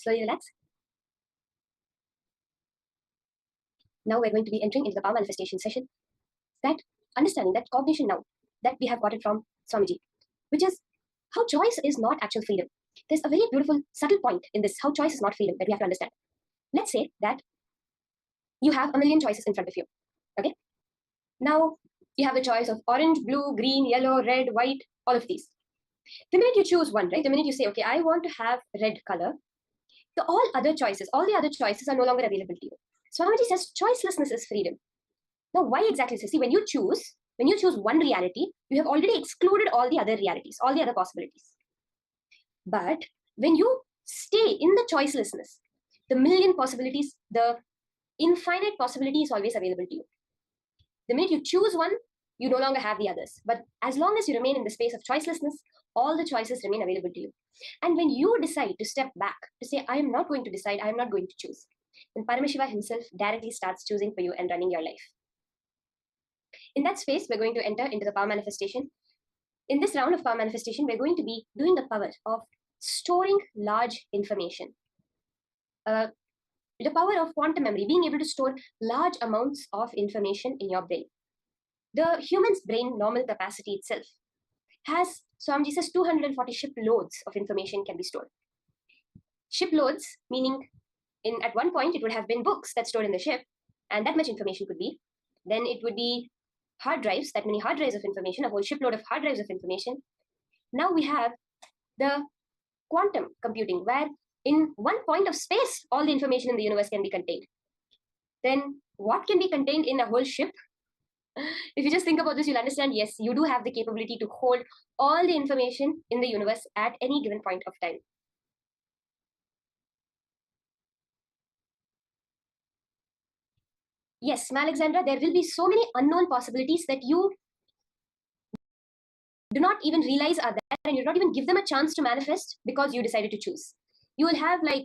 Slowly relax. Now we're going to be entering into the power manifestation session. That understanding, that cognition now that we have got it from Swamiji, which is how choice is not actual freedom. There's a very beautiful, subtle point in this, how choice is not freedom, that we have to understand. Let's say that you have a million choices in front of you. Okay? Now you have the choice of orange, blue, green, yellow, red, white, all of these. The minute you choose one, right? The minute you say, okay, I want to have red color, all the other choices are no longer available to you. Swamiji says choicelessness is freedom. Now, why exactly? So see, when you choose one reality, you have already excluded all the other realities, all the other possibilities. But when you stay in the choicelessness, the million possibilities, the infinite possibility is always available to you. The minute you choose one, you no longer have the others. But as long as you remain in the space of choicelessness, all the choices remain available to you. And when you decide to step back, to say, I am not going to decide, I am not going to choose, then Paramashiva himself directly starts choosing for you and running your life. In that space, we're going to enter into the power manifestation. In this round of power manifestation, we're going to be doing the power of storing large information. The power of quantum memory, being able to store large amounts of information in your brain. The human's brain normal capacity itself has, Swamiji says, 240 shiploads of information can be stored. Shiploads, meaning at one point it would have been books that stored in the ship, and that much information could be. Then it would be hard drives, that many hard drives of information, a whole shipload of hard drives of information. Now we have the quantum computing, where in one point of space, all the information in the universe can be contained. Then what can be contained in a whole ship? If you just think about this, you'll understand, yes, you do have the capability to hold all the information in the universe at any given point of time. Yes, Alexandra, there will be so many unknown possibilities that you do not even realize are there, and you do not even give them a chance to manifest because you decided to choose. You will have like,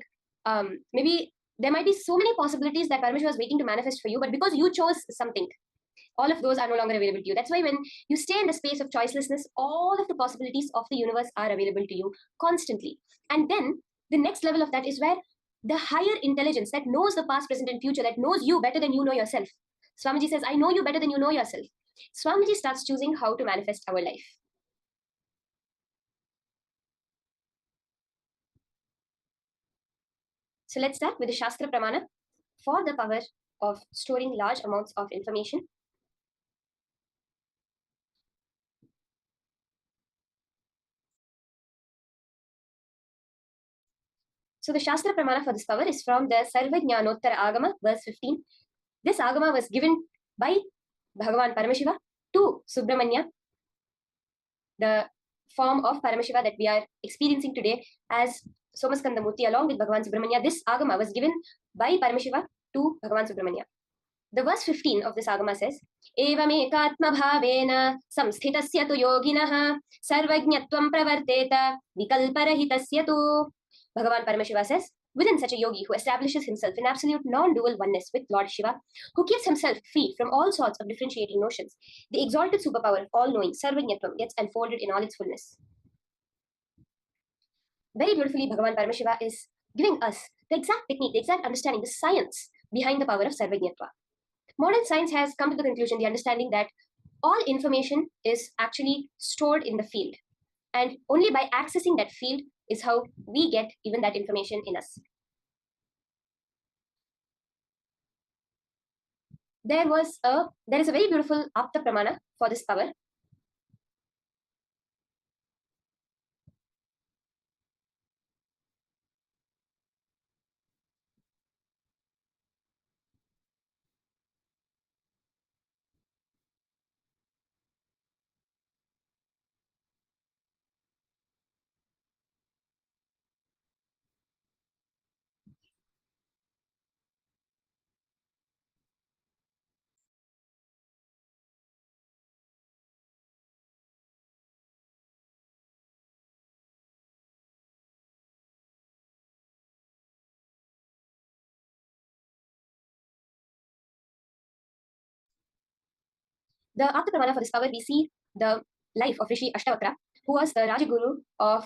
maybe there might be so many possibilities that Paramashiva was waiting to manifest for you, but because you chose something, all of those are no longer available to you. That's why when you stay in the space of choicelessness, all of the possibilities of the universe are available to you constantly. And then the next level of that is where the higher intelligence that knows the past, present, and future, that knows you better than you know yourself. Swamiji says, I know you better than you know yourself. Swamiji starts choosing how to manifest our life. So let's start with the Shastra Pramana for the power of storing large amounts of information. So the Shastra Pramana for this power is from the Sarvajnanottara Agama, verse 15. This Agama was given by Bhagavān Paramashiva to Subramanya, the form of Paramashiva that we are experiencing today as Somaskandamurti along with Bhagavān Subramanya. This Agama was given by Paramashiva to Bhagavān Subramanya. The verse 15 of this Agama says, Evamekatma bhavena samsthitasya tu yoginah sarvajñatvam pravarteta vikalparahitasya tu. Bhagavān Paramashiva says, within such a yogi who establishes himself in absolute non-dual oneness with Lord Shiva, who keeps himself free from all sorts of differentiating notions, the exalted superpower of all-knowing Sarvajñatvam gets unfolded in all its fullness. Very beautifully, Bhagavān Paramashiva is giving us the exact technique, the exact understanding, the science behind the power of Sarvajñatva. Modern science has come to the conclusion, the understanding that all information is actually stored in the field. And only by accessing that field is how we get even that information in us. There is a very beautiful Apta Pramana for this power. The Apta Pramana for this power, we see the life of Rishi Ashtavakra, who was the Rajaguru of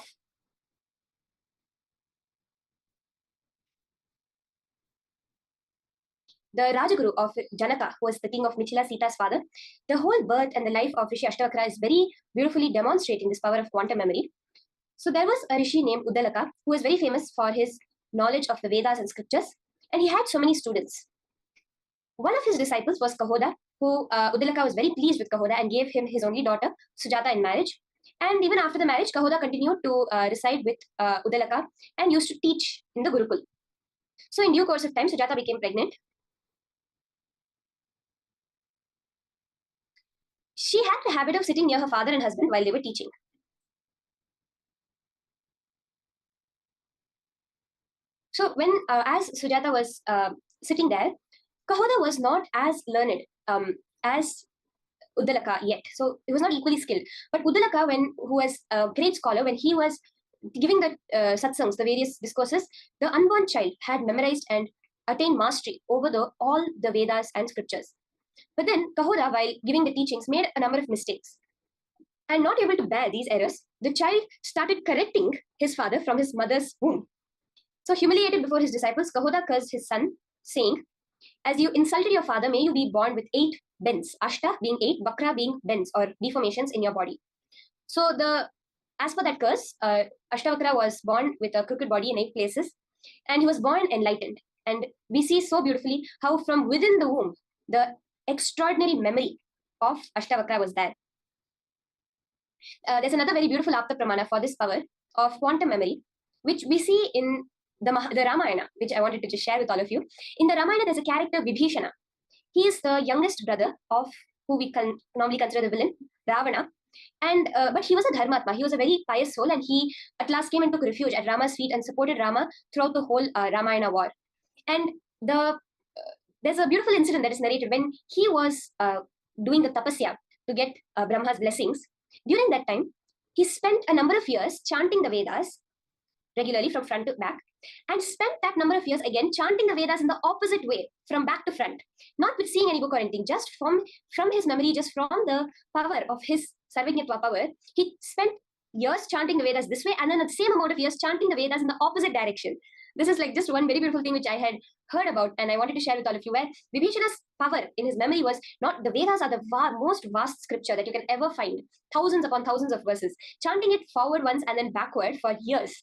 the Rajaguru of Janaka, who was the king of Michila, Sita's father. The whole birth and the life of Rishi Ashtavakra is very beautifully demonstrating this power of quantum memory. So there was a Rishi named Uddalaka, who was very famous for his knowledge of the Vedas and scriptures, and he had so many students. One of his disciples was Kahoda, who Uddalaka was very pleased with Kahoda and gave him his only daughter, Sujata, in marriage. And even after the marriage, Kahoda continued to reside with Uddalaka and used to teach in the Gurukul. So in due course of time, Sujata became pregnant. She had the habit of sitting near her father and husband while they were teaching. So when, as Sujata was sitting there, Kahoda was not as learned as Uddalaka yet. So he was not equally skilled. But Uddalaka, who was a great scholar, when he was giving the satsangs, the various discourses, the unborn child had memorized and attained mastery over all the Vedas and scriptures. But then Kahoda, while giving the teachings, made a number of mistakes. And not able to bear these errors, the child started correcting his father from his mother's womb. So humiliated before his disciples, Kahoda cursed his son, saying, "As you insulted your father, may you be born with 8 bends, Ashta being 8, Bakra being bends or deformations in your body." So as per that curse, Ashtavakra was born with a crooked body in 8 places, and he was born enlightened. And we see so beautifully how from within the womb, the extraordinary memory of Ashtavakra was there. There's another very beautiful Apta Pramana for this power of quantum memory, which we see in the Ramayana, which I wanted to just share with all of you. In the Ramayana, there's a character, Vibhishana. He is the youngest brother of who we can normally consider the villain, Ravana. And but he was a dharmatma. He was a very pious soul, and he at last came and took refuge at Rama's feet and supported Rama throughout the whole Ramayana war. And there's a beautiful incident that is narrated when he was doing the tapasya to get Brahma's blessings. During that time, he spent a number of years chanting the Vedas regularly from front to back, and spent that number of years again chanting the Vedas in the opposite way, from back to front, not with seeing any book or anything, just from his memory, just from the power of his Sarvajñatva power. He spent years chanting the Vedas this way, and then the same amount of years chanting the Vedas in the opposite direction. This is like just one very beautiful thing which I had heard about, and I wanted to share with all of you, where Vibhishana's power in his memory was not, the Vedas are the most vast scripture that you can ever find, thousands upon thousands of verses. Chanting it forward once and then backward for years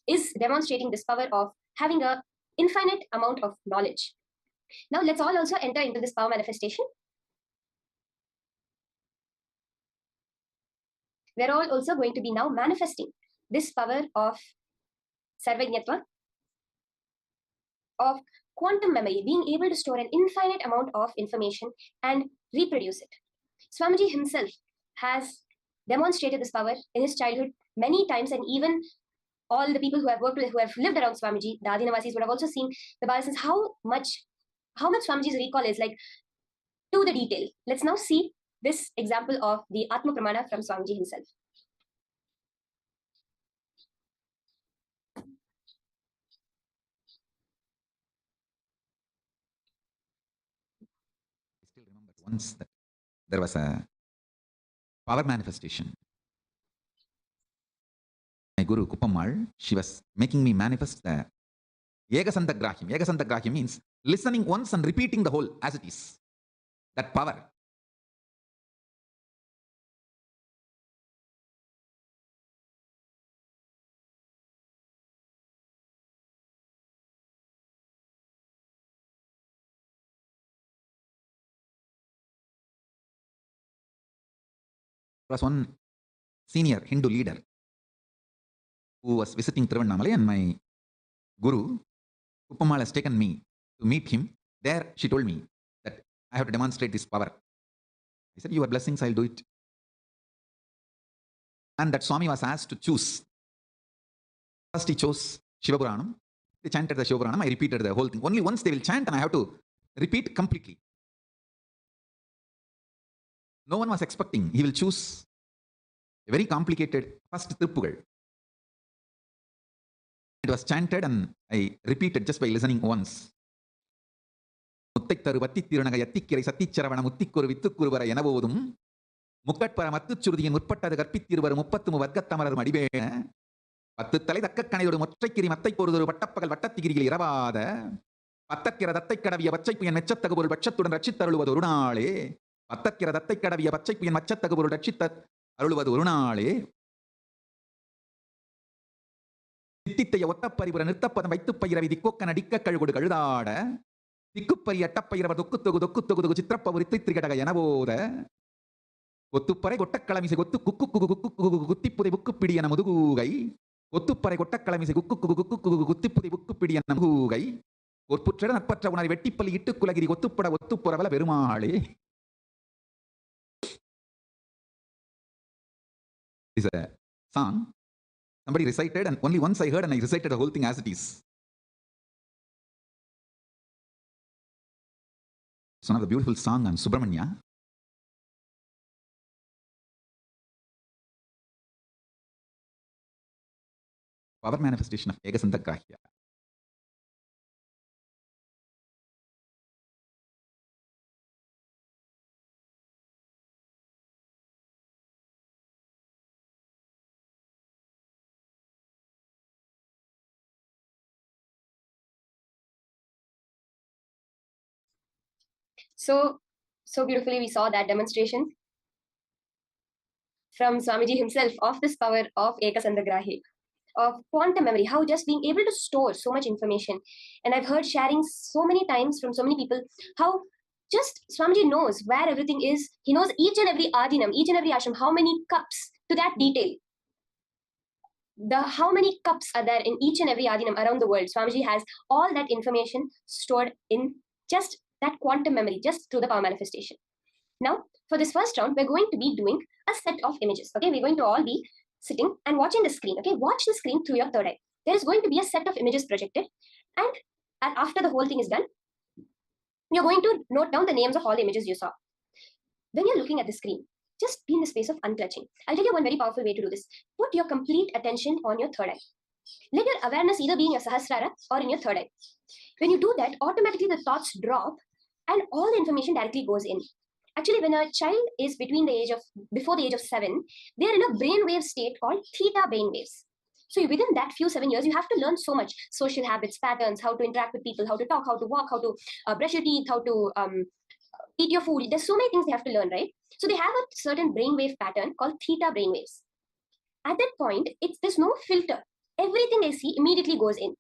is demonstrating this power of having an infinite amount of knowledge. Now let's all also enter into this power manifestation. We're all also going to be now manifesting this power of Sarvajñatva, of quantum memory, being able to store an infinite amount of information and reproduce it. Swamiji himself has demonstrated this power in his childhood many times, and even all the people who have worked with, who have lived around Swamiji, the Adinavasis, would have also seen the Balasans, how much Swamiji's recall is like to the detail. Let's now see this example of the Atma Pramana from Swamiji himself. I still remember once that there was a power manifestation. My Guru Kupammal, she was making me manifest the Yegasantagrahyam. Yegasantagrahyam means listening once and repeating the whole as it is. That power. There was one senior Hindu leader who was visiting Tiruvannamalai, and my Guru, Kupammal, has taken me to meet him. There, she told me that I have to demonstrate this power. I said, "Your blessings, I'll do it." And that Swami was asked to choose. First, he chose Shivapuranam. They chanted the Shivapuranam. I repeated the whole thing. Only once they will chant, and I have to repeat completely. No one was expecting he will choose a very complicated first Tiruppugal. It was chanted, and I repeated just by listening once. முத்தைத்தரு வத்தித்திருநக யத்திக்கிரை சத்திச்சரவண முத்திக்குரு வித்துக்குருவர எனவோதும் முக்கட்பர மத்துச்சுருதியின் முற்பட்டது கற்பித்திருவர் 30 வர்க்கத்தமரர் அடிவேண 10 தலை தக்க கணையோடு மொற்றைக்கிரி மத்தை பொறுதொரு வட்டப்பகல் வட்டத்திகிரிகள் இரவாத பத்தற்கிற தத்தை கடவிய பச்சைப்புயன் மெச்சத்தகு பொருள் பட்சத்துடன் ரட்சித்தருளுவது ஒரு நாளே. பத்தற்கிற தத்தை கடவிய பச்சைப்புயன் மச்சத்தகு பொருள் ரட்சித்த அருளுவது ஒரு நாளே. தித்தித்தைய ஒத்தப்பரிபுர நிறுத்தப்பதம் வைத்துப் பயிரவி திக்கொக்க நடிக்க கழுகொடு கழுதாட திக்குப்பரி அட்டப்பயிரவர் தொக்குத்தொகு தொக்குத்தொகு சித்திரப்பவுரி திரிகடக எனவோத கொத்துப்பறை கொட்டக்களமிசை கொத்து குக்கு குகு குக்கு குகு குத்திப்புதை புக்குப்பிடி என முதுகூகை கொத்துப்பறை கொட்டக்களமிசை குக்கு குகு குக்கு குகு குத்திப்புதை புக்குப்பிடி என முதுகூகை ஒற்புற்ற நட்பற்ற உணரை வெட்டிப்பள்ளி இட்டு குலகிரி ஒத்துப்பட ஒத்துப்புறவல பெருமாளே. It's a song somebody recited, and only once I heard and I recited the whole thing as it is. It's one of the beautiful song on Subramanya. Power manifestation of Ekasantagahya. So beautifully we saw that demonstration from Swamiji himself of this power of Ekasandagrahi, of quantum memory, how just being able to store so much information. And I've heard sharing so many times from so many people how just Swamiji knows where everything is. He knows each and every adinam, each and every ashram, how many cups, to that detail. How many cups are there in each and every adinam around the world. Swamiji has all that information stored in just that quantum memory, just through the power manifestation. Now, for this first round, we're going to be doing a set of images. Okay, we're going to all be sitting and watching the screen. Okay, watch the screen through your third eye. There is going to be a set of images projected, and after the whole thing is done, you're going to note down the names of all the images you saw. When you're looking at the screen, just be in the space of unclutching. I'll tell you one very powerful way to do this. Put your complete attention on your third eye. Let your awareness either be in your Sahasrara or in your third eye. When you do that, automatically the thoughts drop and all the information directly goes in. Actually, when a child is before the age of 7, they are in a brainwave state called theta brainwaves. So within that few 7 years, you have to learn so much: social habits, patterns, how to interact with people, how to talk, how to walk, how to brush your teeth, how to eat your food. There's so many things they have to learn, right? So they have a certain brainwave pattern called theta brainwaves. At that point, there's no filter. Everything they see immediately goes in.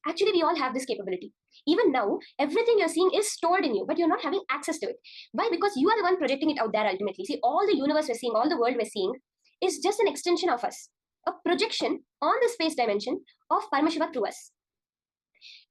Actually, we all have this capability. Even now, everything you're seeing is stored in you, but you're not having access to it. Why? Because you are the one projecting it out there ultimately. See, all the universe we're seeing, all the world we're seeing is just an extension of us, a projection on the space dimension of Paramashiva through us.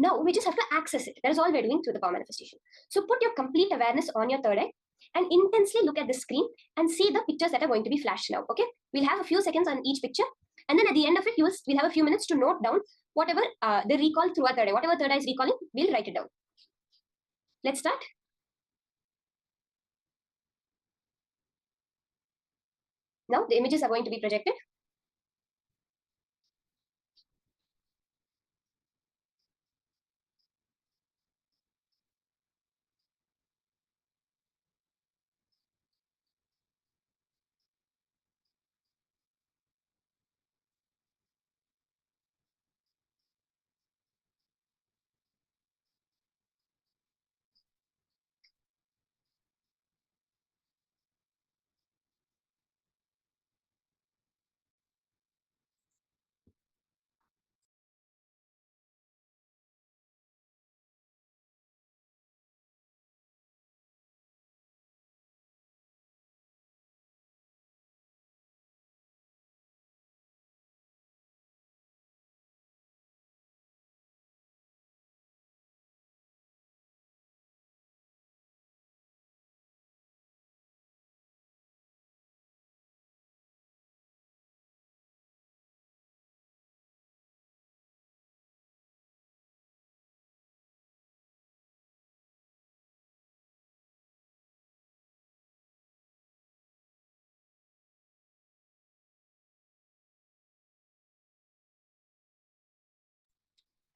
Now, we just have to access it. That is all we're doing through the power manifestation. So put your complete awareness on your third eye and intensely look at the screen and see the pictures that are going to be flashed now, okay? We'll have a few seconds on each picture, and then at the end of it, we'll have a few minutes to note down whatever they recall through our third eye. Whatever third eye is recalling, we'll write it down. Let's start. Now, the images are going to be projected.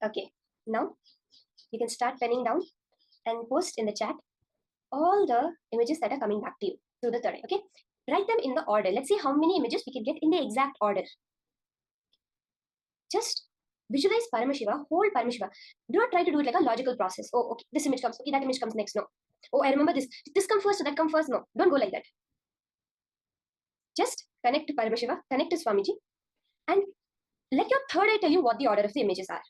Okay, now you can start penning down and post in the chat all the images that are coming back to you through the third eye, okay? Write them in the order. Let's see how many images we can get in the exact order. Just Visualize Paramashiva, hold Paramashiva. Do not try to do it like a logical process. Oh, okay, this image comes, okay, that image comes next. No. Oh, I remember this. This comes first, so that comes first. No, don't go like that. Just connect to Paramashiva, connect to Swamiji, and let your third eye tell you what the order of the images are.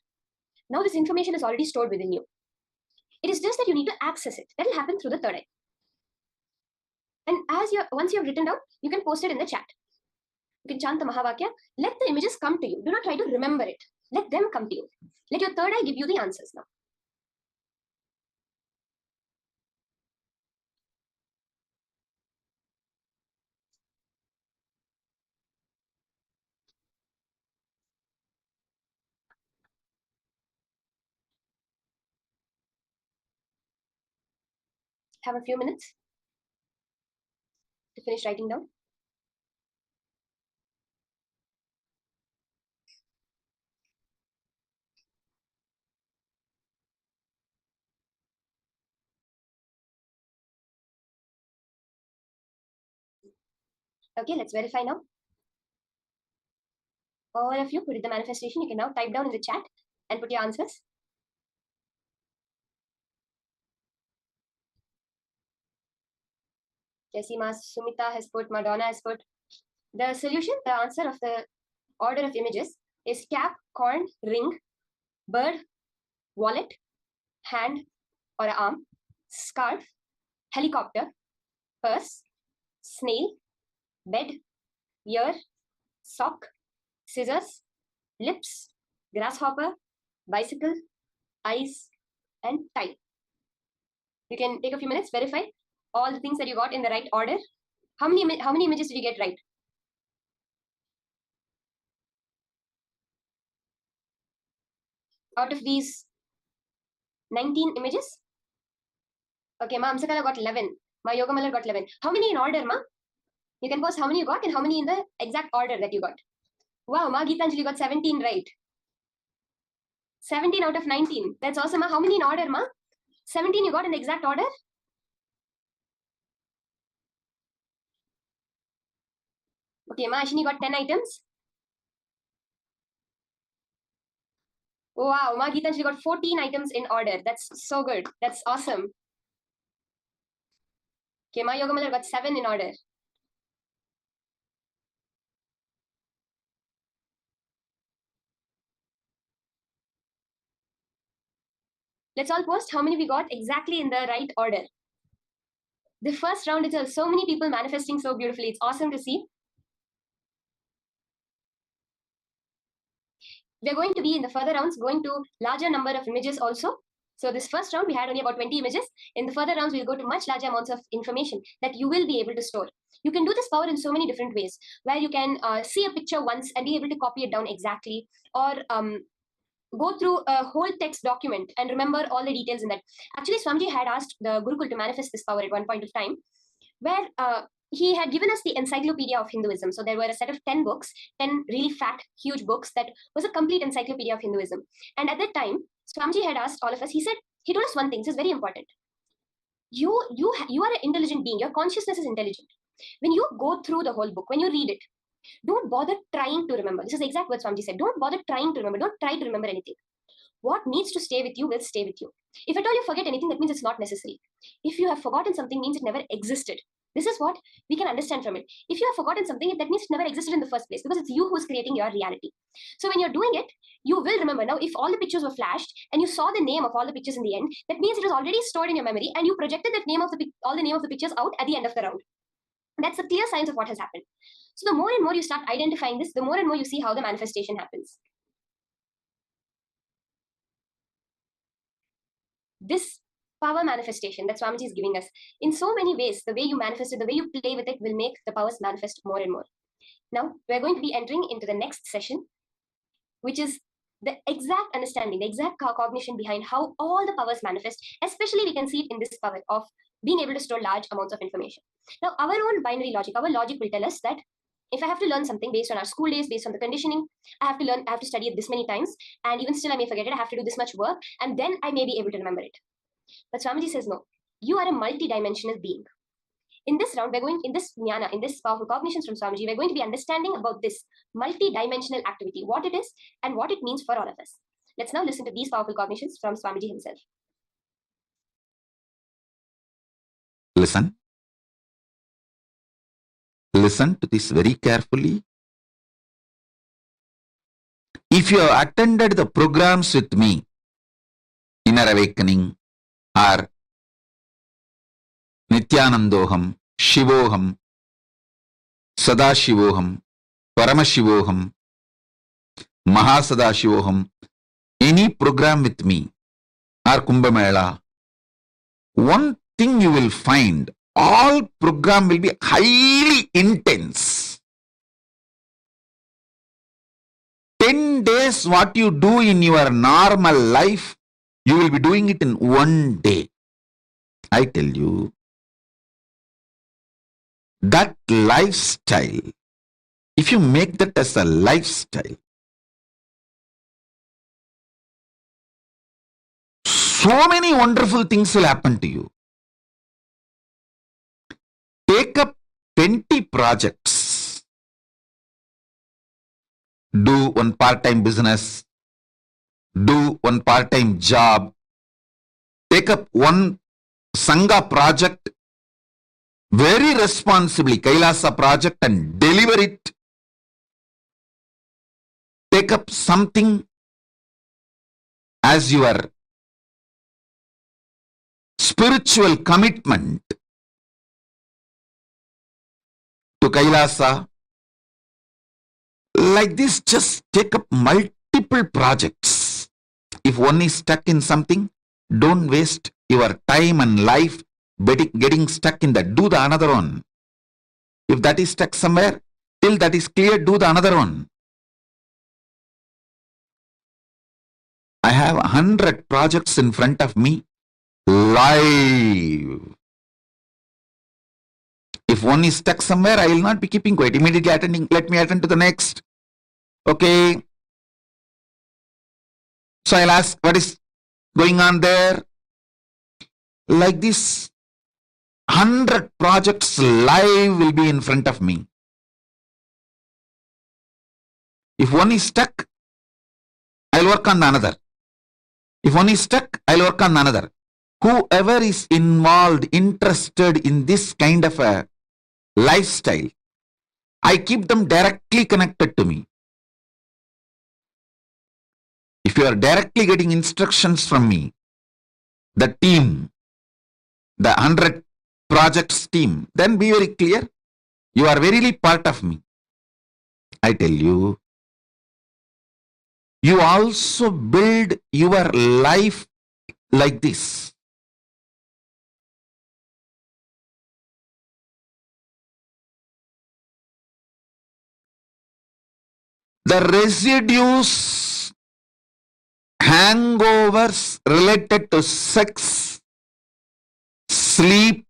Now this information is already stored within you. It is just that you need to access it. That will happen through the third eye. And once you have written down, you can post it in the chat. You can chant the Mahavakya. Let the images come to you. Do not try to remember it. Let them come to you. Let your third eye give you the answers now. Have a few minutes to finish writing down. Okay, let's verify now. All of you who did the manifestation, you can now type down in the chat and put your answers. Jessima, Sumita has put, Madonna has put. The solution, the answer of the order of images is cap, corn, ring, bird, wallet, hand or arm, scarf, helicopter, purse, snail, bed, ear, sock, scissors, lips, grasshopper, bicycle, eyes, and tie. You can take a few minutes, verify all the things that you got in the right order. How many images did you get right? Out of these 19 images? Okay, Ma Amsakala got 11. Ma Yogamala got 11. How many in order, Ma? You can post how many you got and how many in the exact order that you got. Wow, Ma Geetanjali got 17 right. 17 out of 19. That's awesome, Ma. How many in order, Ma? 17 you got in the exact order? Okay, Ma Ashini got 10 items. Wow, Ma Geetanjali got 14 items in order. That's so good. That's awesome. Okay, Ma Yogamala got 7 in order. Let's all post how many we got exactly in the right order. The first round itself, so many people manifesting so beautifully. It's awesome to see. We're going to be in the further rounds, going to larger number of images also. So this first round, we had only about 20 images. In the further rounds, we'll go to much larger amounts of information that you will be able to store. You can do this power in so many different ways, where you can see a picture once and be able to copy it down exactly, or go through a whole text document and remember all the details in that. Actually, Swamiji had asked the Gurukul to manifest this power at one point of time, where he had given us the encyclopedia of Hinduism. So there were a set of 10 books, 10 really fat, huge books that was a complete encyclopedia of Hinduism. And at that time, Swamiji had asked all of us, he told us one thing, this is very important. You are an intelligent being, your consciousness is intelligent. When you go through the whole book, when you read it, don't bother trying to remember. This is the exact word Swamiji said. Don't bother trying to remember. Don't try to remember anything. What needs to stay with you will stay with you. If at all you forget anything, that means it's not necessary. If you have forgotten something, means it never existed. This is what we can understand from it. If you have forgotten something, that means it never existed in the first place, because it's you who's creating your reality. So when you're doing it, you will remember. Now, if all the pictures were flashed and you saw the name of all the pictures in the end, that means it was already stored in your memory and you projected that all the name of the pictures out at the end of the round. That's a clear sign of what has happened. So the more and more you start identifying this, the more and more you see how the manifestation happens. This power manifestation that Swamiji is giving us, in so many ways, the way you manifest it, the way you play with it will make the powers manifest more and more. Now, we're going to be entering into the next session, which is the exact understanding, the exact cognition behind how all the powers manifest. Especially we can see it in this power of being able to store large amounts of information. Now, our own binary logic, our logic will tell us that if I have to learn something based on our school days, based on the conditioning, I have to study it this many times, and even still I may forget it. I have to do this much work, and then I may be able to remember it. But Swamiji says, no, you are a multi-dimensional being. In this round, in this jnana, in this powerful cognitions from Swamiji, we're going to be understanding about this multi-dimensional activity, what it is and what it means for all of us. Let's now listen to these powerful cognitions from Swamiji himself. Listen. Listen to this very carefully. If you have attended the programs with me, Inner Awakening or Nithyanandoham, Shivoham, Sadashivoham, Paramashivoham, Mahasadashivoham, any program with me or Kumbh Mela, one thing you will find, all program will be highly intense. 10 days what you do in your normal life, you will be doing it in one day. I tell you, that lifestyle, if you make that as a lifestyle, so many wonderful things will happen to you. Take up 20 projects. Do one part-time business. Do one part-time job. Take up one Sangha project very responsibly, Kailasa project, and deliver it. Take up something as your spiritual commitment to Kailasa. Like this, just take up multiple projects. If one is stuck in something, don't waste your time and life getting stuck in that. Do the another one. If that is stuck somewhere, till that is clear, do the another one. I have 100 projects in front of me, live. If one is stuck somewhere, I will not be keeping quiet. Immediately attending, let me attend to the next. Okay. So I'll ask, what is going on there? Like this, 100 projects live will be in front of me. If one is stuck, I'll work on another. If one is stuck, I'll work on another. Whoever is involved, interested in this kind of a lifestyle, I keep them directly connected to me. If you are directly getting instructions from me, the team, the 100 projects team, then be very clear. You are verily part of me. I tell you, you also build your life like this. The residues, hangovers related to sex, sleep,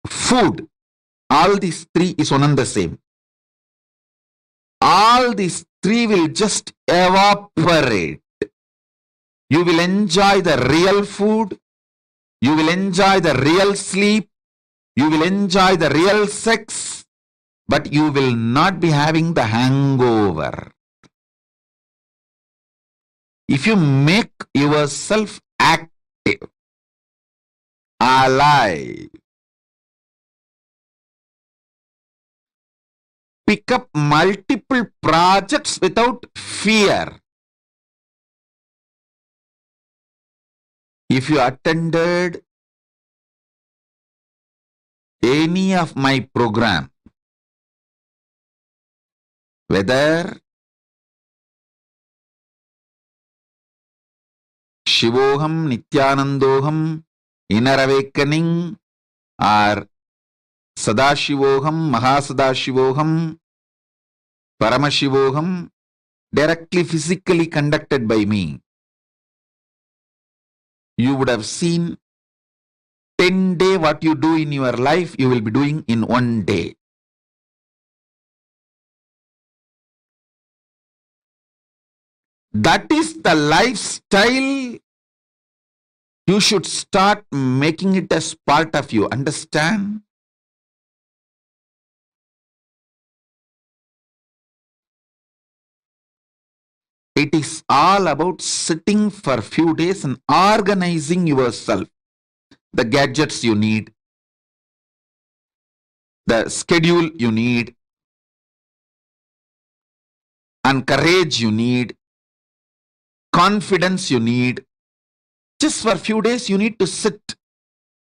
food, all these three is one and the same. All these three will just evaporate. You will enjoy the real food, you will enjoy the real sleep, you will enjoy the real sex, but you will not be having the hangover. If you make yourself active, alive, pick up multiple projects without fear. If you attended any of my program, whether Shivoham, Nithyanandoham, Inner Awakening, or Sadashivoham, Mahasadashivoham, Paramashivoham, directly physically conducted by me, you would have seen 10 days what you do in your life, you will be doing in one day. That is the lifestyle. You should start making it as part of you. Understand? It is all about sitting for a few days and organizing yourself. The gadgets you need, the schedule you need, and courage you need, confidence you need. Just for a few days, you need to sit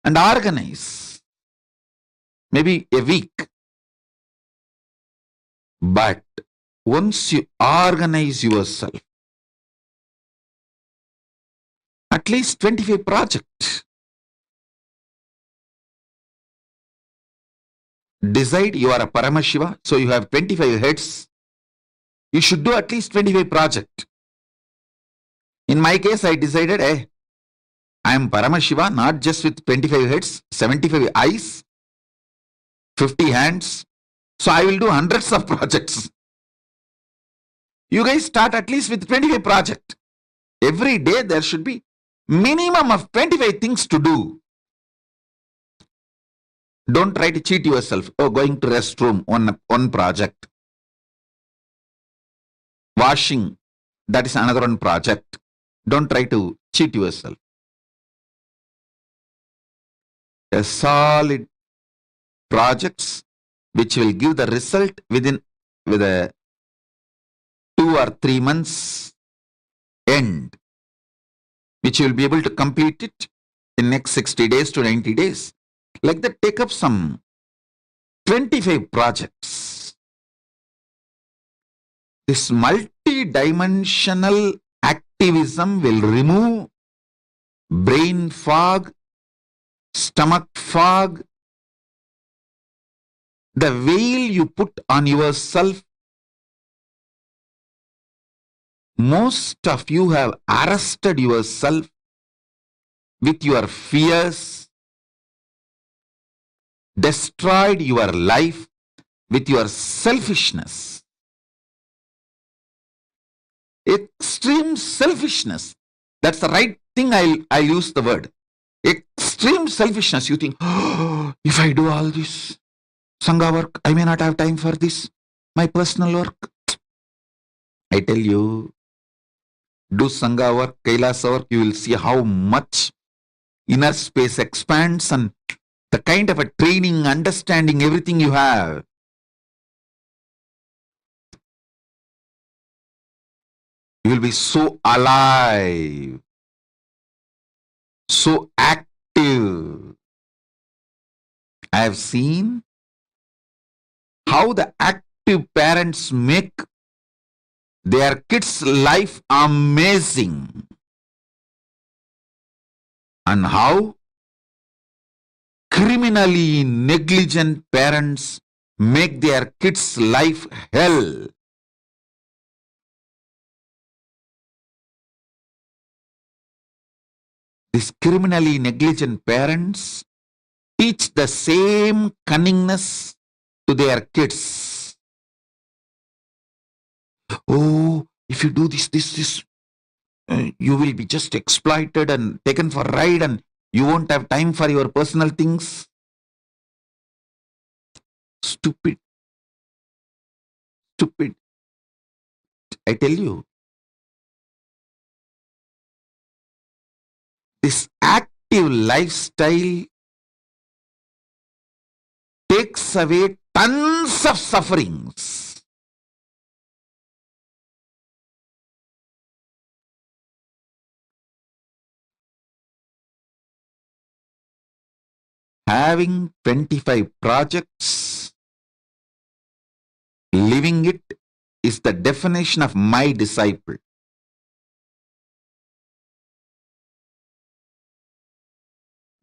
and organize. Maybe a week. But once you organize yourself, at least 25 projects. Decide you are a Paramashiva, so you have 25 heads. You should do at least 25 projects. In my case, I decided, I am Paramashiva, not just with 25 heads, 75 eyes, 50 hands. So I will do hundreds of projects. You guys start at least with 25 projects. Every day there should be minimum of 25 things to do. Don't try to cheat yourself. Oh, going to restroom, one project. Washing, that is another one project. Don't try to cheat yourself. A solid projects which will give the result with a 2 or 3 months end, which you will be able to complete it in next 60 days to 90 days. Like that, take up some 25 projects. This multi-dimensional activism will remove brain fog, stomach fog, the veil you put on yourself. Most of you have arrested yourself with your fears, destroyed your life with your selfishness. Extreme selfishness. That's the right thing. I'll use the word. Extreme selfishness. You think, oh, if I do all this Sangha work, I may not have time for this, my personal work. I tell you, do Sangha work, Kailasa work, you will see how much inner space expands and the kind of a training, understanding, everything you have. You will be so alive, so active. I have seen how the active parents make their kids' life amazing, and how criminally negligent parents make their kids' life hell. These criminally negligent parents teach the same cunningness to their kids. Oh, if you do this, you will be just exploited and taken for a ride and you won't have time for your personal things. Stupid. Stupid. I tell you, this active lifestyle takes away tons of sufferings. Having 25 projects, living it is the definition of my disciple.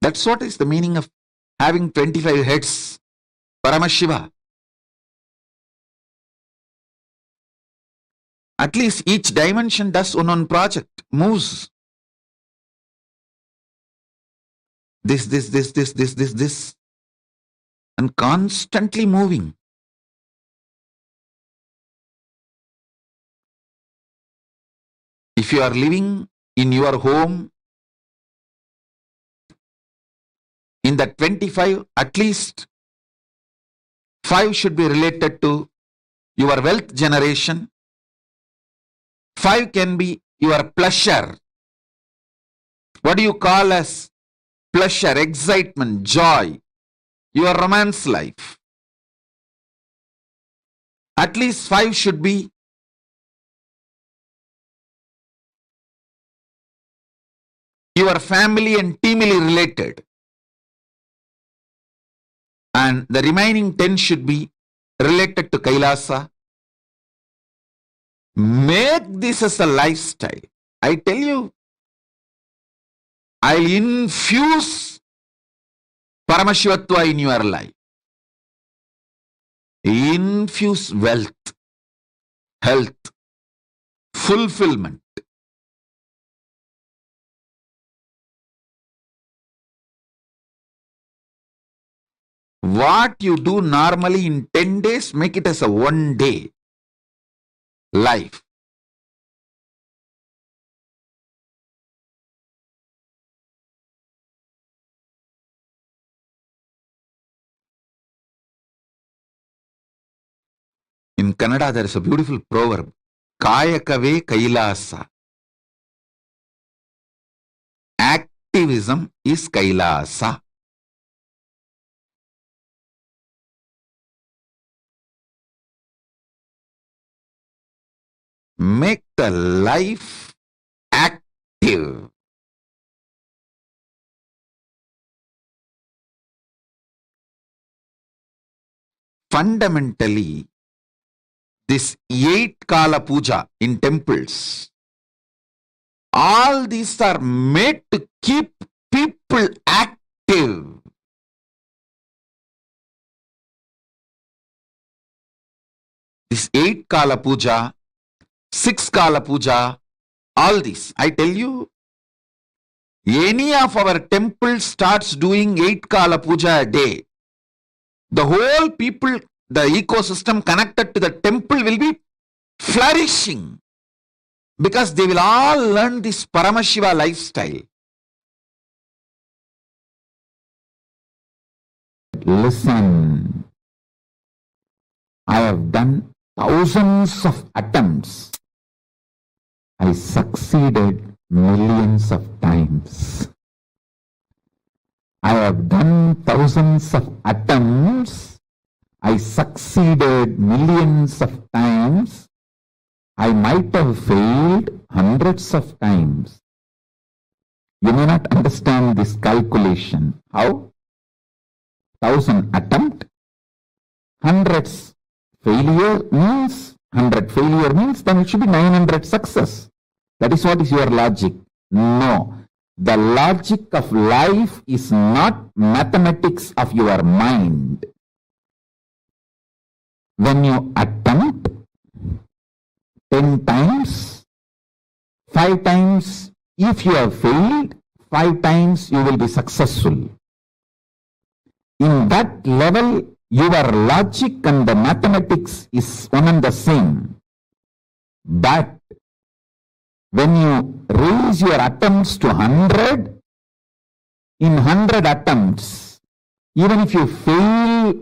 That's what is the meaning of having 25 heads. Paramashiva. At least each dimension does one project, moves. This, and constantly moving. If you are living in your home, in the 25, at least 5 should be related to your wealth generation, 5 can be your pleasure. What do you call as pleasure, excitement, joy? Your romance life. At least 5 should be your family and teamily related. And the remaining 10 should be related to Kailasa. Make this as a lifestyle. I tell you, I'll infuse Paramashivoham in your life. Infuse wealth, health, fulfillment. What you do normally in 10 days, make it as a 1 day life. In Kannada, there is a beautiful proverb, Kayakave Kailasa. Activism is Kailasa. Make the life active. Fundamentally, this 8 Kala Puja in temples, all these are made to keep people active. This 8 Kala Puja, 6 Kala Puja, all this, I tell you, any of our temples starts doing 8 Kala Puja a day, the whole people, the ecosystem connected to the temple will be flourishing because they will all learn this Paramashiva lifestyle. Listen, I have done thousands of attempts. I succeeded millions of times. I have done thousands of attempts. I succeeded millions of times. I might have failed hundreds of times. You may not understand this calculation. How? 1,000 attempt, hundreds failure means, 100 failure means, then it should be 900 success. That is what is your logic. No. The logic of life is not mathematics of your mind. When you attempt 10 times, 5 times, if you have failed, 5 times you will be successful. In that level, your logic and the mathematics is one and the same. But when you raise your attempts to 100, in 100 attempts, even if you fail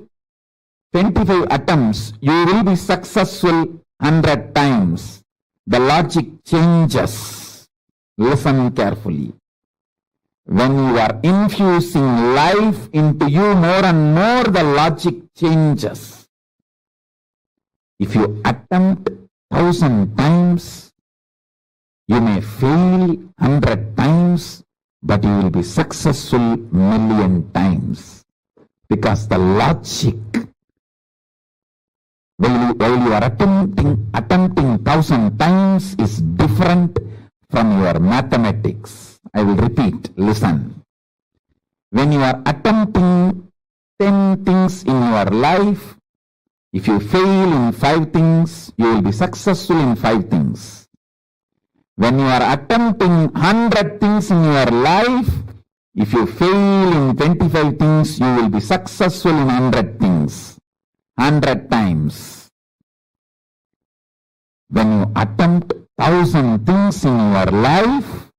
25 attempts, you will be successful 100 times. The logic changes. Listen carefully. When you are infusing life into you more and more, the logic changes. If you attempt 1,000 times, you may fail 100 times, but you will be successful million times. Because the logic, while you are attempting 1,000 times, is different from your mathematics. I will repeat, listen. When you are attempting 10 things in your life, if you fail in 5 things, you will be successful in 5 things. When you are attempting 100 things in your life, if you fail in 25 things, you will be successful in 100 things. 100 times. When you attempt 1,000 things in your life,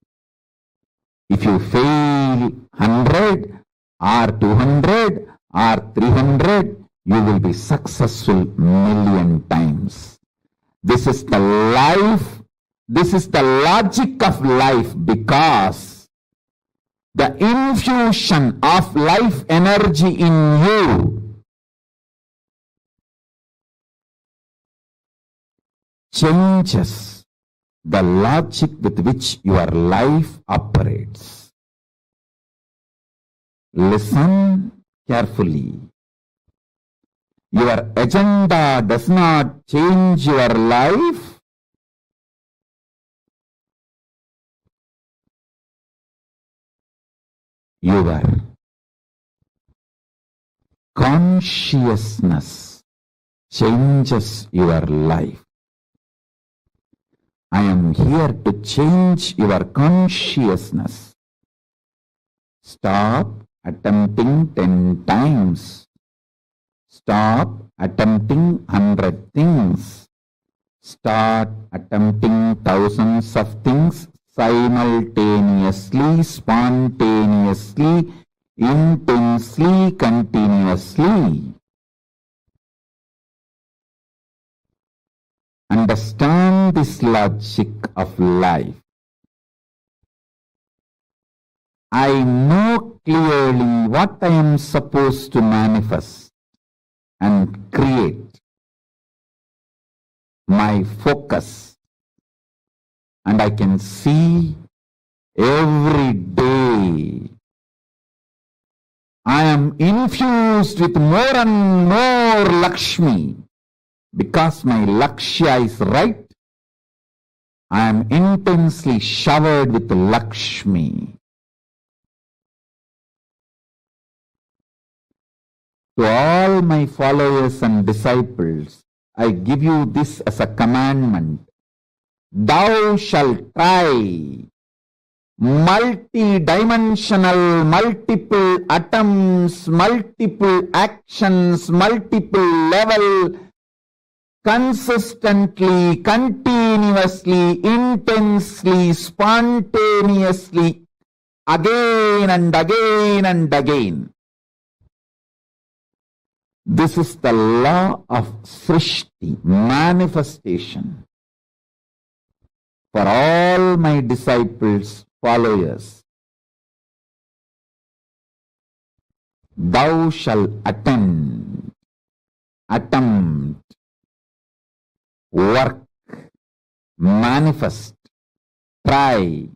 if you fail 100 or 200 or 300, you will be successful million times. This is the life This is the logic of life, because the infusion of life energy in you changes the logic with which your life operates. Listen carefully. Your agenda does not change your life. Your consciousness changes your life. I am here to change your consciousness. Stop attempting 10 times. Stop attempting 100 things. Start attempting thousands of things simultaneously, spontaneously, intensely, continuously. Understand this logic of life. I know clearly what I am supposed to manifest and create. My focus, and I can see every day I am infused with more and more Lakshmi. Because my Lakshya is right, I am intensely showered with Lakshmi. To all my followers and disciples, I give you this as a commandment. Thou shalt try multi-dimensional, multiple atoms, multiple actions, multiple level, consistently, continuously, intensely, spontaneously, again and again and again. This is the law of Srishti, manifestation. For all my disciples, followers, thou shalt attempt, work, manifest, try,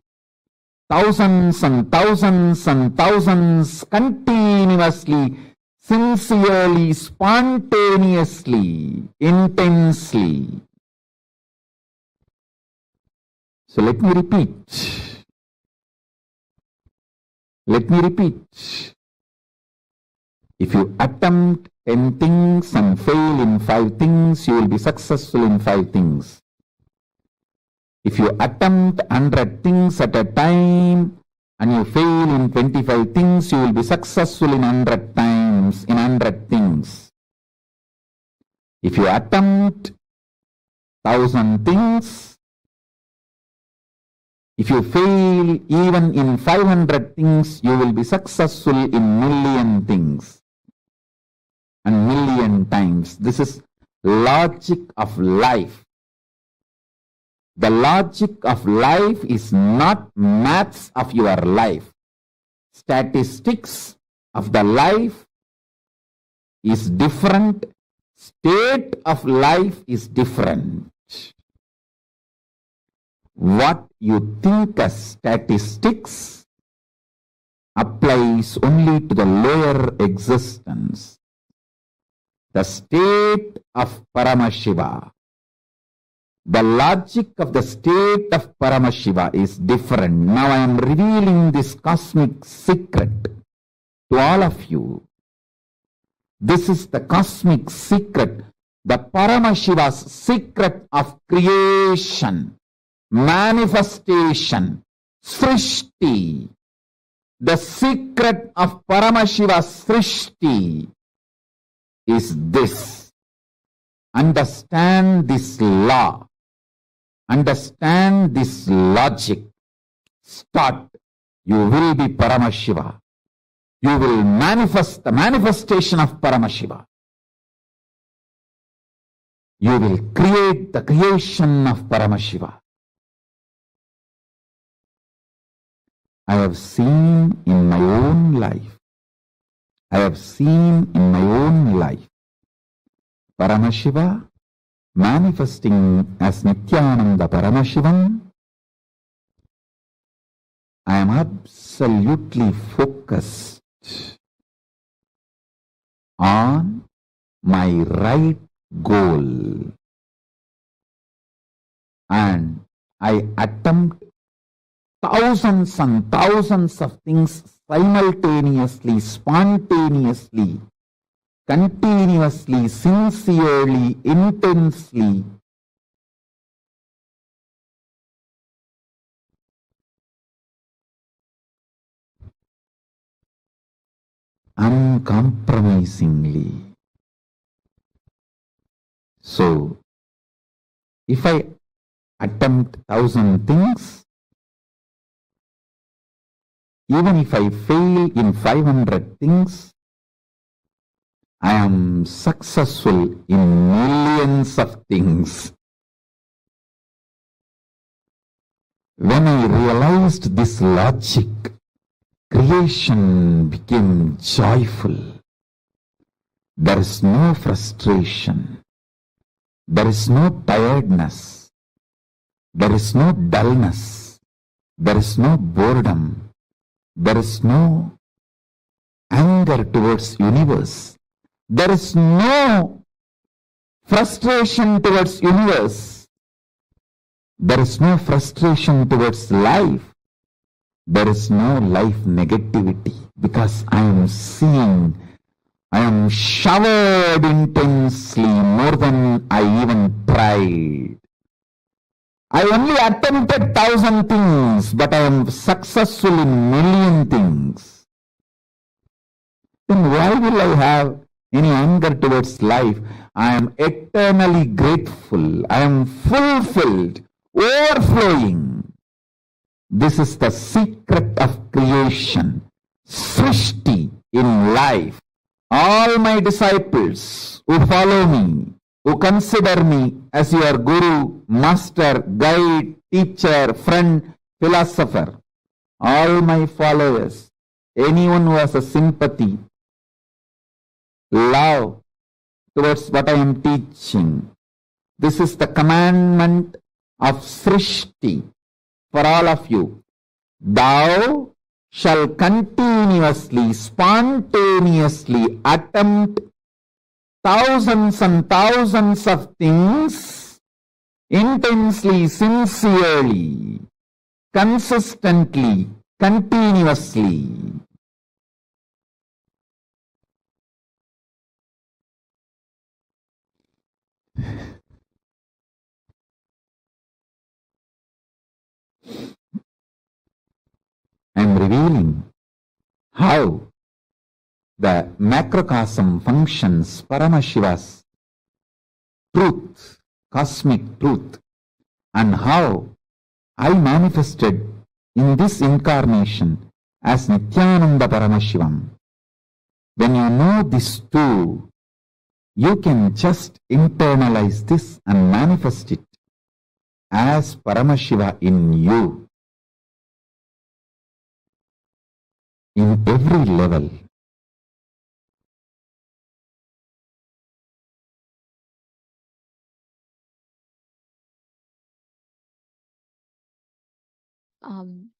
thousands and thousands and thousands, continuously, sincerely, spontaneously, intensely. So let me repeat. If you attempt 10 things and fail in 5 things, you will be successful in 5 things. If you attempt 100 things at a time and you fail in 25 things, you will be successful in 100 times, in 100 things. If you attempt 1,000 things, if you fail even in 500 things, you will be successful in million things and million times. This is logic of life. The logic of life is not maths of your life. Statistics of the life is different. State of life is different. What you think as statistics applies only to the lower existence. The state of Paramashiva, the logic of the state of Paramashiva is different. Now I am revealing this cosmic secret to all of you. This is the cosmic secret, the Paramashiva's secret of creation, manifestation, Srishti. The secret of Paramashiva's Srishti is this. Understand this law. Understand this logic. Start. You will be Paramashiva. You will manifest the manifestation of Paramashiva. You will create the creation of Paramashiva. I have seen in my own life. I have seen in my own life Paramashiva manifesting as Nithyananda Paramashivam. I am absolutely focused on my right goal, and I attempt thousands and thousands of things simultaneously, spontaneously, continuously, sincerely, intensely. Uncompromisingly. So, if I attempt 1,000 things, even if I fail in 500 things, I am successful in millions of things. When I realized this logic, creation became joyful. There is no frustration. There is no tiredness. There is no dullness. There is no boredom. There is no anger towards universe. There is no frustration towards universe. There is no frustration towards life. There is no life negativity, because I am seeing, I am showered intensely more than I even tried. I only attempted 1,000 things, but I am successful in million things. Then why will I have any anger towards life? I am eternally grateful. I am fulfilled, overflowing. This is the secret of creation, Srishti in life. All my disciples who follow me, who consider me as your guru, master, guide, teacher, friend, philosopher, all my followers, anyone who has a sympathy, love towards what I am teaching, this is the commandment of Srishti for all of you. Thou shall continuously, spontaneously attempt thousands and thousands of things, intensely, sincerely, consistently, continuously. I am revealing how the macrocosm functions, Paramashiva's truth, cosmic truth, and how I manifested in this incarnation as Nithyananda Paramashivam. When you know this too, you can just internalize this and manifest it as Paramashiva in you. In every level.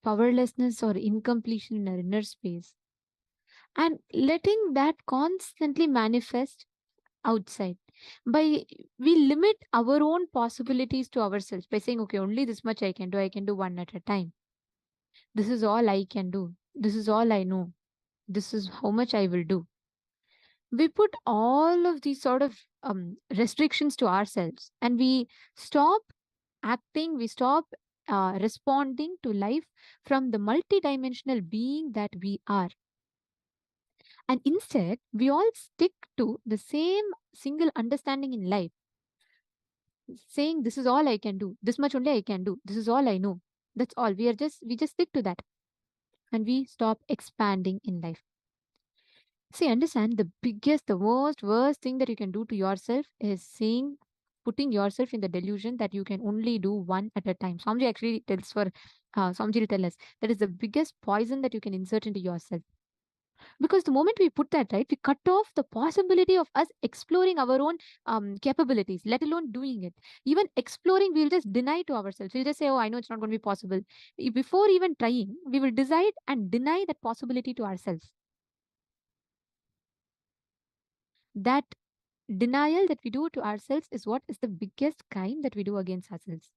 Powerlessness or incompletion in our inner space, and letting that constantly manifest outside. By we limit our own possibilities to ourselves by saying, okay, only this much I can do one at a time. This is all I can do. This is all I know. This is how much I will do. We put all of these sort of restrictions to ourselves, and we stop acting, we stop responding to life from the multidimensional being that we are. And instead, we all stick to the same single understanding in life, saying, this is all I can do, this much only I can do, this is all I know. That's all. We just stick to that. And we stop expanding in life. See, understand, the most worst thing that you can do to yourself is putting yourself in the delusion that you can only do one at a time. Swamiji actually tells for Swamiji will tell us that is the biggest poison that you can insert into yourself. Because the moment we put that, right, we cut off the possibility of us exploring our own capabilities, let alone doing it. Even exploring, we'll just deny to ourselves. We'll just say, oh, I know it's not going to be possible. Before even trying, we will decide and deny that possibility to ourselves. That denial that we do to ourselves is what is the biggest crime that we do against ourselves.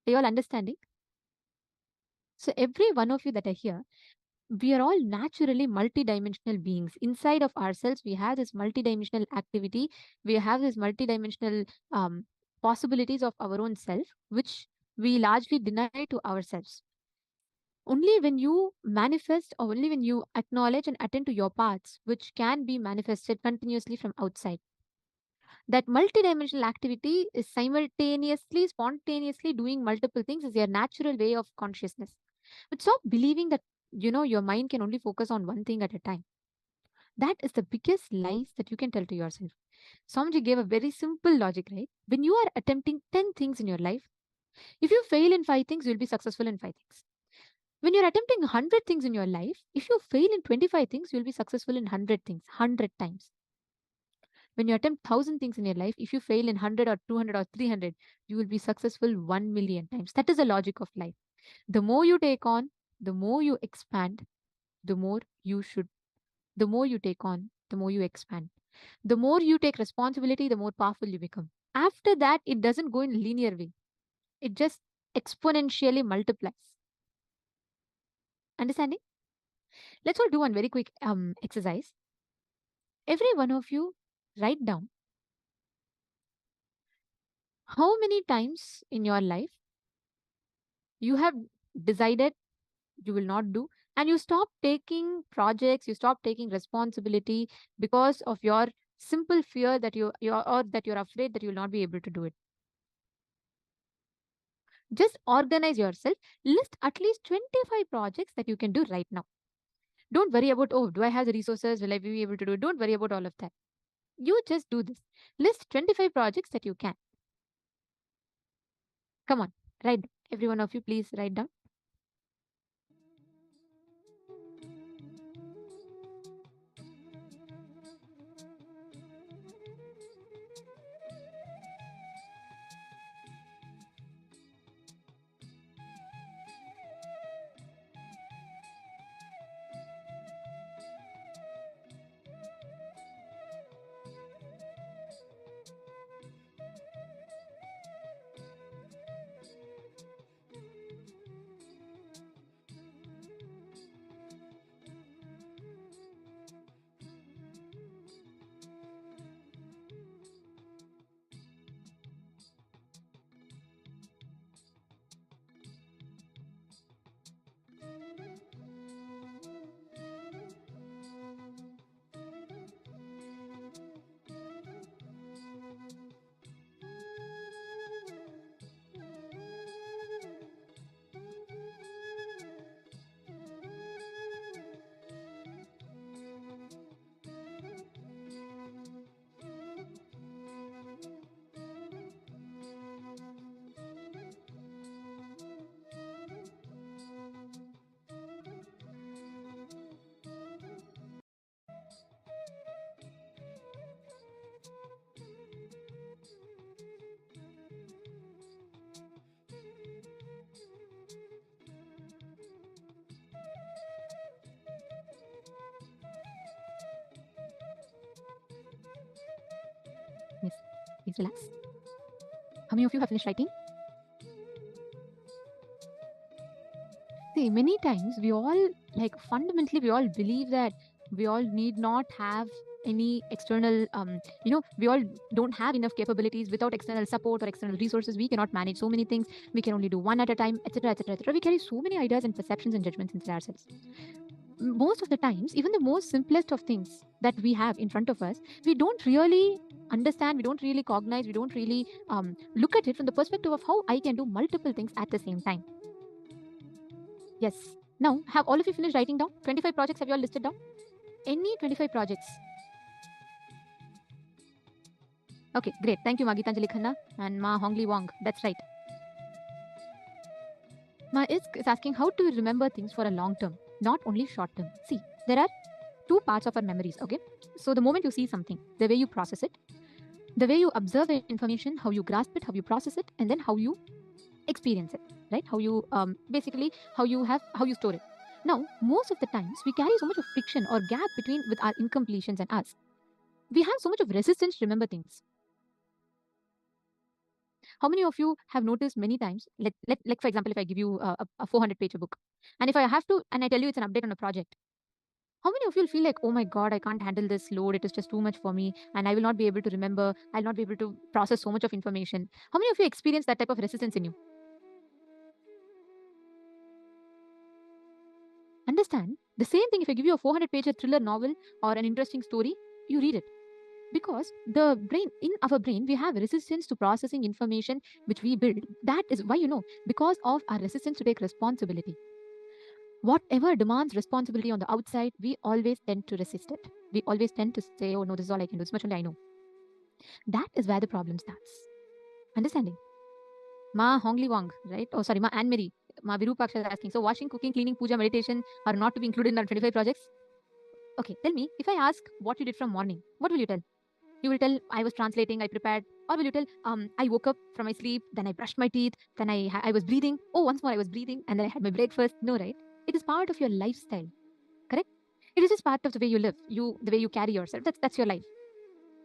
Are you all understanding? So every one of you that are here, we are all naturally multidimensional beings. Inside of ourselves, we have this multidimensional activity. We have this multidimensional possibilities of our own self, which we largely deny to ourselves. Only when you manifest, or only when you acknowledge and attend to your parts, which can be manifested continuously from outside, that multidimensional activity is simultaneously, spontaneously doing multiple things is your natural way of consciousness. But stop believing that, your mind can only focus on one thing at a time. That is the biggest lies that you can tell to yourself. Swamiji gave a very simple logic, right? When you are attempting 10 things in your life, if you fail in 5 things, you'll be successful in 5 things. When you're attempting 100 things in your life, if you fail in 25 things, you'll be successful in 100 things, 100 times. When you attempt 1,000 things in your life, if you fail in 100 or 200 or 300, you will be successful 1 million times. That is the logic of life. The more you take on, the more you expand, the more you take on, the more you expand. The more you take responsibility, the more powerful you become. After that, it doesn't go in a linear way. It just exponentially multiplies. Understanding? Let's all do one very quick exercise. Every one of you write down how many times in your life you have decided you will not do, and you stop taking projects, you stop taking responsibility because of your simple fear that you're afraid that you will not be able to do it. Just organize yourself. List at least 25 projects that you can do right now. Don't worry about, oh, do I have the resources? Will I be able to do it? Don't worry about all of that. You just do this. List 25 projects that you can. Come on, write. Every one of you, please write down. Yes, please relax. How many of you have finished writing? See, many times we all, fundamentally, we all believe that we all need not have any external, we all don't have enough capabilities. Without external support or external resources, we cannot manage so many things. We can only do one at a time, etc., etc., etc. We carry so many ideas and perceptions and judgments inside ourselves. Most of the times, even the most simplest of things that we have in front of us, we don't really understand, we don't really cognize, we don't really look at it from the perspective of how I can do multiple things at the same time. Yes. Now, have all of you finished writing down? 25 projects, have you all listed down? Any 25 projects? Okay, great. Thank you, Ma Gitanjali Khanna and Ma Hongli Wong. That's right. It's asking how to remember things for a long term, not only short term. See, there are two parts of our memories, okay? So the moment you see something, the way you process it, the way you observe the information, how you grasp it, how you process it, and then how you experience it, right? How you basically how you store it. Now, most of the times we carry so much of friction or gap between with our incompletions and us. We have so much of resistance to remember things. How many of you have noticed many times, like for example, if I give you a 400-page book, and if I have to, and I tell you it's an update on a project, how many of you will feel like, oh my God, I can't handle this load, it is just too much for me, and I will not be able to remember, I'll not be able to process so much of information? How many of you experience that type of resistance in you? Understand, the same thing if I give you a 400-page thriller novel or an interesting story, you read it. Because in our brain, we have resistance to processing information which we build. That is why, because of our resistance to take responsibility. Whatever demands responsibility on the outside, we always tend to resist it. We always tend to say, oh no, this is all I can do, this much only I know. That is where the problem starts. Understanding? Ma Hongli Wang, right? Oh, sorry, Ma Anne Marie. Ma Virupaksha is asking, so washing, cooking, cleaning, puja, meditation are not to be included in our 25 projects? Okay, tell me, if I ask what you did from morning, what will you tell? You will tell, I was translating, I prepared. Or will you tell, I woke up from my sleep, then I brushed my teeth, then I was breathing. Oh, once more I was breathing, and then I had my breakfast. No, right? It is part of your lifestyle, correct? It is just part of the way you live, the way you carry yourself. That's your life.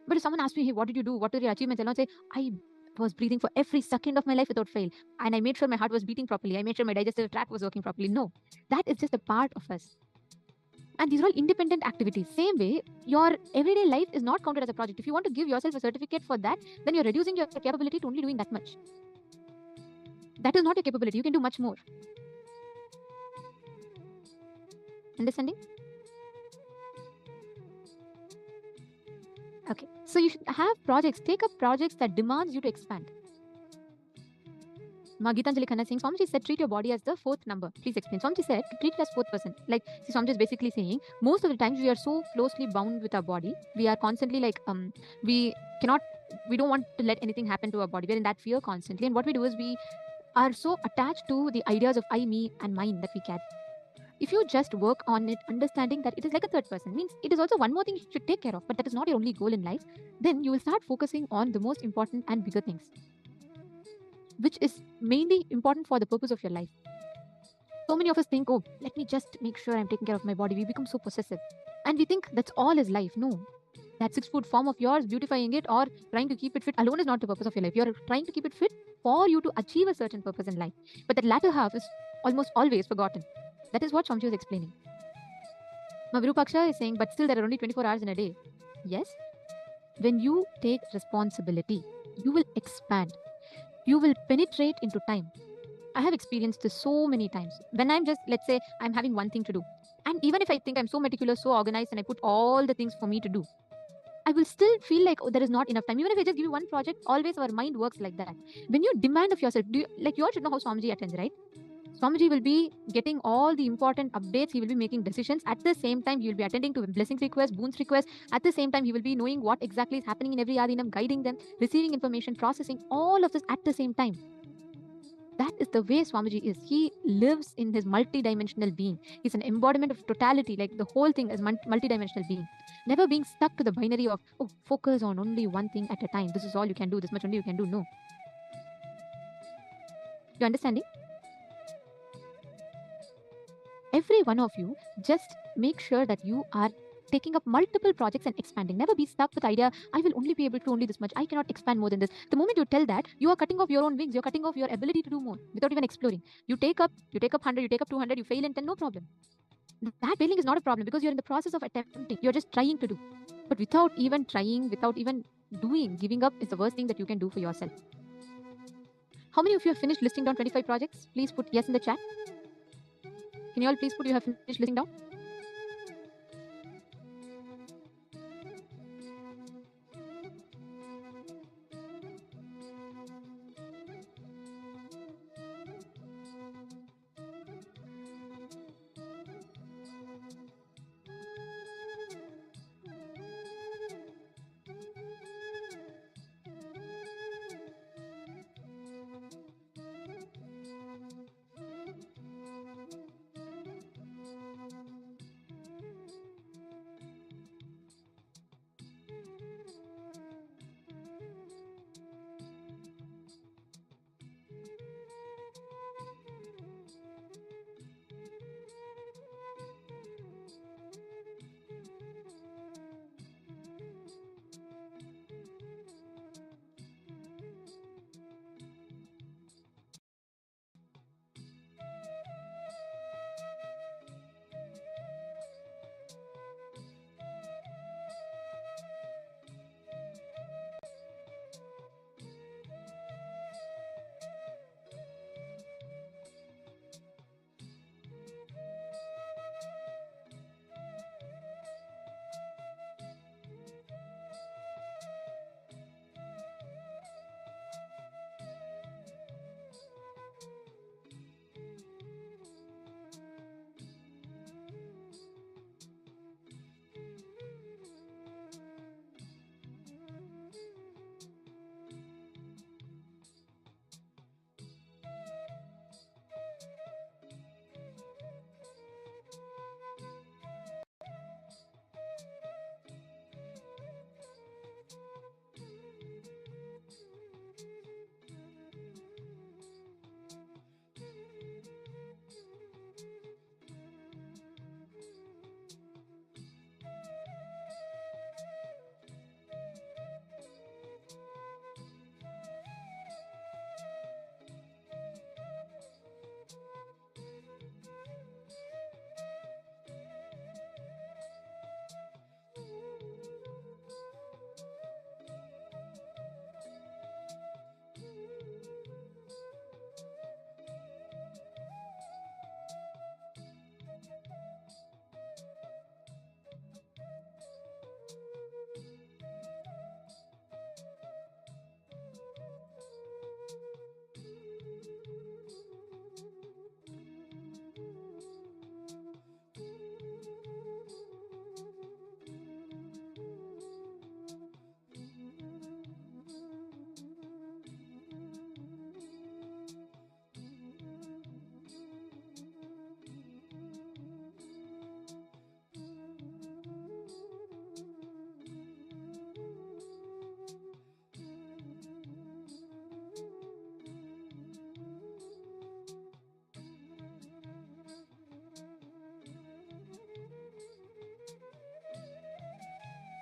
But if someone asks me, hey, what did you do? What were your achievements? I'll not say, I was breathing for every second of my life without fail. And I made sure my heart was beating properly. I made sure my digestive tract was working properly. No, that is just a part of us. And these are all independent activities. Same way, your everyday life is not counted as a project. If you want to give yourself a certificate for that, then you're reducing your capability to only doing that much. That is not your capability. You can do much more. Understanding? Okay. So you should have projects. Take up projects that demands you to expand. Gitanjali Khanna saying, Swamiji said, treat your body as the fourth number. Please explain. Swamiji said, treat it as fourth person. Like, see, Swamiji is basically saying, most of the times we are so closely bound with our body. We are constantly like, we don't want to let anything happen to our body. We're in that fear constantly. And what we do is we are so attached to the ideas of I, me, and mine that we carry. If you just work on it, understanding that it is like a third person, means it is also one more thing you should take care of, but that is not your only goal in life, then you will start focusing on the most important and bigger things, which is mainly important for the purpose of your life. So many of us think, oh, let me just make sure I'm taking care of my body. We become so possessive. And we think that's all is life. No. That 6-foot form of yours, beautifying it or trying to keep it fit alone is not the purpose of your life. You're trying to keep it fit for you to achieve a certain purpose in life. But that latter half is almost always forgotten. That is what Swamiji was explaining. Now, Virupaksha is saying, but still there are only 24 hours in a day. Yes. When you take responsibility, you will expand. You will penetrate into time. I have experienced this so many times. When I'm just, let's say, I'm having one thing to do. And even if I think I'm so meticulous, so organized, and I put all the things for me to do, I will still feel like, oh, there is not enough time. Even if I just give you one project, always our mind works like that. When you demand of yourself, you all should know how Swamiji attends, right? Swamiji will be getting all the important updates. He will be making decisions. At the same time, he will be attending to blessings requests, boons requests. At the same time, he will be knowing what exactly is happening in every Adinam, guiding them, receiving information, processing all of this at the same time. That is the way Swamiji is. He lives in his multi-dimensional being. He's an embodiment of totality, like the whole thing is multi-dimensional being. Never being stuck to the binary of, oh, focus on only one thing at a time. This is all you can do. This much only you can do. No. You understanding? Every one of you, just make sure that you are taking up multiple projects and expanding. Never be stuck with the idea, I will only be able to only this much. I cannot expand more than this. The moment you tell that, you are cutting off your own wings. You're cutting off your ability to do more without even exploring. You take up 100, you take up 200, you fail in 10, no problem. That failing is not a problem because you're in the process of attempting. You're just trying to do. But without even trying, without even doing, giving up is the worst thing that you can do for yourself. How many of you have finished listing down 25 projects? Please put yes in the chat. Can you all please put you have finished listing down?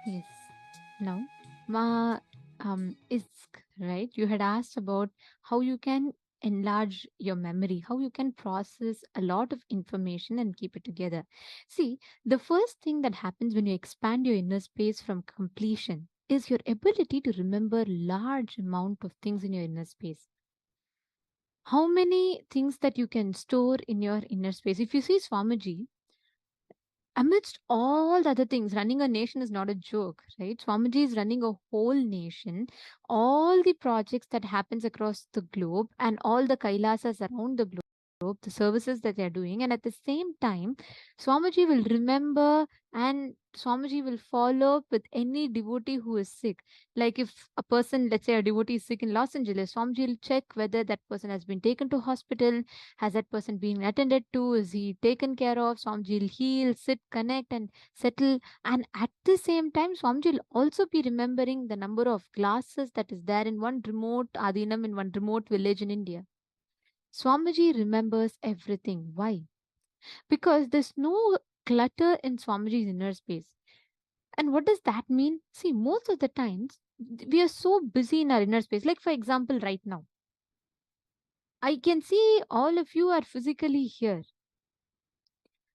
Yes. Now, Isk, right? You had asked about how you can enlarge your memory, how you can process a lot of information and keep it together. See, the first thing that happens when you expand your inner space from completion is your ability to remember large amount of things in your inner space. How many things that you can store in your inner space? If you see Swamiji, amidst all the other things, running a nation is not a joke, right? Swamiji is running a whole nation, all the projects that happens across the globe and all the Kailasas around the globe, the services that they are doing. And at the same time, Swamiji will remember and Swamiji will follow up with any devotee who is sick. Like if a person, let's say a devotee is sick in Los Angeles, Swamiji will check whether that person has been taken to hospital, has that person been attended to? Is he taken care of? Swamiji will heal, sit, connect, and settle. And at the same time, Swamiji will also be remembering the number of glasses that is there in one remote Adinam in one remote village in India. Swamiji remembers everything. Why? Because there's no clutter in Swamiji's inner space. And what does that mean? See, most of the times we are so busy in our inner space. Like, for example, right now, I can see all of you are physically here.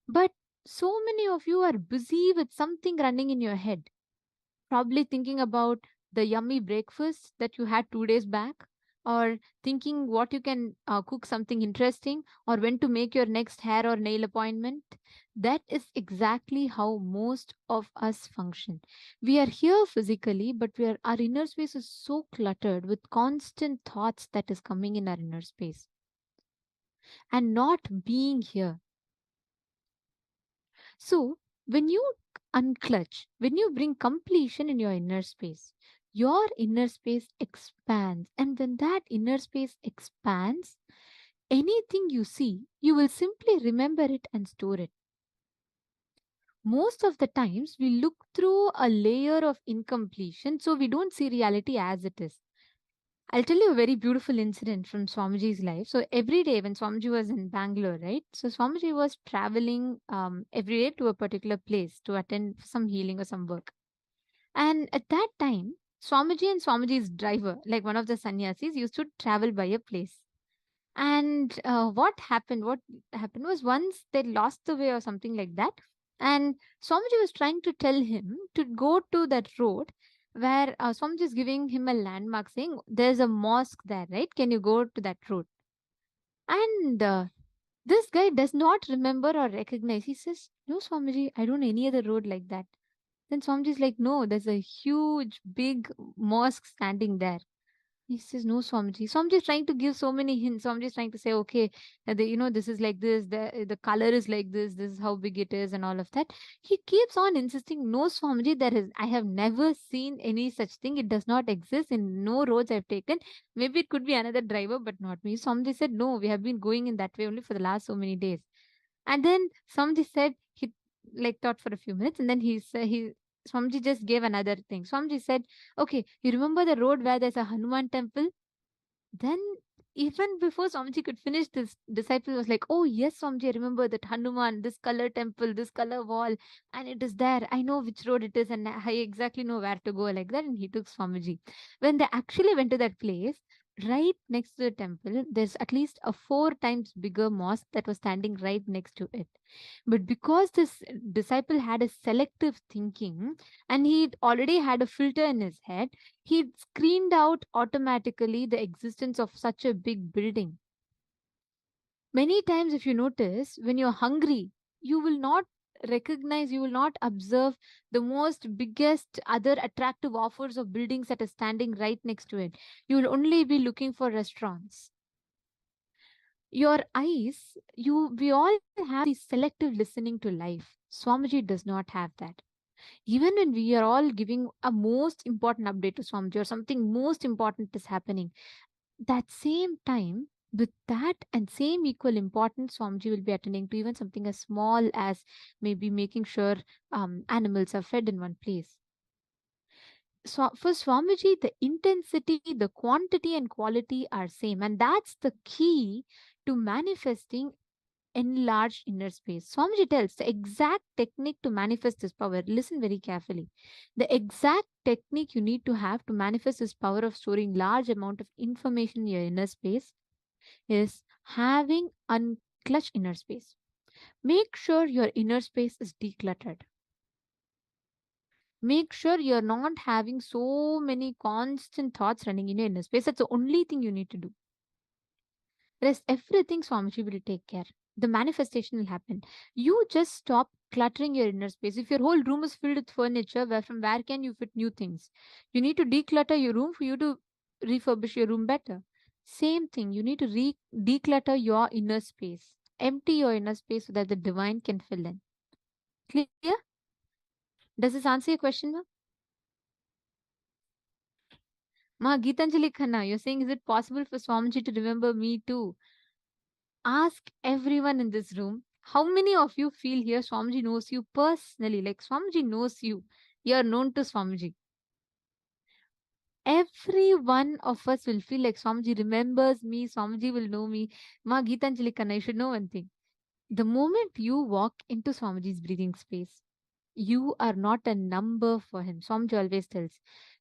But so many of you are busy with something running in your head, probably thinking about the yummy breakfast that you had 2 days back, or thinking what you can cook something interesting, or when to make your next hair or nail appointment. That is exactly how most of us function. We are here physically, but our inner space is so cluttered with constant thoughts that is coming in our inner space and not being here. So, when you unclutch, when you bring completion in your inner space expands. And when that inner space expands, anything you see, you will simply remember it and store it. Most of the times, we look through a layer of incompletion, so we don't see reality as it is. I'll tell you a very beautiful incident from Swamiji's life. So every day when Swamiji was in Bangalore, right? So Swamiji was traveling every day to a particular place to attend some healing or some work. And at that time, Swamiji and Swamiji's driver, like one of the sannyasis, used to travel by a place. And what happened was once they lost the way or something like that. And Swamiji was trying to tell him to go to that road where Swamiji is giving him a landmark saying, there's a mosque there, right? Can you go to that road? And this guy does not remember or recognize. He says, no, Swamiji, I don't know any other road like that. Then Swamiji is like, no, there's a huge, big mosque standing there. He says, no, Swamiji. Swamiji is trying to give so many hints. Swamiji is trying to say, okay, this is like this, the color is like this is how big it is, and all of that. He keeps on insisting, no, Swamiji, I have never seen any such thing. It does not exist in no roads I've taken. Maybe it could be another driver, but not me. Swamiji said, no, we have been going in that way only for the last so many days. And then Swamiji said, he like thought for a few minutes, and then Swamiji just gave another thing. Swamiji said, okay, you remember the road where there's a Hanuman temple? Then, even before Swamiji could finish, this disciple was like, oh, yes, Swamiji, I remember that Hanuman, this color temple, this color wall, and it is there. I know which road it is, and I exactly know where to go, like that. And he took Swamiji. When they actually went to that place, right next to the temple, there's at least a 4 times bigger mosque that was standing right next to it. But because this disciple had a selective thinking and he already had a filter in his head, he screened out automatically the existence of such a big building. Many times, if you notice, when you're hungry, you will not recognize, you will not observe the most biggest other attractive offers of buildings that are standing right next to it. You will only be looking for restaurants. Your eyes, we all have this selective listening to life. Swamiji does not have that. Even when we are all giving a most important update to Swamiji or something most important is happening, that same time, with that and same equal importance, Swamiji will be attending to even something as small as maybe making sure animals are fed in one place. So for Swamiji, the intensity, the quantity and quality are same. And that's the key to manifesting enlarged inner space. Swamiji tells the exact technique to manifest this power. Listen very carefully. The exact technique you need to have to manifest this power of storing large amount of information in your inner space is having unclutched inner space. Make sure your inner space is decluttered. Make sure you're not having so many constant thoughts running in your inner space. That's the only thing you need to do. Rest everything Swamiji will take care. The manifestation will happen. You just stop cluttering your inner space. If your whole room is filled with furniture, from where can you fit new things? You need to declutter your room for you to refurbish your room better. Same thing. You need to declutter your inner space. Empty your inner space so that the divine can fill in. Clear? Does this answer your question, ma? Ma, Geetanjali Khanna, you're saying, is it possible for Swamiji to remember me too? Ask everyone in this room, how many of you feel here Swamiji knows you personally? Like Swamiji knows you. You're known to Swamiji. Every one of us will feel like Swamiji remembers me. Swamiji will know me. Ma Geetanjali Kanna, you should know one thing. The moment you walk into Swamiji's breathing space, you are not a number for him. Swamiji always tells,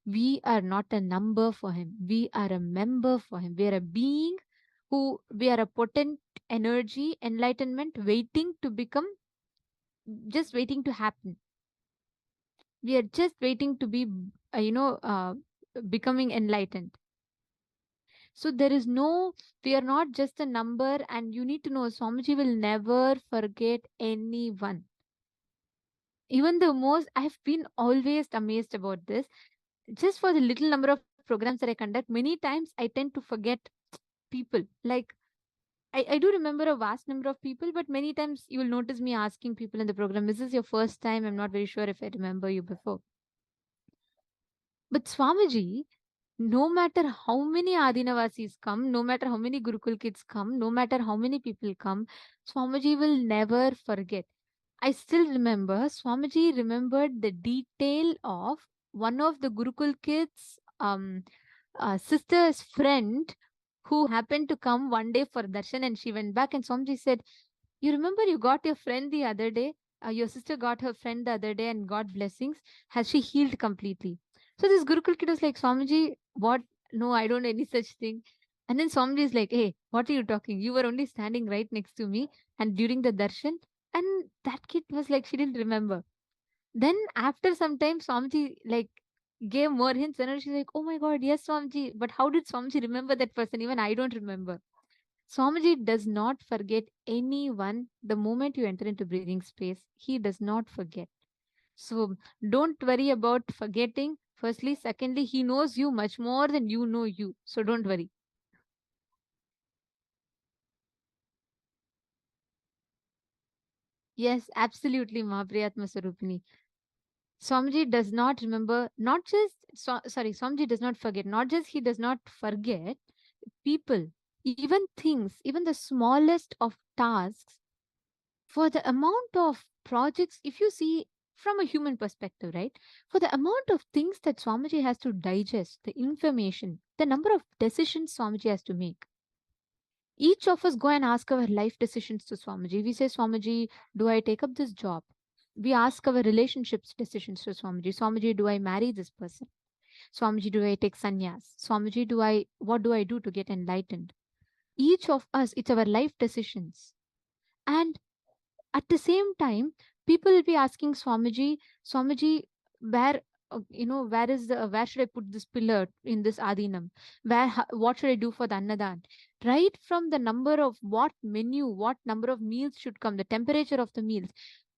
we are not a number for him. We are a member for him. We are a being we are a potent energy, enlightenment waiting to become, just waiting to happen. We are just waiting to be, becoming enlightened. So there is no, we are not just a number, and you need to know Swamiji will never forget anyone. Even the most, I've been always amazed about this. Just for the little number of programs that I conduct, many times I tend to forget people. Like, I do remember a vast number of people, but many times you will notice me asking people in the program, is this your first time? I'm not very sure if I remember you before. But Swamiji, no matter how many Adinavasis come, no matter how many Gurukul kids come, no matter how many people come, Swamiji will never forget. I still remember Swamiji remembered the detail of one of the Gurukul kids' sister's friend who happened to come one day for darshan, and she went back, and Swamiji said, you remember you got your friend the other day? Your sister got her friend the other day and got blessings. Has she healed completely? So this Gurukul kid was like, Swamiji, what? No, I don't know any such thing. And then Swamiji is like, hey, what are you talking? You were only standing right next to me and during the darshan. And that kid was like, she didn't remember. Then after some time, Swamiji like gave more hints, and she's like, oh my God, yes, Swamiji. But how did Swamiji remember that person? Even I don't remember. Swamiji does not forget anyone. The moment you enter into breathing space, he does not forget. So don't worry about forgetting. Firstly, secondly, he knows you much more than you know you. So don't worry. Yes, absolutely, Mahapriyatma Sarupini. Swamiji does not remember, not just, Swamiji does not forget, not just he does not forget people, even things, even the smallest of tasks. For the amount of projects, if you see from a human perspective, right? For the amount of things that Swamiji has to digest, the information, the number of decisions Swamiji has to make. Each of us go and ask our life decisions to Swamiji. We say, Swamiji, do I take up this job? We ask our relationships decisions to Swamiji. Swamiji, do I marry this person? Swamiji, do I take sannyas? Swamiji, what do I do to get enlightened? Each of us, it's our life decisions. And at the same time, people will be asking Swamiji, where where should I put this pillar in this Adinam? What should I do for the Annadan? Right from the number of what number of meals should come, the temperature of the meals,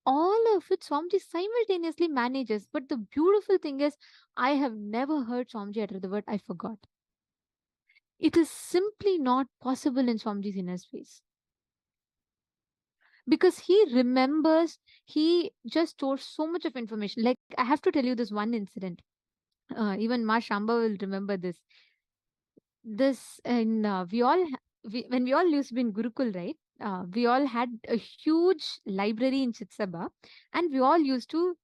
all of it Swamiji simultaneously manages. But the beautiful thing is, I have never heard Swamiji utter the word, I forgot. It is simply not possible in Swamiji's inner space. Because he remembers, he just stores so much of information. Like, I have to tell you this one incident. Even Ma Shamba will remember this. When we all used to be in Gurukul, right? We all had a huge library in Chitsaba, and we all used to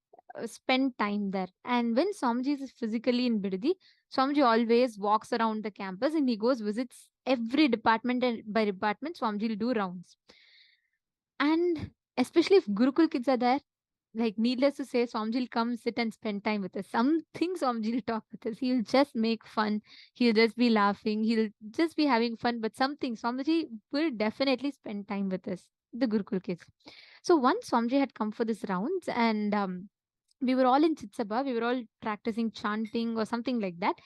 spend time there. And when Swamiji is physically in Bidadi, Swamiji always walks around the campus and he goes visits every department, and by department Swamiji will do rounds. And especially if Gurukul kids are there, like needless to say, Swamiji will come sit and spend time with us. Something Swamiji will talk with us. He'll just make fun. He'll just be laughing. He'll just be having fun. But something Swamiji will definitely spend time with us, the Gurukul kids. So once Swamiji had come for this rounds, and we were all in Chitsabha. We were all practicing chanting or something like that,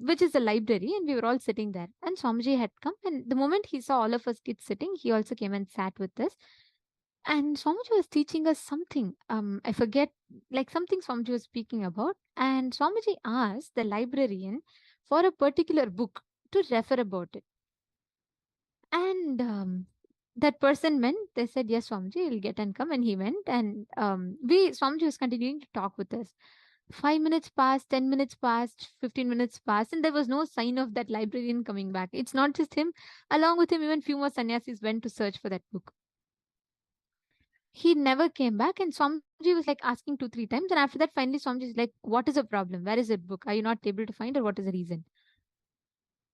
which is a library, and we were all sitting there. And Swamiji had come, and the moment he saw all of us kids sitting, he also came and sat with us. And Swamiji was teaching us something. I forget, like something Swamiji was speaking about. And Swamiji asked the librarian for a particular book to refer about it. And that person went. They said, "Yes, Swamiji, he'll get and come." And he went. And Swamiji was continuing to talk with us. 5 minutes passed, 10 minutes passed, 15 minutes passed, and there was no sign of that librarian coming back. It's not just him. Along with him, even few more sannyasis went to search for that book. He never came back, and Swamiji was like asking 2-3 times. And after that, finally, Swamiji is like, "What is the problem? Where is that book? Are you not able to find, or what is the reason?"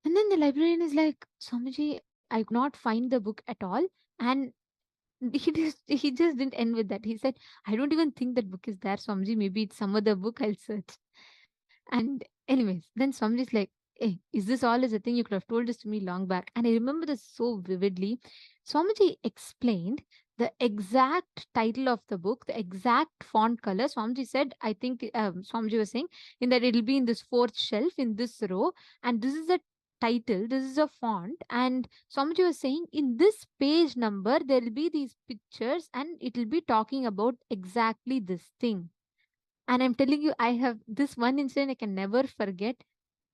And then the librarian is like, "Swamiji, I could not find the book at all." And he just didn't end with that. He said, "I don't even think that book is there, Swamiji. Maybe it's some other book. I'll search." And anyways, then Swamiji is like, "Hey, is this all is a thing? You could have told this to me long back." And I remember this so vividly. Swamiji explained the exact title of the book, the exact font color. Swamiji said, I think Swamiji was saying in that it'll be in this fourth shelf in this row, and this is a title, this is a font. And Swamiji was saying in this page number there will be these pictures, and it will be talking about exactly this thing. And I'm telling you, I have this one incident I can never forget.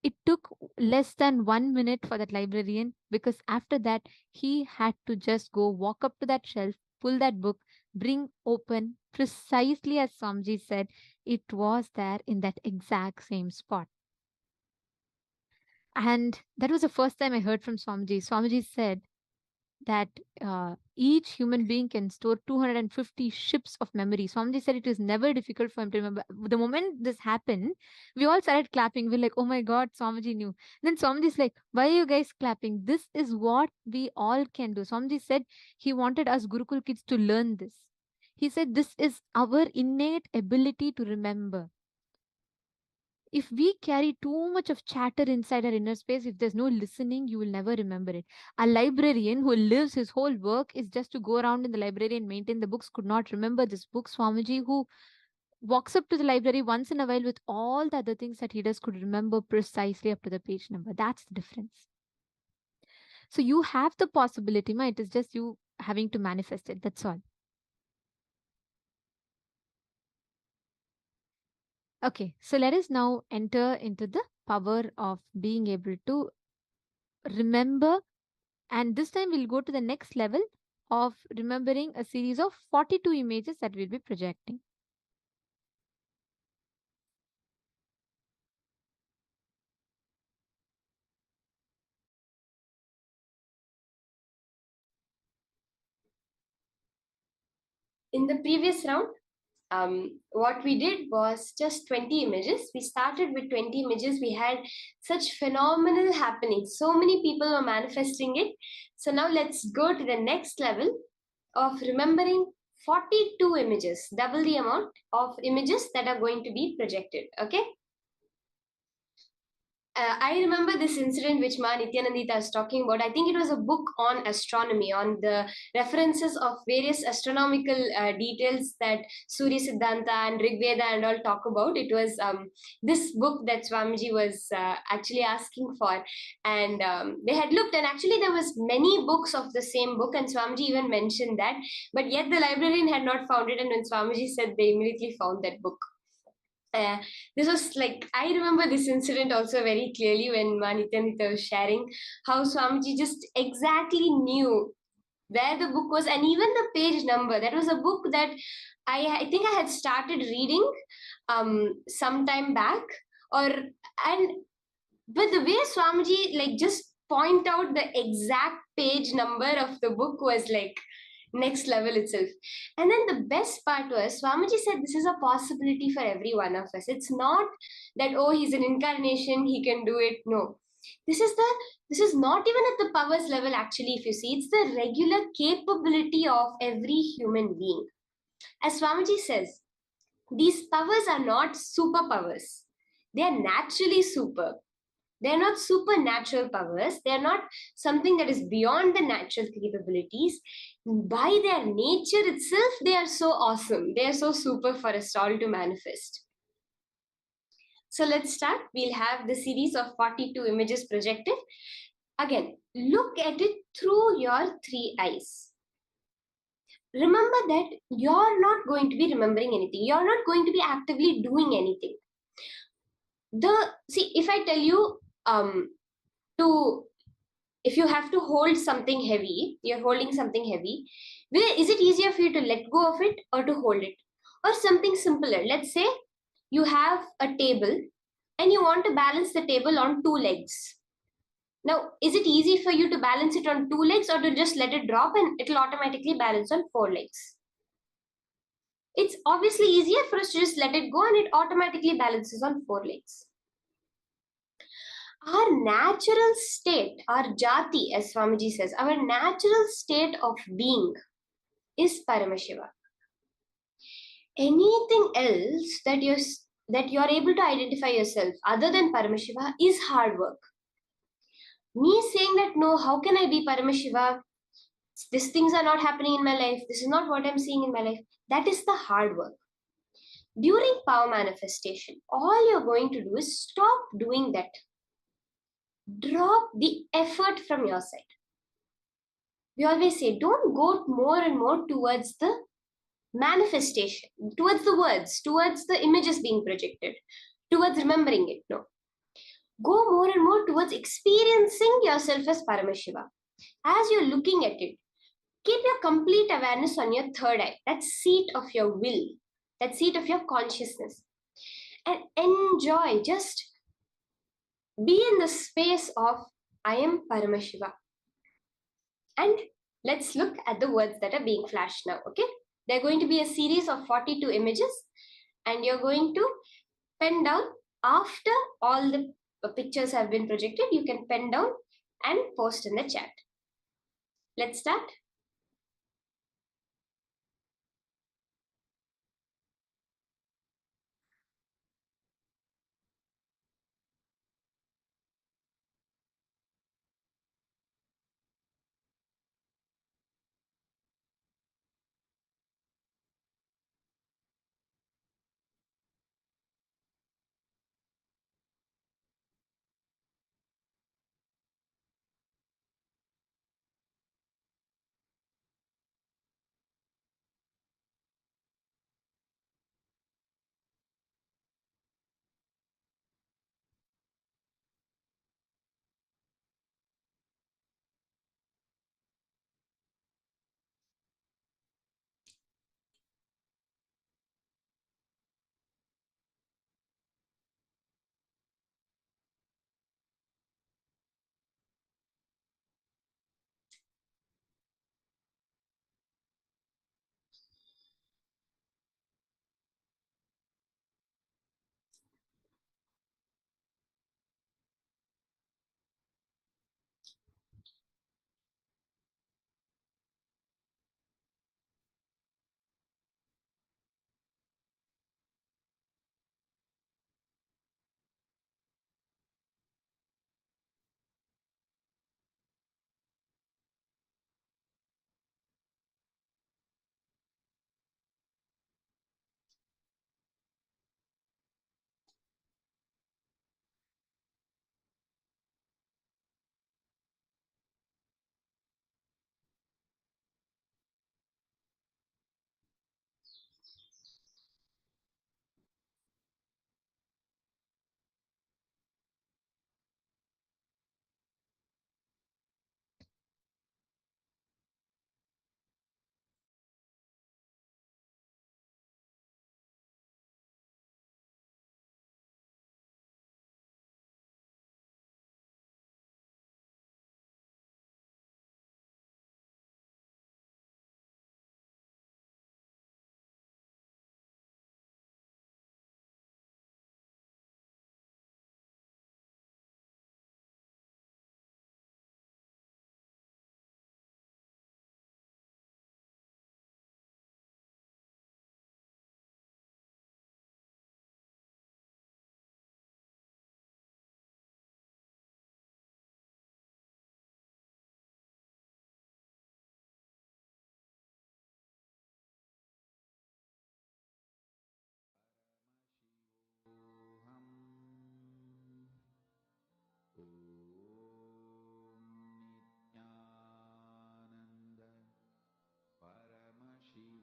It took less than 1 minute for that librarian, because after that, he had to just go walk up to that shelf, pull that book, bring open, precisely as Swamiji said, it was there in that exact same spot. And that was the first time I heard from Swamiji. Swamiji said that each human being can store 250 ships of memory. Swamiji said it is never difficult for him to remember. The moment this happened, we all started clapping. We're like, "Oh my God, Swamiji knew." Then Swamiji's like, "Why are you guys clapping? This is what we all can do." Swamiji said he wanted us Gurukul kids to learn this. He said this is our innate ability to remember. If we carry too much of chatter inside our inner space, if there's no listening, you will never remember it. A librarian who lives his whole work is just to go around in the library and maintain the books could not remember this book. Swamiji, who walks up to the library once in a while with all the other things that he does, could remember precisely up to the page number. That's the difference. So you have the possibility, ma. It is just you having to manifest it. That's all. Okay, so let us now enter into the power of being able to remember. And this time we'll go to the next level of remembering a series of 42 images that we'll be projecting. In the previous round, what we did was just 20 images. We started with 20 images. We had such phenomenal happenings. So many people were manifesting it. So now let's go to the next level of remembering 42 images, double the amount of images that are going to be projected. Okay. I remember this incident which Ma Nithyananda is talking about. I think it was a book on astronomy, on the references of various astronomical details that Surya Siddhanta and Rig Veda and all talk about. It was this book that Swamiji was actually asking for. And they had looked, and actually there was many books of the same book, and Swamiji even mentioned that. But yet the librarian had not found it, and when Swamiji said, they immediately found that book. This was like, I remember this incident also very clearly when Nithyananda was sharing how Swamiji just exactly knew where the book was, and even the page number. That was a book that I think I had started reading some time back, but the way Swamiji like just point out the exact page number of the book was like next level itself. And then the best part was Swamiji said this is a possibility for every one of us. It's not that, oh, he's an incarnation, he can do it. No. This is not even at the powers level actually, if you see. It's the regular capability of every human being. As Swamiji says, these powers are not superpowers. They are naturally super. They're not supernatural powers. They're not something that is beyond the natural capabilities. By their nature itself, they are so awesome. They are so super for us all to manifest. So let's start. We'll have the series of 42 images projected. Again, look at it through your three eyes. Remember that you're not going to be remembering anything. You're not going to be actively doing anything. See, if I tell you to if you have to hold something heavy, you're holding something heavy, is it easier for you to let go of it or to hold it? Or something simpler. Let's say you have a table and you want to balance the table on two legs. Now, is it easy for you to balance it on two legs or to just let it drop and it'll automatically balance on four legs? It's obviously easier for us to just let it go and it automatically balances on four legs. Our natural state, our jati, as Swamiji says, our natural state of being is Paramashiva. Anything else that you're able to identify yourself other than Paramashiva is hard work. Me saying that, no, how can I be Paramashiva? These things are not happening in my life. This is not what I'm seeing in my life. That is the hard work. During power manifestation, all you're going to do is stop doing that. Drop the effort from your side. We always say, don't go more and more towards the manifestation, towards the words, towards the images being projected, towards remembering it. No. Go more and more towards experiencing yourself as Paramashiva. As you're looking at it, keep your complete awareness on your third eye, that seat of your will, that seat of your consciousness. And enjoy, just be in the space of I am Paramashiva. And let's look at the words that are being flashed now, okay? They're going to be a series of 42 images, and you're going to pen down after all the pictures have been projected. You can pen down and post in the chat. Let's start.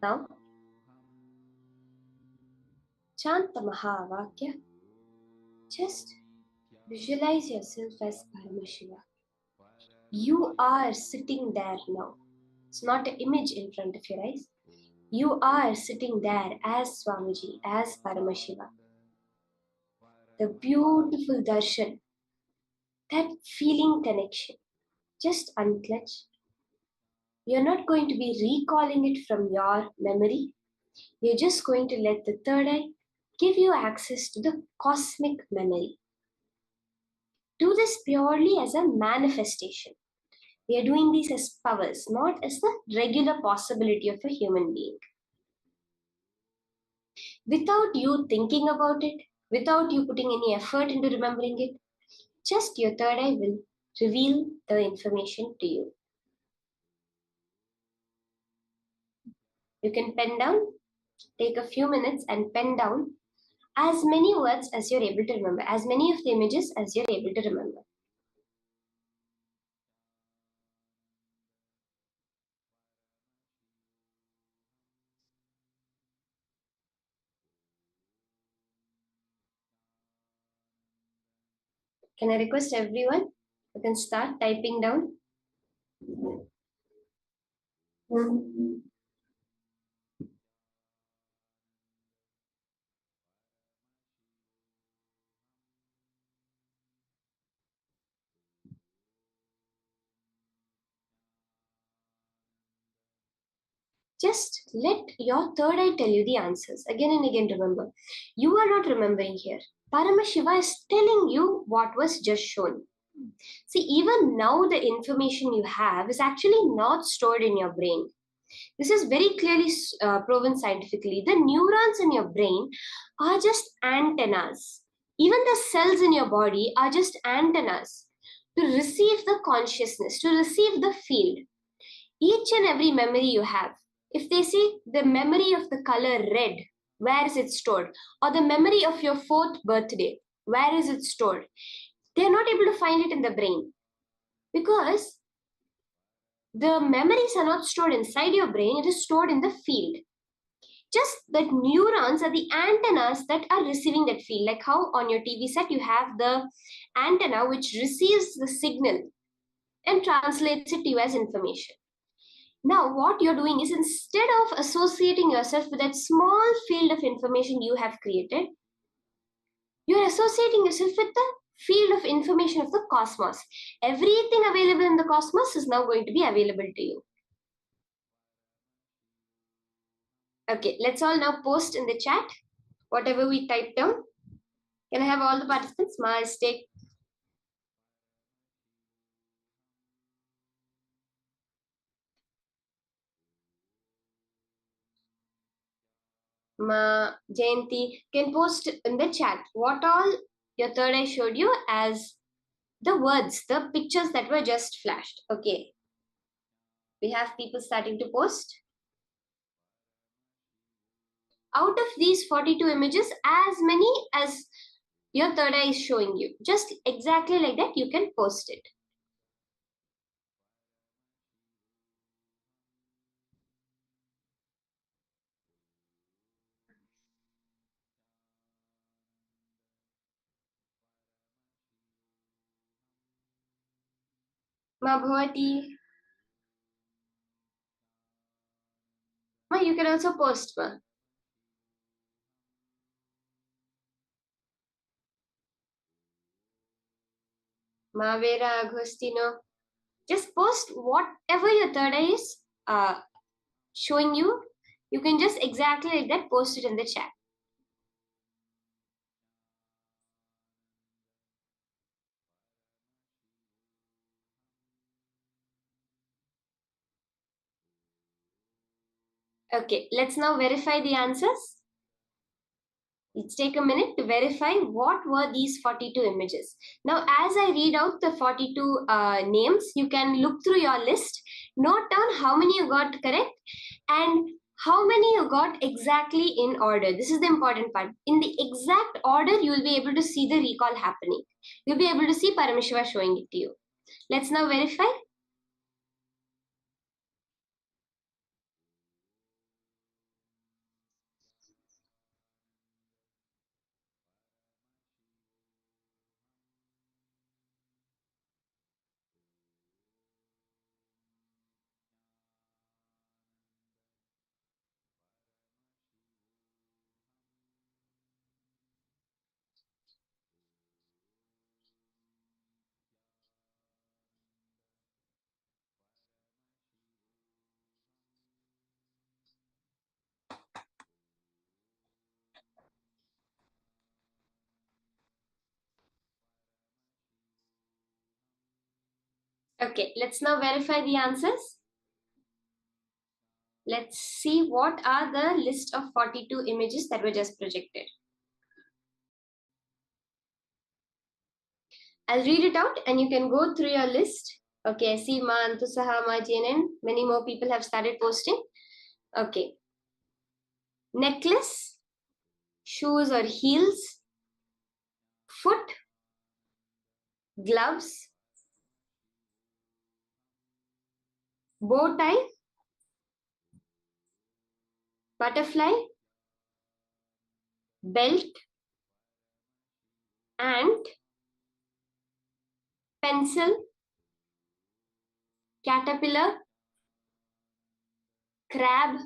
Now, chant the Mahavakya. Just visualize yourself as Paramashiva. You are sitting there now. It's not an image in front of your eyes. You are sitting there as Swamiji, as Paramashiva. The beautiful darshan, that feeling connection. Just unclench. You're not going to be recalling it from your memory. You're just going to let the third eye give you access to the cosmic memory. Do this purely as a manifestation. We are doing these as powers, not as the regular possibility of a human being. Without you thinking about it, without you putting any effort into remembering it, just your third eye will reveal the information to you. You can pen down, take a few minutes and pen down as many words as you're able to remember, as many of the images as you're able to remember. Can I request everyone who can start typing down? Just let your third eye tell you the answers. Again and again, remember. You are not remembering here. Paramashiva is telling you what was just shown. See, even now the information you have is actually not stored in your brain. This is very clearly proven scientifically. The neurons in your brain are just antennas. Even the cells in your body are just antennas to receive the consciousness, to receive the field. Each and every memory you have, if they say the memory of the color red, where is it stored? Or the memory of your 4th birthday, where is it stored? They're not able to find it in the brain because the memories are not stored inside your brain, it is stored in the field. Just that neurons are the antennas that are receiving that field. Like how on your TV set you have the antenna which receives the signal and translates it to you as information. Now, what you're doing is instead of associating yourself with that small field of information you have created, you're associating yourself with the field of information of the cosmos. Everything available in the cosmos is now going to be available to you. Okay, let's all now post in the chat whatever we typed down. Can I have all the participants? Mistake. Jayanti can post in the chat what all your third eye showed you as the words, the pictures that were just flashed. Okay. We have people starting to post. Out of these 42 images, as many as your third eye is showing you, just exactly like that, you can post it. Ma Bhavati. Ma, you can also post, ma. Ma Vera Agostino. Just post whatever your third eye is showing you. You can just exactly like that post it in the chat. Okay, let's now verify the answers. Let's take a minute to verify what were these 42 images. Now, as I read out the 42 names, you can look through your list, note down how many you got correct and how many you got exactly in order. This is the important part. In the exact order, you will be able to see the recall happening. You'll be able to see Paramashiva showing it to you. Let's now verify. Okay, let's now verify the answers. Let's see what are the list of 42 images that were just projected. I'll read it out and you can go through your list. Okay, see Ma Antusaha, Ma JNN. Many more people have started posting. Okay. Necklace, shoes or heels, foot, gloves, bow tie, butterfly, belt, ant, pencil, caterpillar, crab,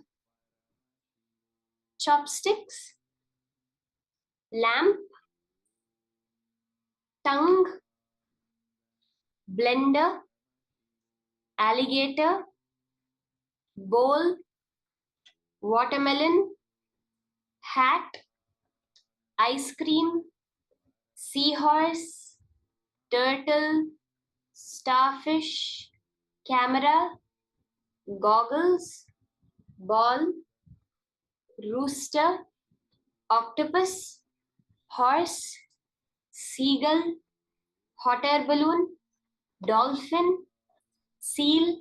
chopsticks, lamp, tongue, blender, alligator, bowl, watermelon, hat, ice cream, seahorse, turtle, starfish, camera, goggles, ball, rooster, octopus, horse, seagull, hot air balloon, dolphin, seal,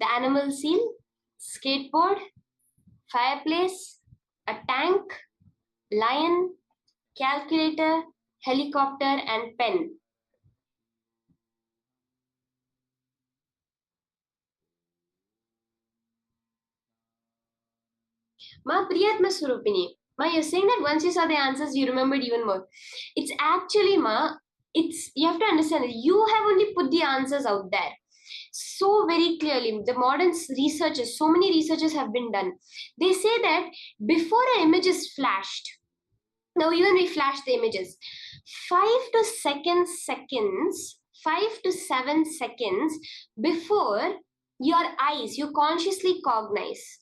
the animal seal, skateboard, fireplace, a tank, lion, calculator, helicopter, and pen. Ma Priyatma Surupini. Ma, you're saying that once you saw the answers, you remembered even more. It's actually, Ma, you have to understand that you have only put the answers out there so very clearly. The modern researchers, so many researchers have been done. They say that before an image is flashed, now even we flash the images, 5 to 7 seconds before your eyes, you consciously cognize.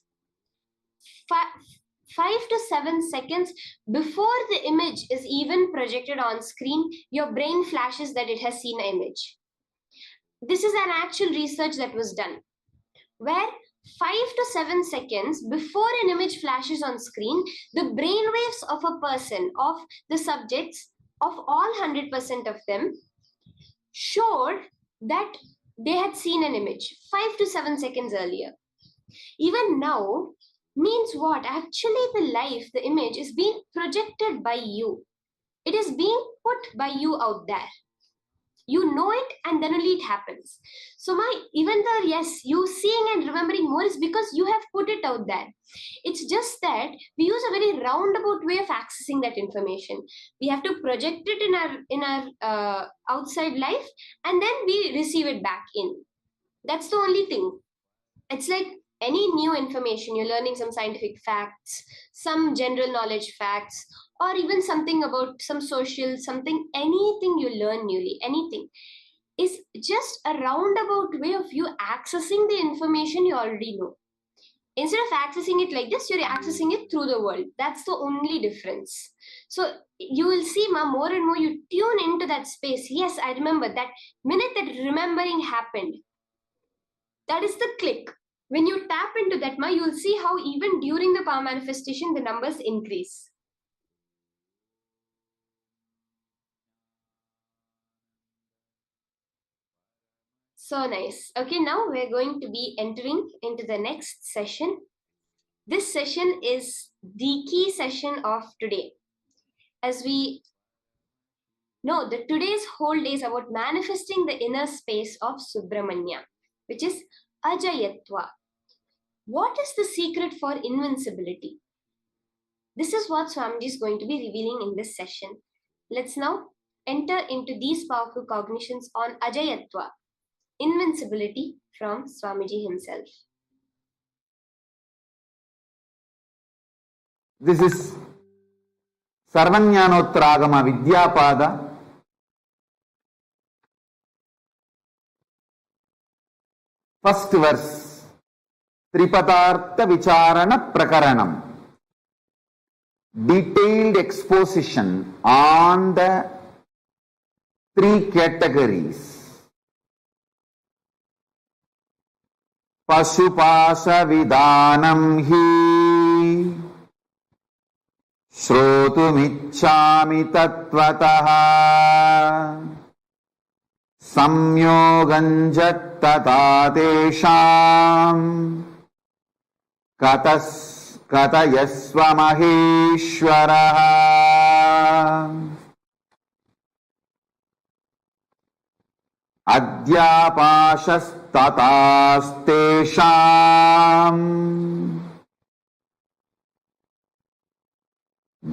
5 to 7 seconds before the image is even projected on screen, your brain flashes that it has seen an image. This is an actual research that was done, where 5 to 7 seconds before an image flashes on screen, the brain waves of a person, of the subjects, of all 100% of them, showed that they had seen an image 5 to 7 seconds earlier. Even now means what? Actually, the image is being projected by you. It is being put by you out there. You know it and then only it happens. So even though, yes, you seeing and remembering more is because you have put it out there. It's just that we use a very roundabout way of accessing that information. We have to project it in our outside life, and then we receive it back in. That's the only thing. It's like any new information, you're learning some scientific facts, some general knowledge facts, or even something about some social, something, anything you learn newly, anything is just a roundabout way of you accessing the information you already know. Instead of accessing it like this, you're accessing it through the world. That's the only difference. So you will see, Ma, more and more you tune into that space. Yes, I remember that minute that remembering happened. That is the click. When you tap into that, Ma, you'll see how even during the power manifestation, the numbers increase. So nice. Okay, now we're going to be entering into the next session. This session is the key session of today. As we know, that today's whole day is about manifesting the inner space of Subramanya, which is Ajayatva. What is the secret for invincibility? This is what Swamiji is going to be revealing in this session. Let's now enter into these powerful cognitions on Ajayatva, invincibility, from Swamiji himself. This is Sarvanyanotragama Vidyapada, first verse, Tripadartha Vicharana Prakaranam, detailed exposition on the three categories पशुपाशविदानं हि श्रोतुमिच्छामि तत्त्वतः संयोगं तथा तेषां कथयस्व महेश्वरः। अद्यापाशस्ततास्तेषाम्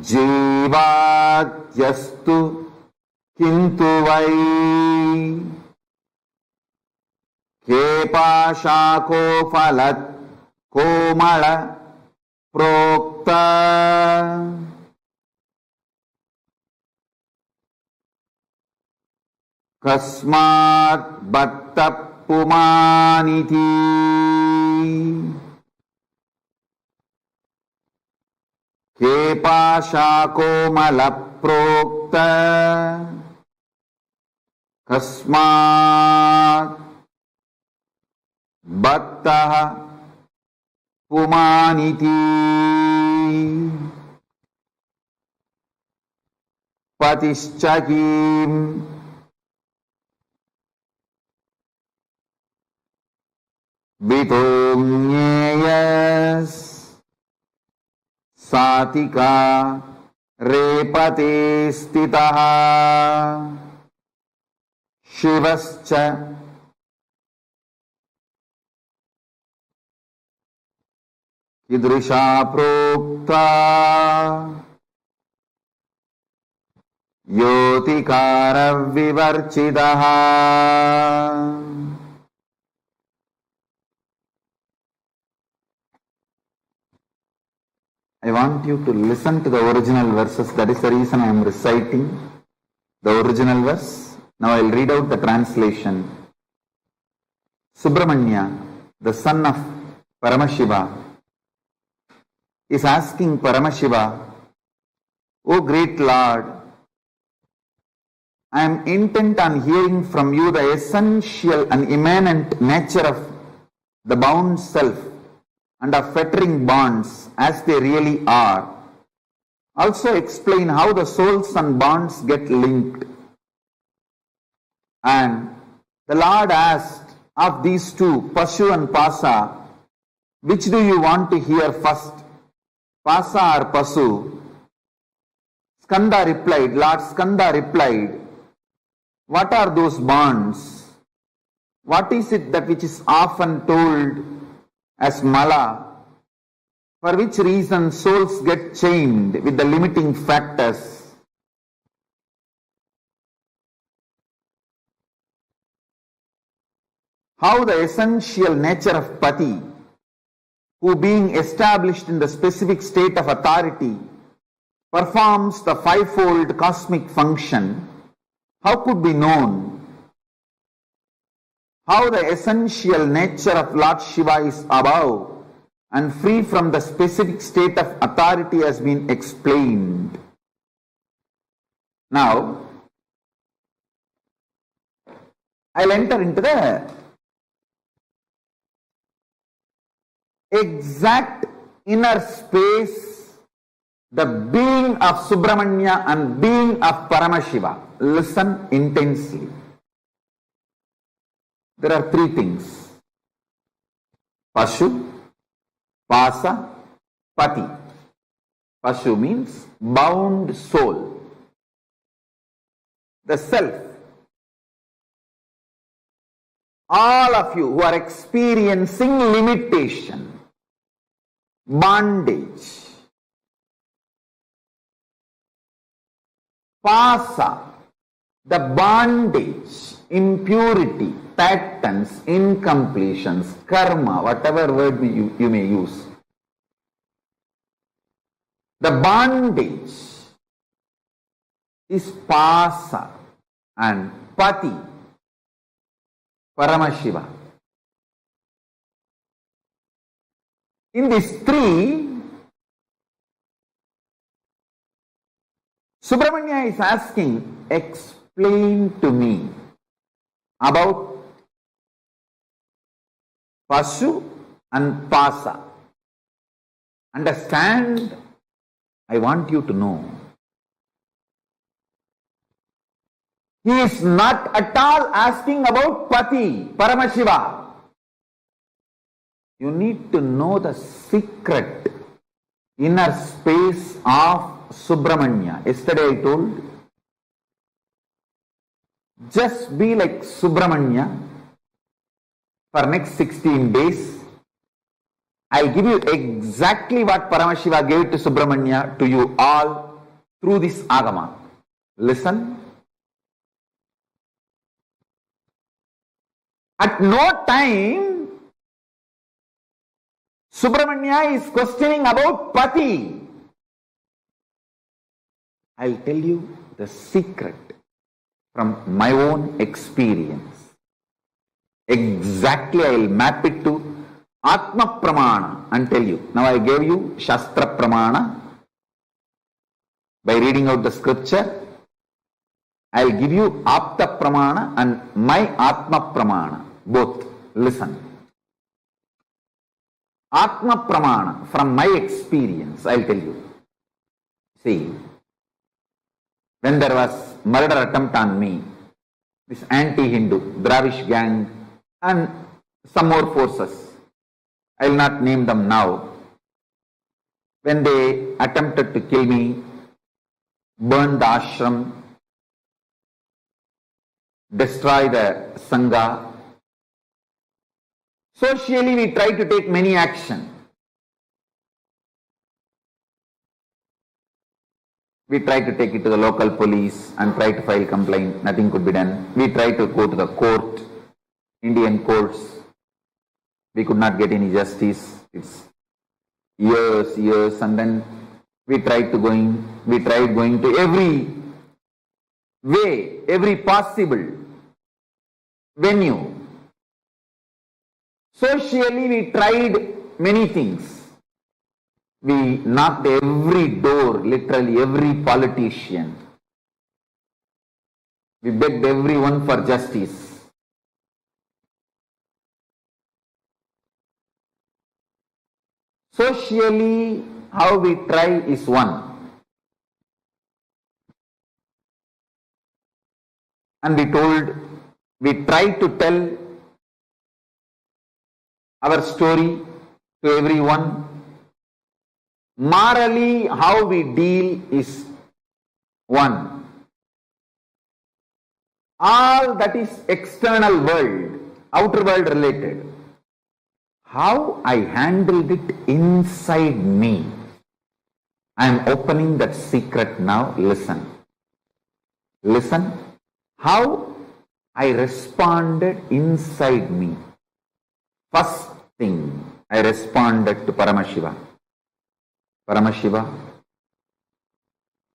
जीवाद्यस्तु किन्तु वै केपाशाको फलत् कोमल प्रोक्त कस्मात् बत्तः पुमानिति। केपाशाकोमल प्रोक्त कस्मात् बत्तः पुमानिति। पतिश्च किम् वितोऽज्ञेयस् सातिका रेपते स्थितः शिवश्च कीदृशा प्रोक्ता योतिकारविवर्जितः। I want you to listen to the original verses. That is the reason I am reciting the original verse. Now I will read out the translation. Subramanya, the son of Paramashiva, is asking Paramashiva, O great Lord, I am intent on hearing from you the essential and immanent nature of the bound self and of fettering bonds as they really are. Also explain how the souls and bonds get linked. And the Lord asked of these two, Pashu and Pasa, which do you want to hear first, Pasa or Pasu? Skanda replied, Lord Skanda replied, what are those bonds? What is it that which is often told as mala, for which reason souls get chained with the limiting factors? How the essential nature of Pati, who being established in the specific state of authority, performs the fivefold cosmic function, how could be known? How the essential nature of Lord Shiva is above and free from the specific state of authority has been explained. Now, I'll enter into the exact inner space, the being of Subramanya and being of Paramashiva. Listen intensely. There are three things: Pashu, Pasa, Pati. Pashu means bound soul. The self. All of you who are experiencing limitation, bondage. Pasa, the bondage, impurity, patterns, incompletions, karma, whatever word you may use. The bondage is Pasa and Pati, Paramashiva. In these three, Subramanya is asking, explain to me about Pasu and Pasa. Understand, I want you to know. He is not at all asking about Pati, Paramashiva. You need to know the secret inner space of Subramanya. Yesterday I told, just be like Subramanya for next 16 days. I'll give you exactly what Paramashiva gave to Subramanya to you all through this Agama. Listen. At no time Subramanya is questioning about Pati. I'll tell you the secret from my own experience. Exactly, I will map it to Atma Pramana and tell you. Now I gave you Shastra Pramana by reading out the scripture. I will give you Apta Pramana and my Atma Pramana. Both. Listen. Atma Pramana, from my experience, I will tell you. See, when there was murder attempt on me, this anti-Hindu, Dravish gang and some more forces, I will not name them now, when they attempted to kill me, burned the ashram, destroy the Sangha, socially we try to take many action. We try to take it to the local police and try to file complaint. Nothing could be done. We try to go to the court, Indian courts. We could not get any justice. It's years, and then we tried going to every way, every possible venue. Socially we tried many things. We knocked every door, literally every politician. We begged everyone for justice. Socially, how we try is one. And we tried to tell our story to everyone. Morally, how we deal is one. All that is external world, outer world related. How I handled it inside me. I am opening that secret now. Listen. Listen. How I responded inside me. First thing, I responded to Paramashiva. Paramashiva,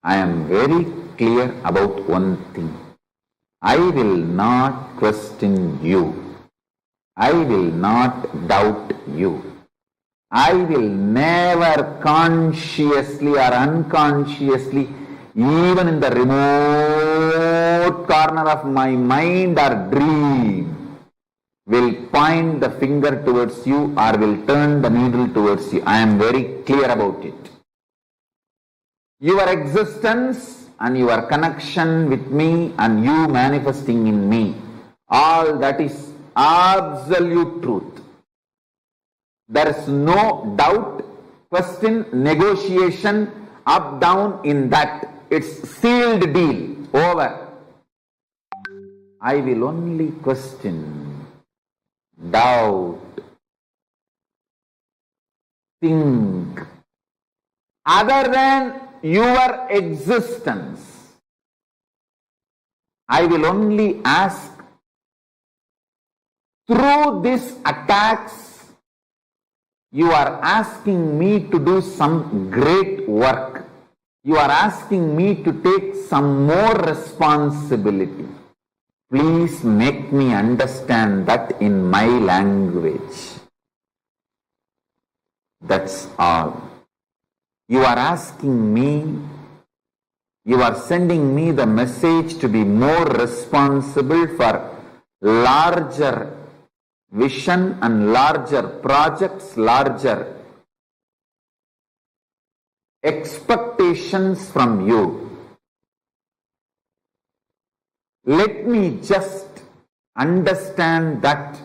I am very clear about one thing. I will not question you. I will not doubt you. I will never consciously or unconsciously, even in the remote corner of my mind or dream, will point the finger towards you or will turn the needle towards you. I am very clear about it. Your existence and your connection with me and you manifesting in me, all that is absolute truth. There is no doubt, question, negotiation, up, down in that. It's sealed deal. Over. I will only question, doubt, think, other than your existence. I will only ask, through these attacks, you are asking me to do some great work. You are asking me to take some more responsibility. Please make me understand that in my language. That's all. You are asking me, you are sending me the message to be more responsible for larger vision and larger projects, larger expectations from you. Let me just understand that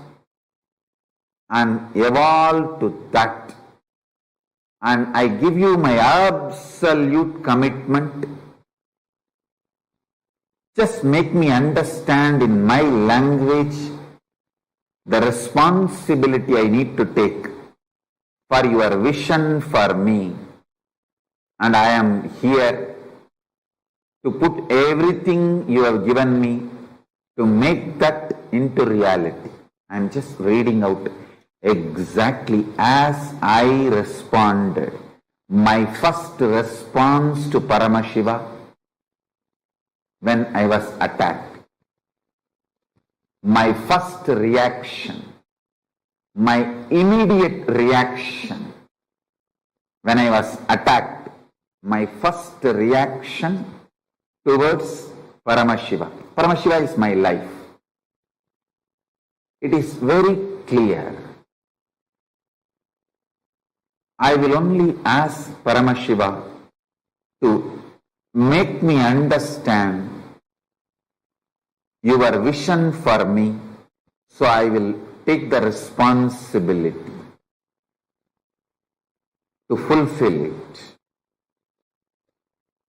and evolve to that. And I give you my absolute commitment. Just make me understand in my language the responsibility I need to take for your vision for me. And I am here to put everything you have given me to make that into reality. I am just reading out exactly as I responded. My first response to Paramashiva when I was attacked. My first reaction, my immediate reaction when I was attacked, my first reaction towards Paramashiva. Paramashiva is my life. It is very clear. I will only ask Paramashiva to make me understand your vision for me, so I will take the responsibility to fulfill it.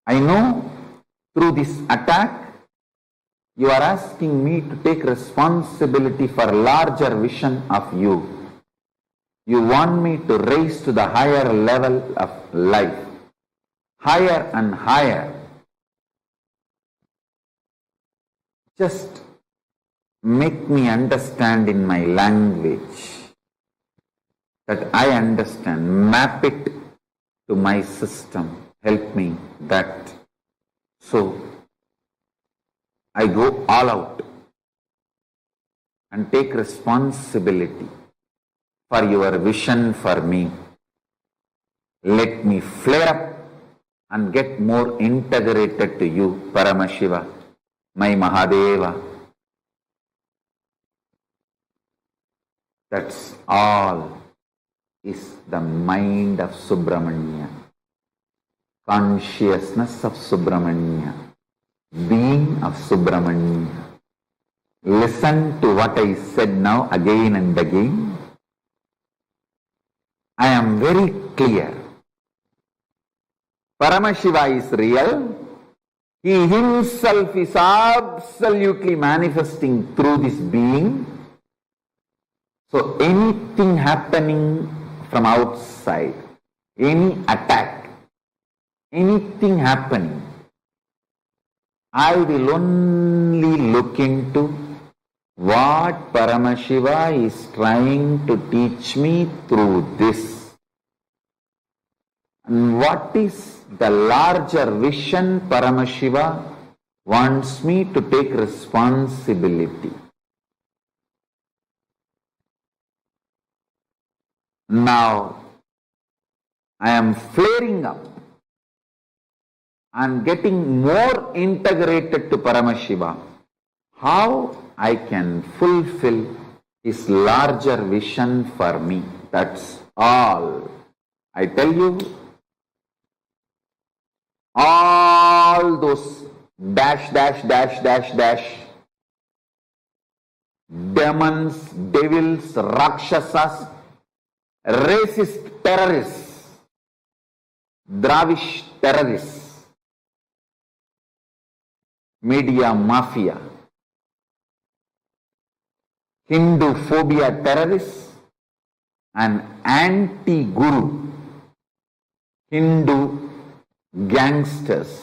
I know through this attack, you are asking me to take responsibility for larger vision of you. You want me to raise to the higher level of life, higher and higher. Just make me understand in my language that I understand. Map it to my system. Help me that. So I go all out and take responsibility for your vision for me. Let me flare up and get more integrated to you, Paramashiva, my Mahadeva. That's all is the mind of Subramanya, consciousness of Subramanya, being of Subramanya. Listen to what I said now again and again. I am very clear. Paramashiva is real. He himself is absolutely manifesting through this being. So anything happening from outside, any attack, anything happening, I will only look into what Paramashiva is trying to teach me through this. And what is the larger vision Paramashiva wants me to take responsibility. Now, I am flaring up and getting more integrated to Paramashiva. How I can fulfill his larger vision for me. That's all. I tell you, all those dash, demons, devils, rakshasas, racist terrorists, Dravish terrorists, media mafia, Hindu phobia terrorists, and anti-guru Hindu gangsters.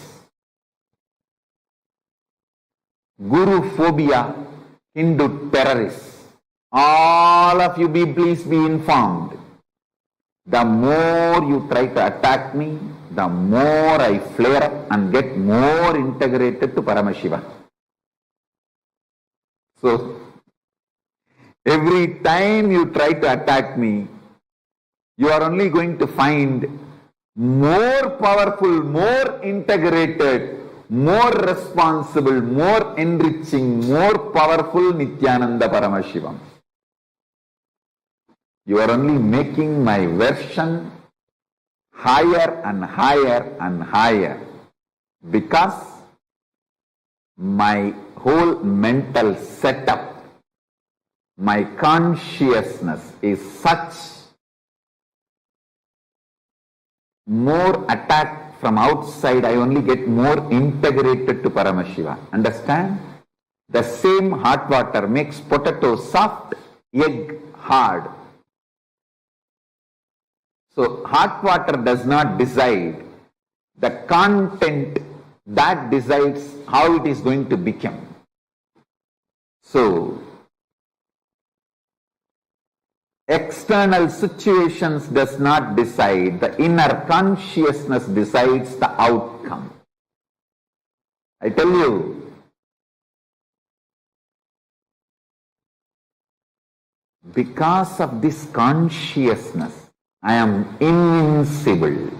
Guru phobia Hindu terrorists. All of you please be informed. The more you try to attack me, the more I flare up and get more integrated to Paramashiva. So, every time you try to attack me, you are only going to find more powerful, more integrated, more responsible, more enriching, more powerful Nithyananda Paramashivam. You are only making my version higher and higher and higher, because my whole mental setup, my consciousness is such more attack from outside. I only get more integrated to Paramashiva. Understand? The same hot water makes potato soft, egg hard. So hot water does not decide the content, that decides how it is going to become. So external situations does not decide, the inner consciousness decides the outcome. I tell you, because of this consciousness, I am invincible.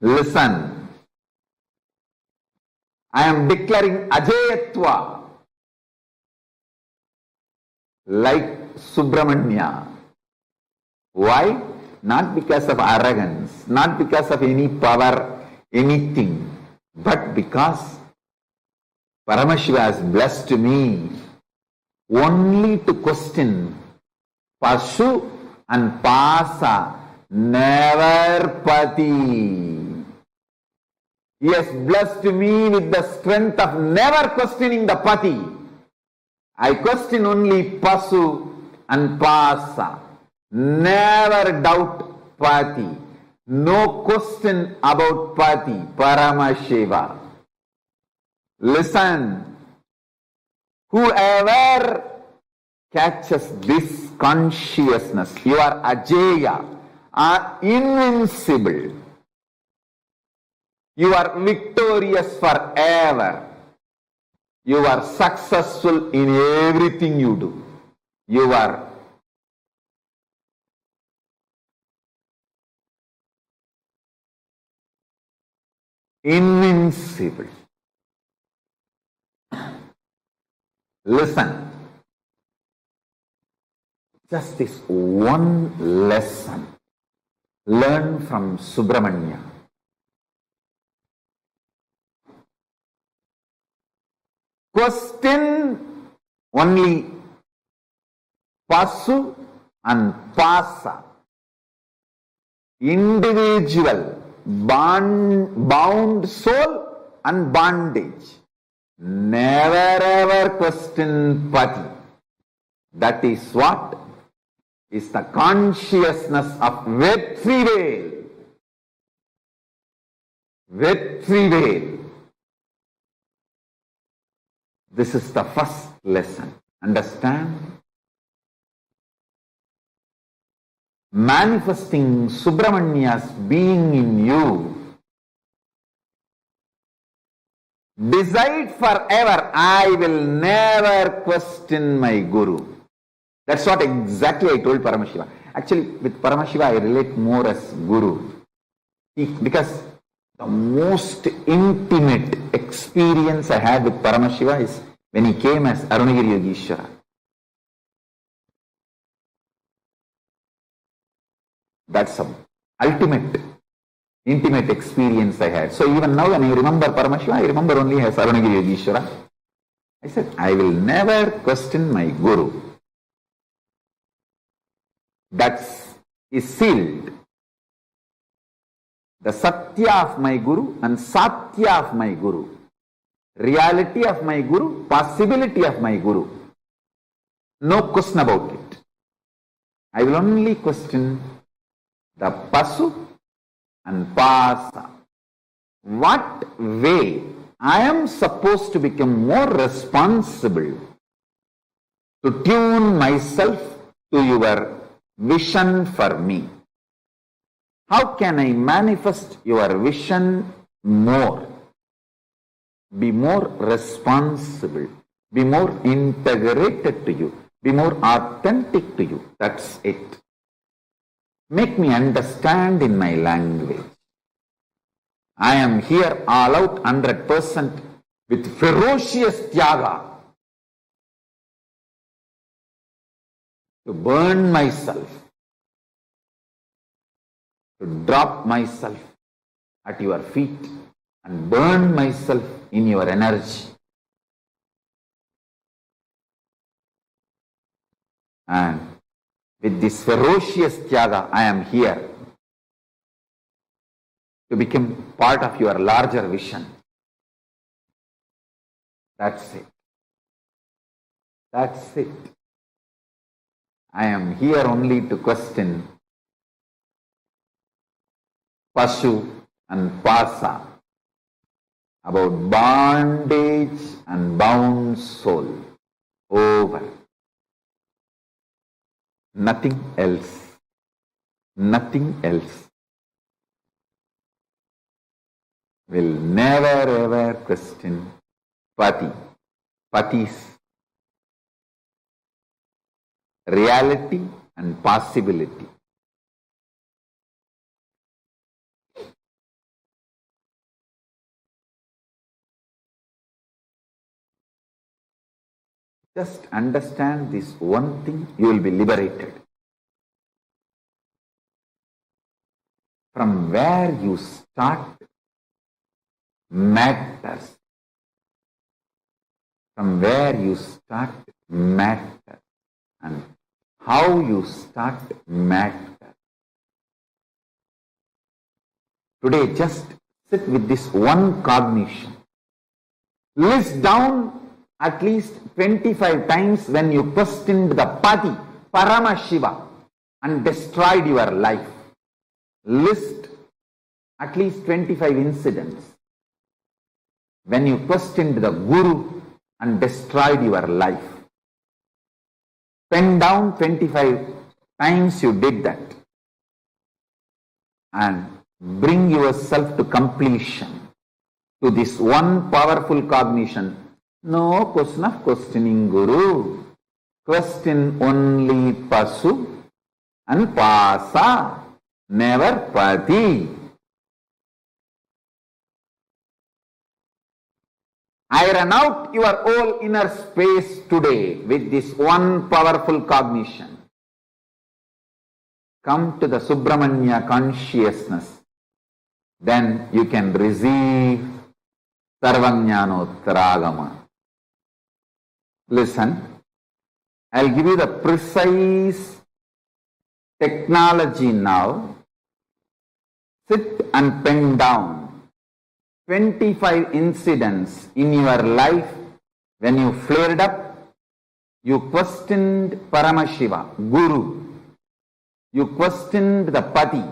Listen, I am declaring Ajayatva like Subramanya. Why? Not because of arrogance, not because of any power, anything, but because Paramashiva has blessed me only to question Pashu and Pasa, never Pati. He has blessed me with the strength of never questioning the Pati. I question only Pasu and Pasa. Never doubt Pati. No question about Pati, Paramashiva. Listen, whoever catches this consciousness, you are Ajaya, are invincible. You are victorious forever. You are successful in everything you do. You are invincible. Listen, just this one lesson, learn from Subramanya. Question only Pasu and Pasa, individual, bound soul and bondage. Never ever question Pati. That is what is the consciousness of Vetrivel. Vetrivel. This is the first lesson. Understand? Manifesting Subramanya's being in you. Decide forever, I will never question my Guru. That's what exactly I told Paramashiva. Actually, with Paramashiva, I relate more as Guru. Because the most intimate experience I had with Paramashiva is when he came as Arunagiri Yogeshwara. That's the ultimate, intimate experience I had. So even now when I remember Paramashiva, I remember only as Arunagiri Yogeshwara. I said, I will never question my Guru. That is sealed. The Satya of my Guru and Satya of my Guru. Reality of my Guru, possibility of my Guru. No question about it. I will only question the Pasu and Pasa. What way I am supposed to become more responsible to tune myself to your vision for me? How can I manifest your vision more? Be more responsible, be more integrated to you, be more authentic to you. That's it. Make me understand in my language. I am here all out 100% with ferocious tyaga to burn myself, to drop myself at your feet and burn myself in your energy. And with this ferocious tyaga, I am here to become part of your larger vision. That's it. That's it. I am here only to question Pashu and Pasa about bondage and bound soul. Over. Nothing else. Nothing else. Will never ever question Pati's reality and possibility. Just understand this one thing, you will be liberated. From where you start matters. From where you start matters. And how you start matters. Today just sit with this one cognition. List down at least 25 times when you questioned the Pati, Paramashiva, and destroyed your life. List at least 25 incidents when you questioned the Guru and destroyed your life. Pen down 25 times you did that and bring yourself to completion, to this one powerful cognition. No question of questioning Guru. Question only Pasu and Pasa, never Pati. Iron out your whole inner space today with this one powerful cognition. Come to the Subramanya consciousness. Then you can receive Sarvajnanottaragama. Listen, I'll give you the precise technology now. Sit and pen down 25 incidents in your life when you flared up, you questioned Paramashiva, Guru, you questioned the Pati.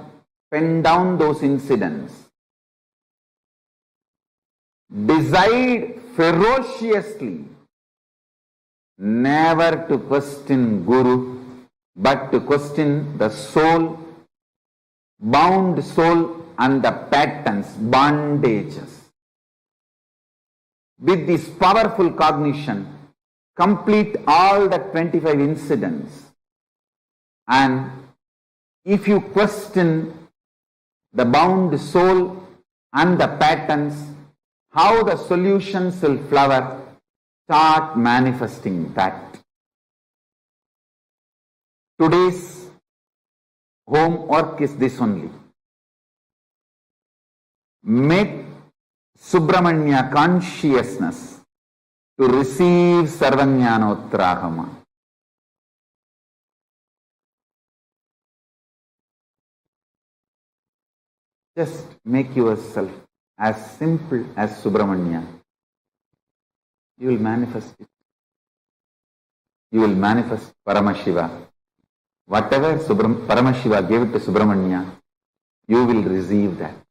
Pen down those incidents. Decide ferociously never to question Guru, but to question the soul, bound soul, and the patterns, bondages. With this powerful cognition, complete all the 25 incidents. And if you question the bound soul and the patterns, how the solutions will flower, start manifesting that. Today's homework is this only. Make Subramanya consciousness to receive Sarvajnanottaragama. Just make yourself as simple as Subramanya. You will manifest it. You will manifest Paramashiva. Whatever Paramashiva gave it to Subramanya, you will receive that.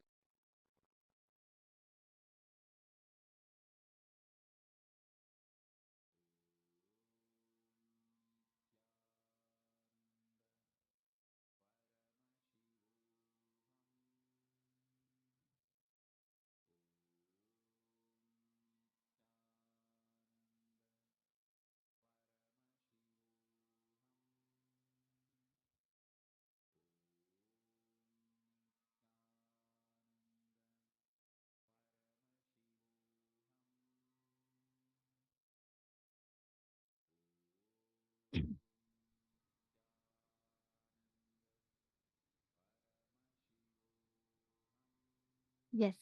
Yes.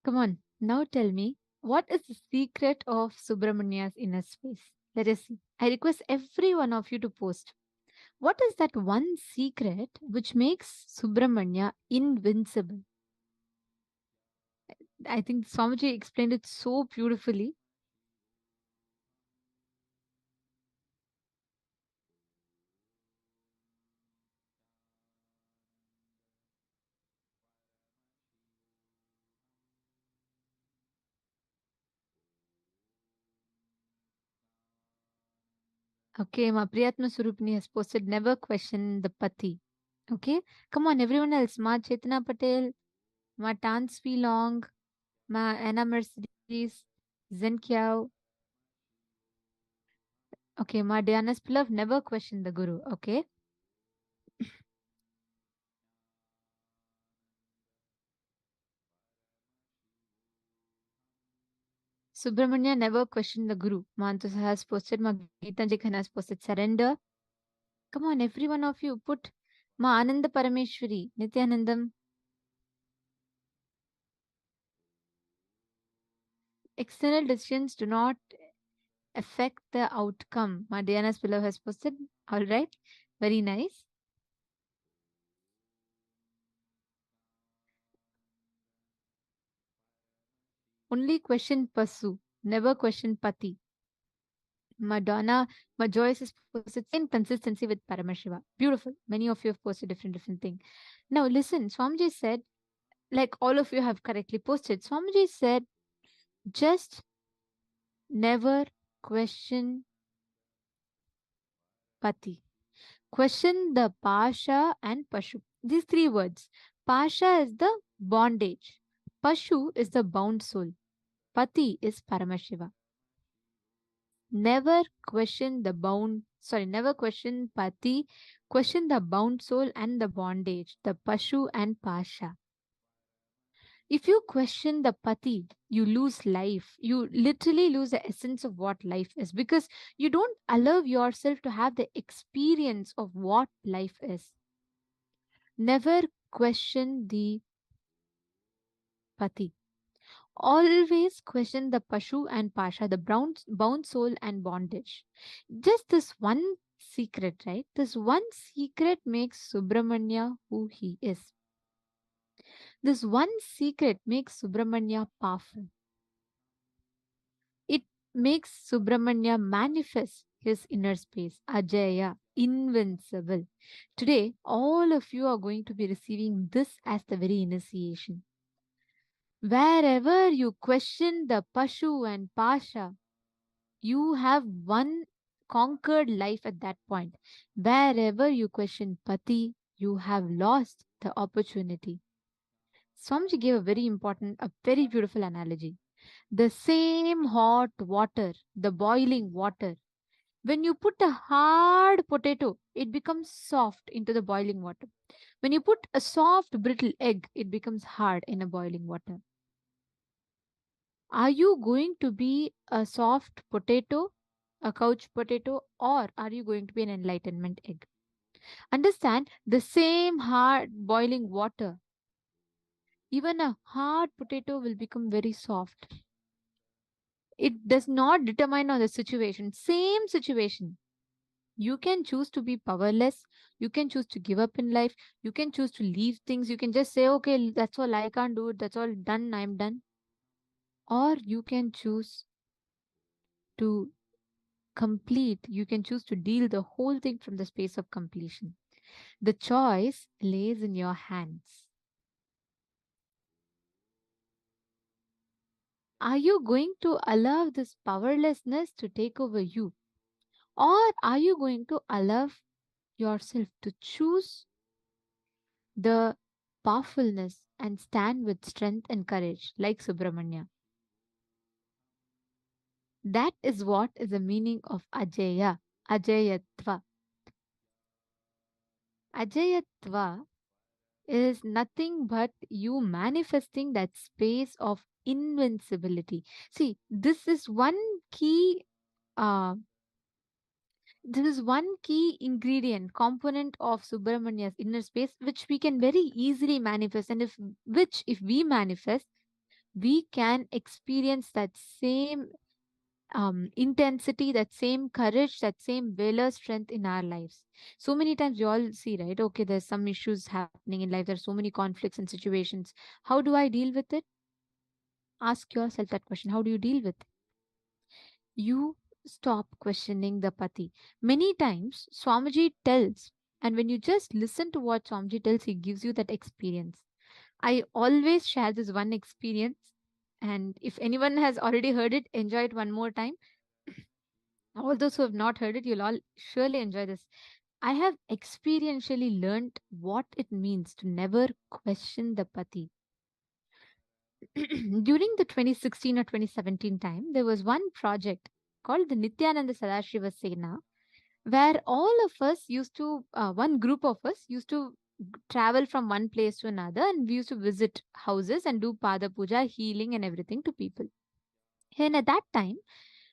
Come on, now tell me, what is the secret of Subramania's inner space? Let us see. I request every one of you to post. What is that one secret which makes Subramanya invincible? I think Swamiji explained it so beautifully. Okay, my Priyatma Surupini has posted never question the pati. Okay, come on, everyone else. Ma Chetna Patel, Ma Tansvi Long, Ma Anna Mercedes, Zen Kiao. Okay, Ma Diana's Pilaf never question the Guru. Okay. Subramanya never questioned the Guru. Mantus has posted, Ma Geetanji Khan has posted surrender. Come on, every one of you, put Ma Ananda Parameshwari, Nithyanandam. External decisions do not affect the outcome. Ma Diana's pillow has posted. All right, very nice. Only question Pasu, never question Pati. Madonna, my Joyce has posted same consistency with Paramashiva. Beautiful. Many of you have posted different thing. Now listen, Swamiji said, like all of you have correctly posted, Swamiji said, just never question Pati. Question the Pasha and Pashu. These three words. Pasha is the bondage. Pashu is the bound soul. Pati is Paramashiva. Never question the bound, never question Pati, question the bound soul and the bondage, the Pashu and Pasha. If you question the Pati, you lose life. You literally lose the essence of what life is because you don't allow yourself to have the experience of what life is. Never question the Pati. Always question the Pashu and Pasha, the bound soul and bondage. Just this one secret, right? This one secret makes Subramanya who he is. This one secret makes Subramanya powerful. It makes Subramanya manifest his inner space, Ajaya, invincible. Today, all of you are going to be receiving this as the very initiation. Wherever you question the Pashu and Pasha, you have one conquered life at that point. Wherever you question Pati, you have lost the opportunity. Swamiji gave a very important, a very beautiful analogy. The same hot water, the boiling water, when you put a hard potato, it becomes soft into the boiling water. When you put a soft, brittle egg, it becomes hard in a boiling water. Are you going to be a soft potato, a couch potato, or are you going to be an enlightenment egg? Understand, the same hard boiling water, even a hard potato will become very soft. It does not determine on the situation. Same situation. You can choose to be powerless. You can choose to give up in life. You can choose to leave things. You can just say, okay, that's all, I can't do it. That's all done. I'm done. Or you can choose to complete. You can choose to deal the whole thing from the space of completion. The choice lays in your hands. Are you going to allow this powerlessness to take over you? Or are you going to allow yourself to choose the powerfulness and stand with strength and courage like Subramanya? That is what is the meaning of Ajaya, Ajayatva. Ajayatva is nothing but you manifesting that space of invincibility. See, this is one key This is one key ingredient, component of Subramania's inner space, which we can very easily manifest. And if we manifest, we can experience that same intensity, that same courage, that same valor strength in our lives. So many times you all see, right? Okay, there's some issues happening in life. There's so many conflicts and situations. How do I deal with it? Ask yourself that question. How do you deal with it? You stop questioning the pati. Many times, Swamiji tells, and when you just listen to what Swamiji tells, he gives you that experience. I always share this one experience, and if anyone has already heard it, enjoy it one more time. All those who have not heard it, you'll all surely enjoy this. I have experientially learned what it means to never question the pati. During the 2016 or 2017 time, there was one project called the Nithyananda Sadashiva Sena, where all of us used to, one group of us used to travel from one place to another, and we used to visit houses and do pada puja, healing, and everything to people. And at that time,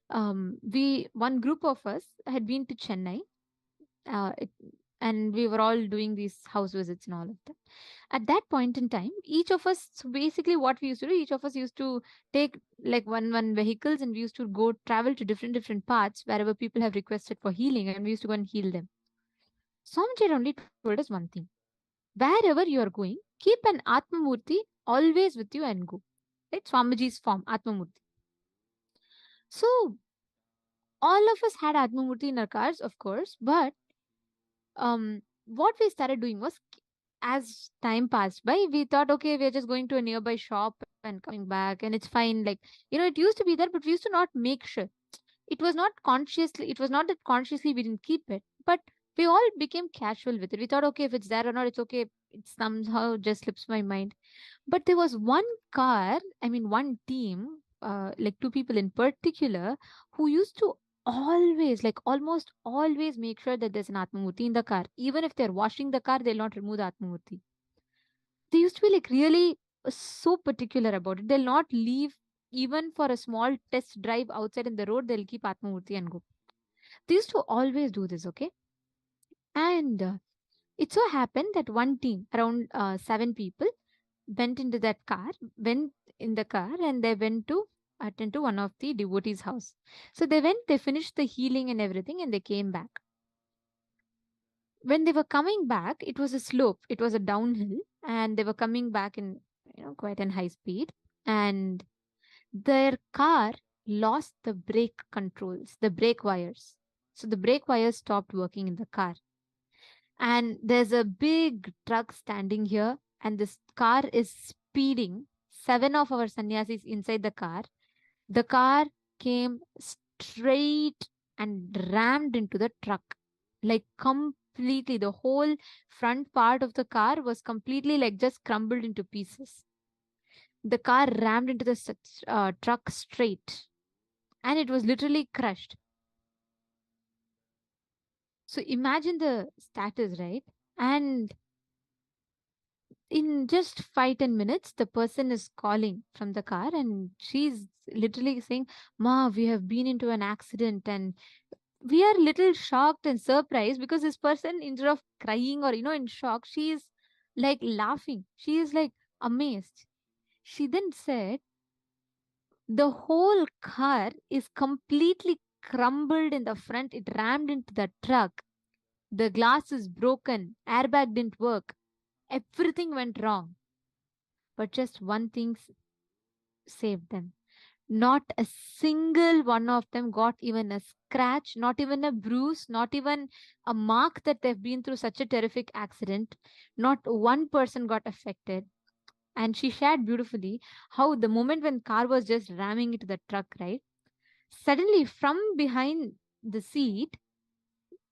one group of us had been to Chennai, uh, it, and we were all doing these house visits and all of that. At that point in time, each of us, so basically what we used to do, each of us used to take like one vehicles, and we used to go travel to different parts wherever people have requested for healing, and we used to go and heal them. Swamiji only told us one thing: wherever you are going, keep an Atmamurti always with you and go. Right? Swamiji's form, Atmamurti. So all of us had Atmamurti in our cars, of course, but what we started doing was, as time passed by, we thought, okay, we're just going to a nearby shop and coming back, and it's fine. Like, it used to be there, but we used to not make sure. It was not that consciously we didn't keep it, but we all became casual with it. We thought, okay, if it's there or not, it's okay. It somehow just slips my mind. But there was one car, I mean, one team, like two people in particular, who used to always, like almost always, make sure that there's an Atmamurti in the car. Even if they're washing the car, they'll not remove the Atmamurti. They used to be like really so particular about it. They'll not leave even for a small test drive outside in the road. They'll keep Atmamurti and go. They used to always do this, okay? And it so happened that one team, around 7 people, went in the car, and they went to attend to one of the devotees' house. So they went, they finished the healing and everything, and they came back. When they were coming back, it was a slope, it was a downhill, and they were coming back in quite an high speed, and their car lost the brake controls, the brake wires. So the brake wires stopped working in the car. And there's a big truck standing here, and this car is speeding. 7 of our sannyasis inside the car. The car came straight and rammed into the truck, like completely. The whole front part of the car was completely like just crumbled into pieces. The car rammed into the truck straight, and it was literally crushed. So imagine the status, right? And in just 5-10 minutes, the person is calling from the car, and she's literally saying, "Ma, we have been into an accident." And we are little shocked and surprised, because this person, instead of crying or in shock, she is like laughing. She is like amazed. She then said, the whole car is completely crumbled in the front. It rammed into the truck. The glass is broken. Airbag didn't work. Everything went wrong. But just one thing saved them. Not a single one of them got even a scratch, not even a bruise, not even a mark that they've been through such a terrific accident. Not one person got affected. And she shared beautifully how the moment when car was just ramming into the truck, right? Suddenly from behind the seat,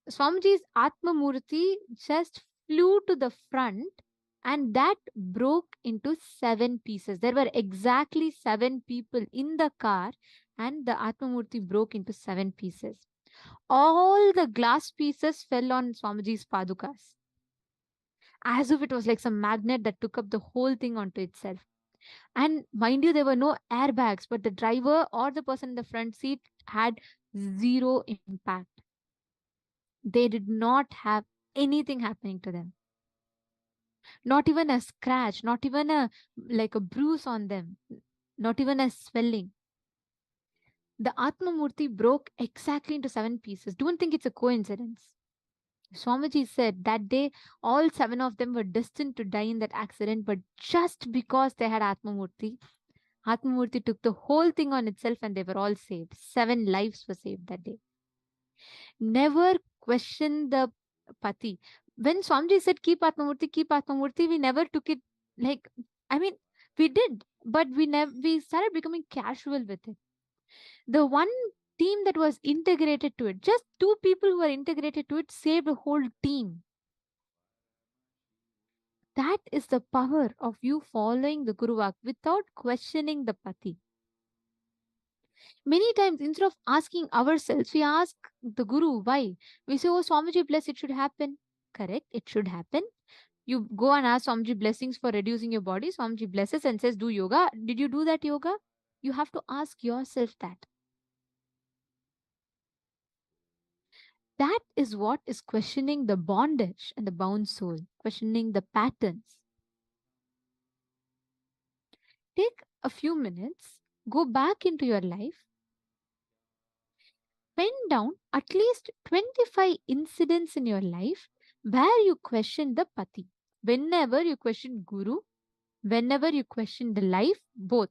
Swamiji's Atmamurti just flew to the front, and that broke into 7 pieces. There were exactly 7 people in the car, and the Atmamurti broke into 7 pieces. All the glass pieces fell on Swamiji's padukas, as if it was like some magnet that took up the whole thing onto itself. And mind you, there were no airbags, but the driver or the person in the front seat had zero impact. They did not have anything happening to them. Not even a scratch, not even a bruise on them, not even a swelling. The Atma Murti broke exactly into 7 pieces. Don't think it's a coincidence. Swamiji said that day all 7 of them were destined to die in that accident, but just because they had Atma Murti took the whole thing on itself and they were all saved. 7 lives were saved that day. Never question the Pati. When Swamiji said keep Atma Murti, we never took it like, I mean, we did, but we started becoming casual with it. The one team that was integrated to it, just 2 people who were integrated to it, saved a whole team. That is the power of you following the Guru Vak without questioning the Pati. Many times, instead of asking ourselves, we ask the Guru why. We say, oh, Swamiji bless, it should happen. Correct, it should happen. You go and ask Swamiji blessings for reducing your body. Swamiji blesses and says, do yoga. Did you do that yoga? You have to ask yourself that. That is what is questioning the bondage and the bound soul, questioning the patterns. Take a few minutes, go back into your life, pen down at least 25 incidents in your life where you question the Pati. Whenever you question Guru, whenever you question the life, both.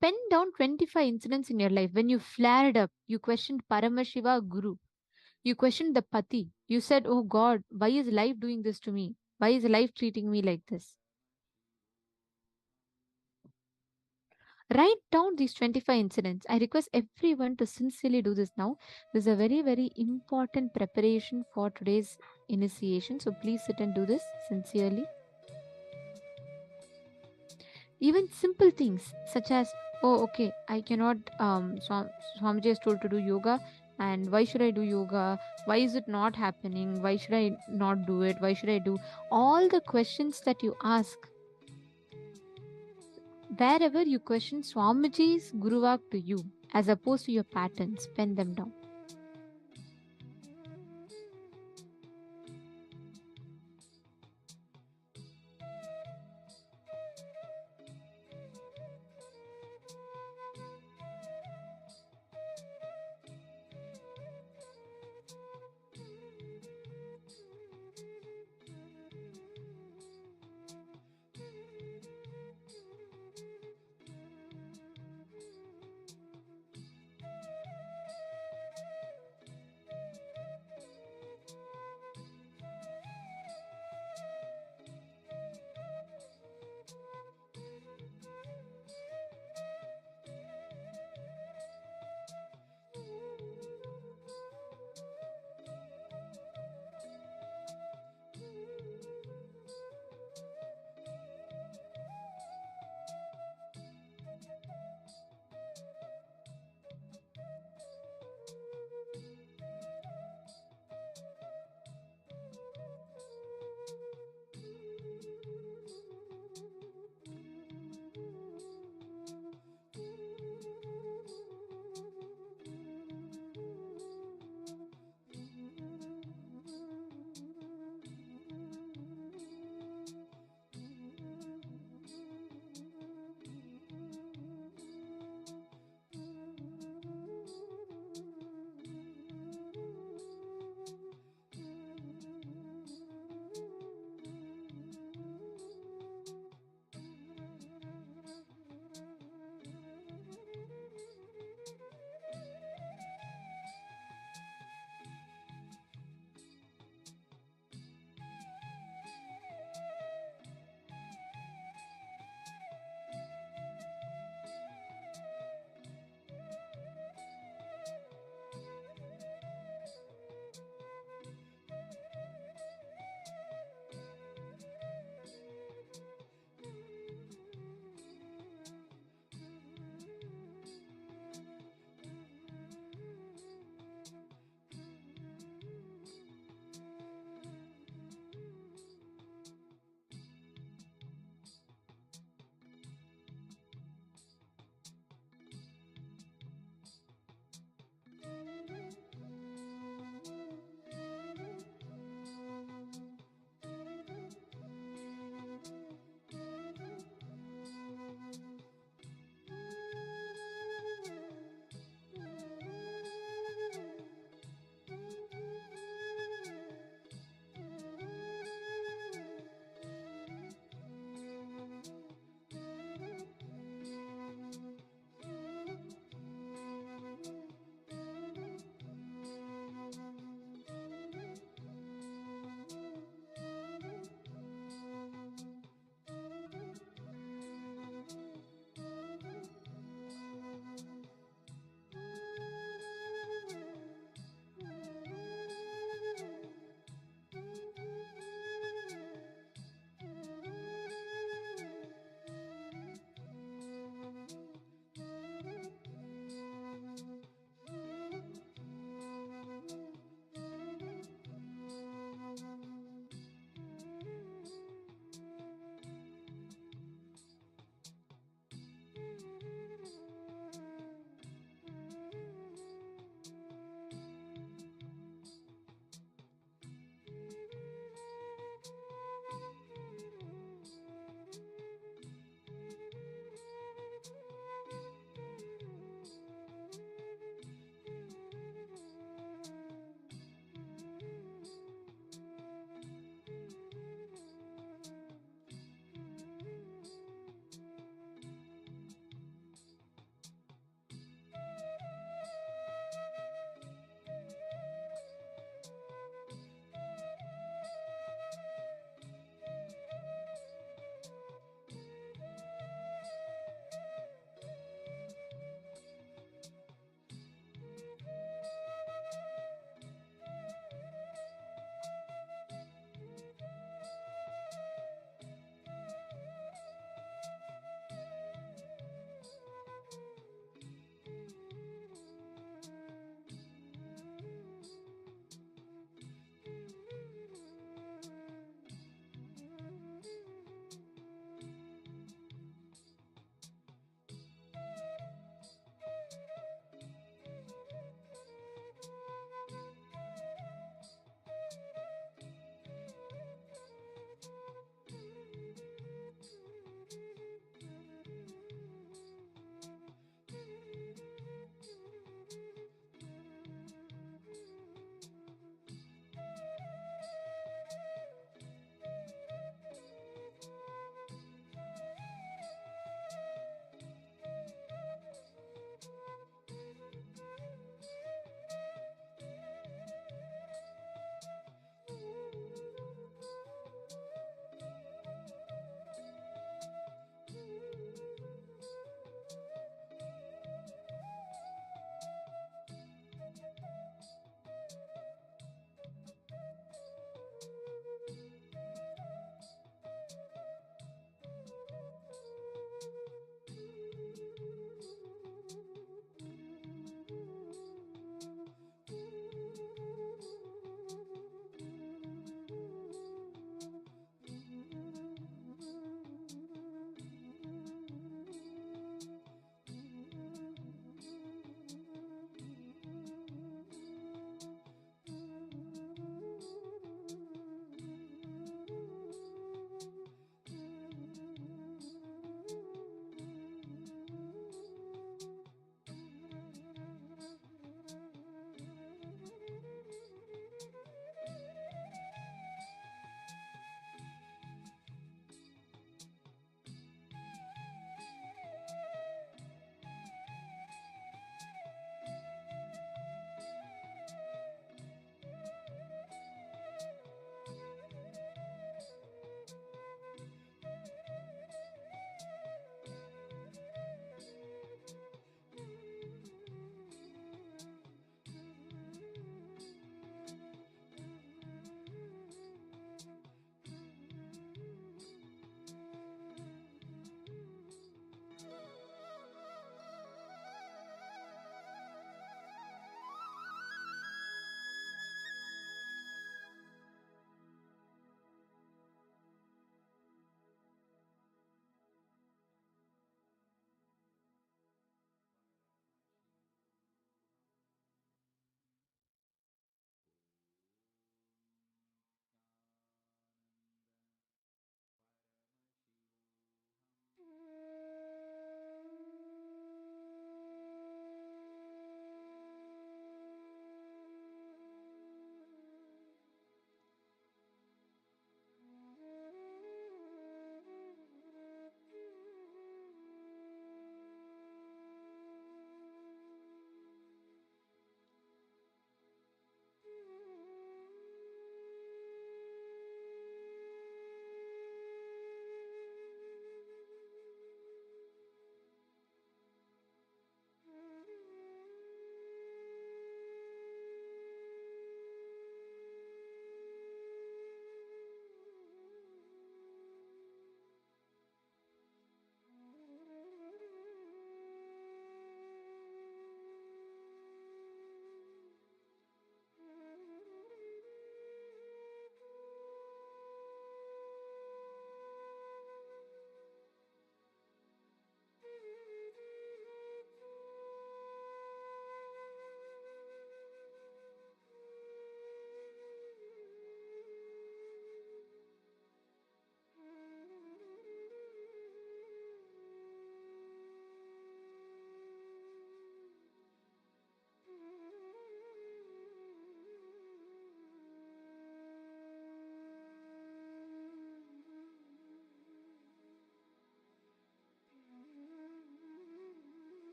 Pen down 25 incidents in your life when you flared up, you questioned Paramashiva Guru. You questioned the Pati. You said, oh God, why is life doing this to me? Why is life treating me like this? Write down these 25 incidents. I request everyone to sincerely do this now. This is a very, very important preparation for today's initiation. So please sit and do this sincerely. Even simple things such as, oh, okay, I cannot, Swamiji is told to do yoga. And why should I do yoga? Why is it not happening? Why should I not do it? Why should I do? All the questions that you ask. Wherever you question Swamiji's Guruvak to you, as opposed to your patterns, pen them down.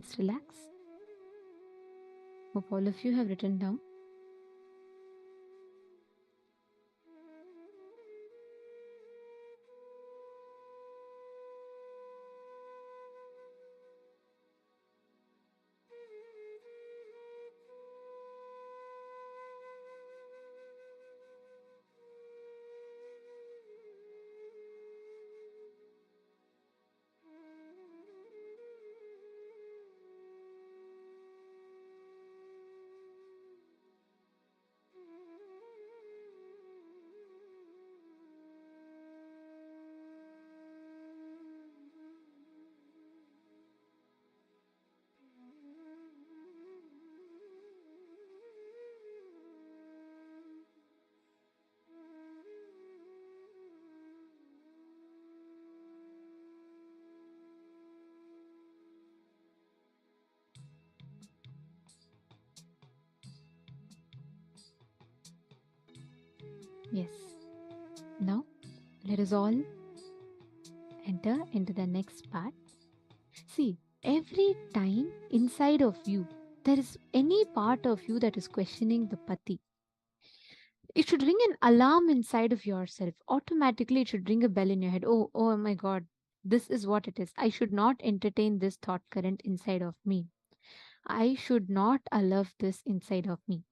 Just relax. Hope all of you have written down. Yes. Now, let us all enter into the next part. See, every time inside of you, there is any part of you that is questioning the pati. It should ring an alarm inside of yourself. Automatically, it should ring a bell in your head. Oh my God, this is what it is. I should not entertain this thought current inside of me. I should not allow this inside of me.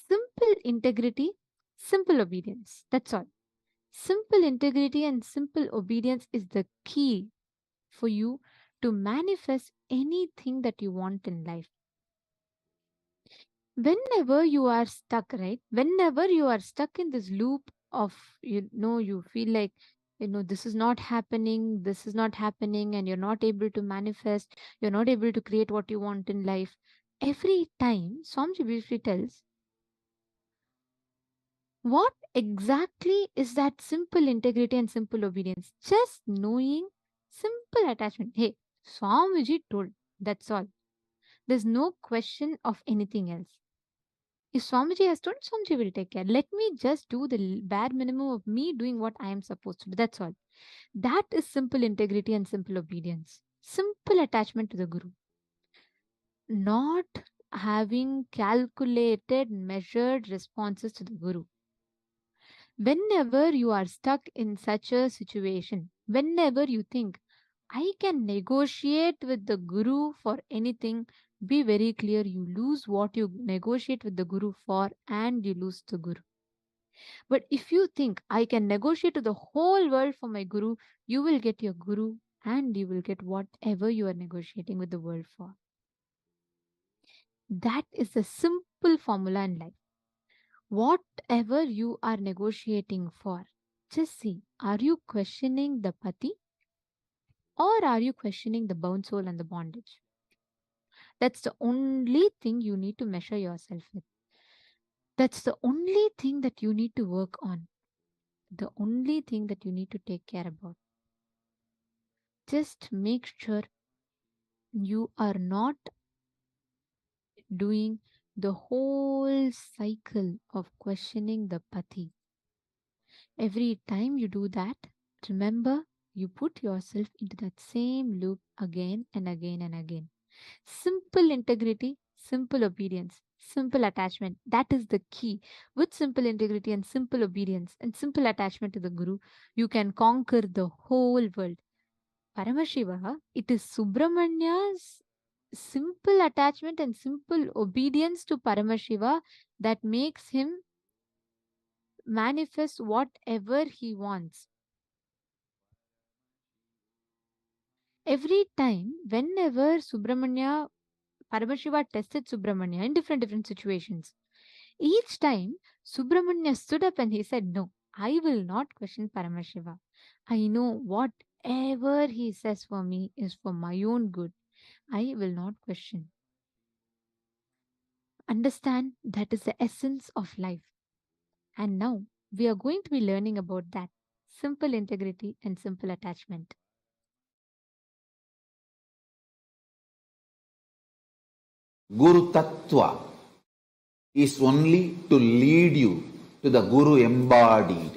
Simple integrity, simple obedience. That's all. Simple integrity and simple obedience is the key for you to manifest anything that you want in life. Whenever you are stuck, right? Whenever you are stuck in this loop of, you feel like, this is not happening, and you're not able to manifest, you're not able to create what you want in life. Every time, Swamiji briefly tells, what exactly is that simple integrity and simple obedience? Just knowing simple attachment. Hey, Swamiji told, that's all. There's no question of anything else. If Swamiji has told, Swamiji will take care. Let me just do the bare minimum of me doing what I am supposed to do. That's all. That is simple integrity and simple obedience. Simple attachment to the Guru. Not having calculated, measured responses to the Guru. Whenever you are stuck in such a situation, whenever you think, I can negotiate with the Guru for anything, be very clear, you lose what you negotiate with the Guru for and you lose the Guru. But if you think, I can negotiate to the whole world for my Guru, you will get your Guru and you will get whatever you are negotiating with the world for. That is the simple formula in life. Whatever you are negotiating for, just see, are you questioning the pati or are you questioning the bound soul and the bondage? That's the only thing you need to measure yourself with. That's the only thing that you need to work on. The only thing that you need to take care about. Just make sure you are not doing the whole cycle of questioning the pati. Every time you do that, remember, you put yourself into that same loop again and again and again. Simple integrity, simple obedience, simple attachment. That is the key. With simple integrity and simple obedience and simple attachment to the Guru, you can conquer the whole world. Paramashiva, it is Subramanya's simple attachment and simple obedience to Paramashiva that makes him manifest whatever he wants. Every time, whenever Paramashiva tested Subramanya in different situations, each time Subramanya stood up and he said, no, I will not question Paramashiva. I know whatever he says for me is for my own good. I will not question. Understand that is the essence of life. And now we are going to be learning about that simple integrity and simple attachment. Guru Tattva is only to lead you to the Guru embodied.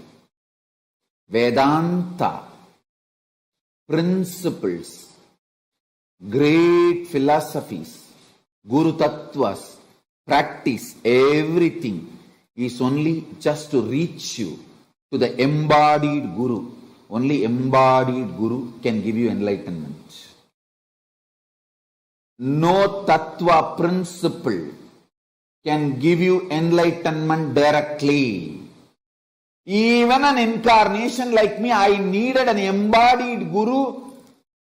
Vedanta principles great philosophies, Guru Tattvas, practice, everything is only just to reach you to the embodied Guru. Only embodied Guru can give you enlightenment. No Tattva principle can give you enlightenment directly. Even an incarnation like me, I needed an embodied Guru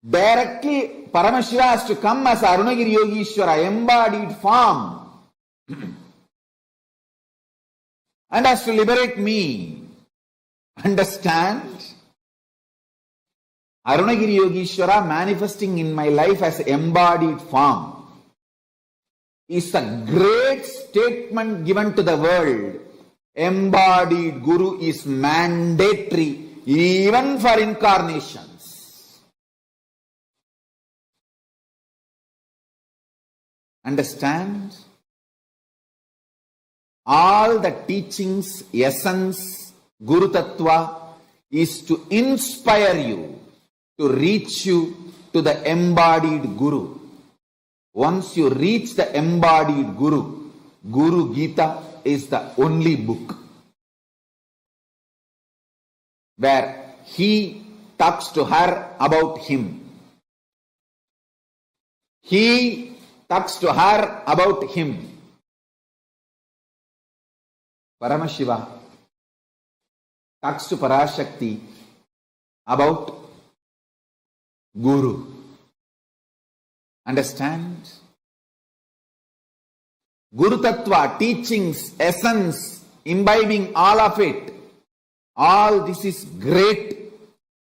directly. Paramashiva has to come as Arunagiri Yogishwara, embodied form, and has to liberate me. Understand? Arunagiri Yogishwara manifesting in my life as embodied form is a great statement given to the world. Embodied Guru is mandatory even for incarnations. Understand? All the teachings, essence, Guru Tattva is to inspire you, to reach you to the embodied Guru. Once you reach the embodied Guru, Guru Gita is the only book where he talks to her about him. He talks to her about him. Paramashiva talks to Parashakti about Guru. Understand? Guru Tattva, teachings, essence, imbibing all of it. All this is great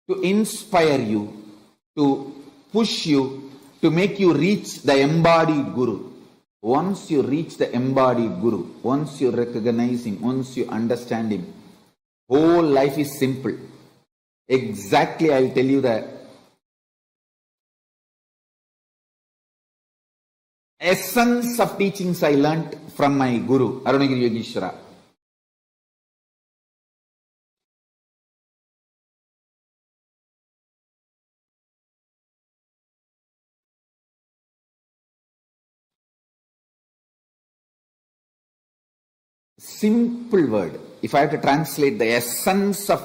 to inspire you, to push you, to make you reach the embodied Guru. Once you reach the embodied Guru, once you recognize him, once you understand him, whole life is simple. Exactly, I will tell you the essence of teachings I learnt from my Guru, Arunagiri Yogishwara. Simple word. If I have to translate the essence of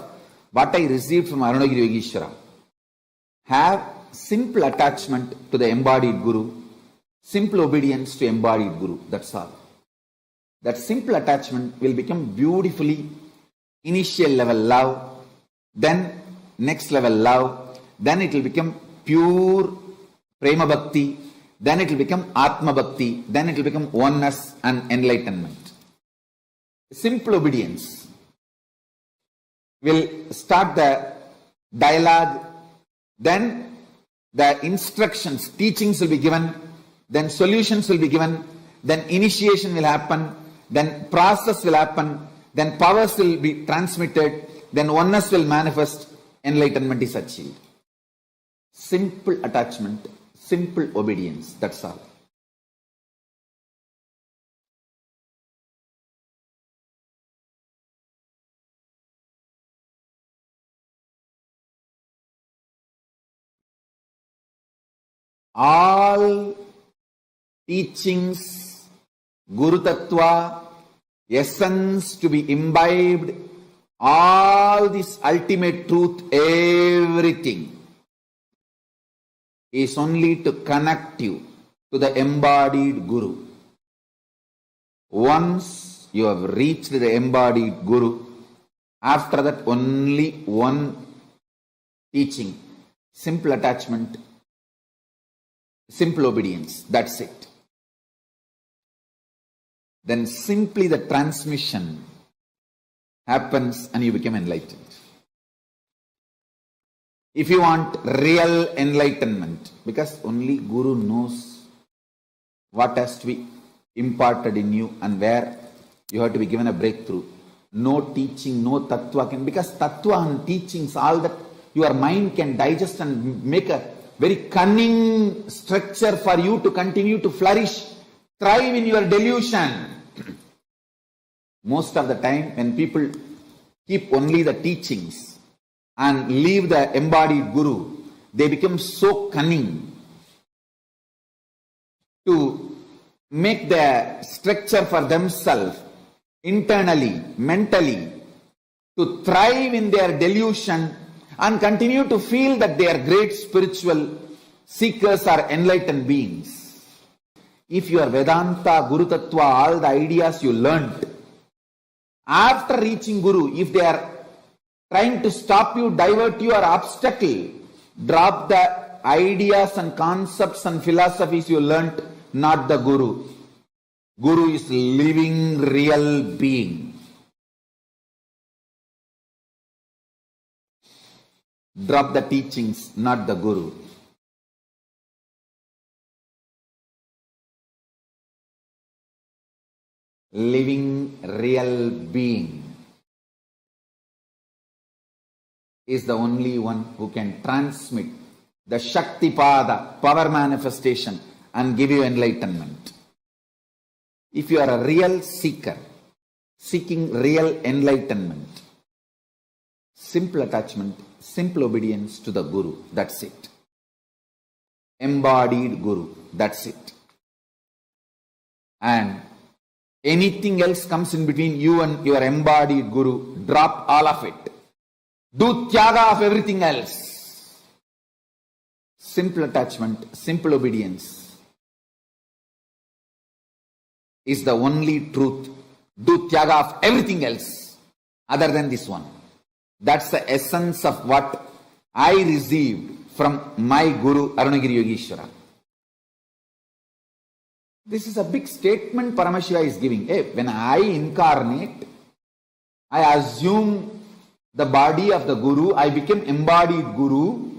what I received from Arunagiri Yogishwara, have simple attachment to the embodied Guru, simple obedience to embodied Guru. That's all. That simple attachment will become beautifully initial level love, then next level love, then it will become pure prema bhakti, then it will become atma bhakti, then it will become oneness and enlightenment. Simple obedience will start the dialogue, then the instructions, teachings will be given, then solutions will be given, then initiation will happen, then process will happen, then powers will be transmitted, then oneness will manifest, enlightenment is achieved. Simple attachment, simple obedience, that's all. All teachings, Guru Tattva, essence to be imbibed, all this ultimate truth, everything is only to connect you to the embodied Guru. Once you have reached the embodied Guru, after that only one teaching, simple attachment, simple obedience, that's it. Then simply the transmission happens and you become enlightened. If you want real enlightenment, because only Guru knows what has to be imparted in you and where you have to be given a breakthrough. No teaching, no tattva can, because tattva and teachings, all that your mind can digest and make a very cunning structure for you to continue to flourish, thrive in your delusion. Most of the time when people keep only the teachings and leave the embodied Guru, they become so cunning. to make the structure for themselves internally, mentally, to thrive in their delusion and continue to feel that they are great spiritual seekers or enlightened beings. If your Vedanta, Guru Tattva, all the ideas you learnt, after reaching Guru, if they are trying to stop you, divert you or obstacle, drop the ideas and concepts and philosophies you learnt, not the Guru. Guru is living real being. Drop the teachings, not the Guru. Living real being is the only one who can transmit the Shaktipada, power manifestation, and give you enlightenment. If you are a real seeker, seeking real enlightenment, simple attachment, simple obedience to the Guru, that's it. Embodied Guru, that's it. And anything else comes in between you and your embodied Guru, drop all of it. Do tyaga of everything else. Simple attachment, simple obedience is the only truth. Do tyaga of everything else other than this one. That's the essence of what I received from my Guru Arunagiri Yogeshwara. This is a big statement Paramashiva is giving. Hey, when I incarnate, I assume the body of the Guru, I become embodied Guru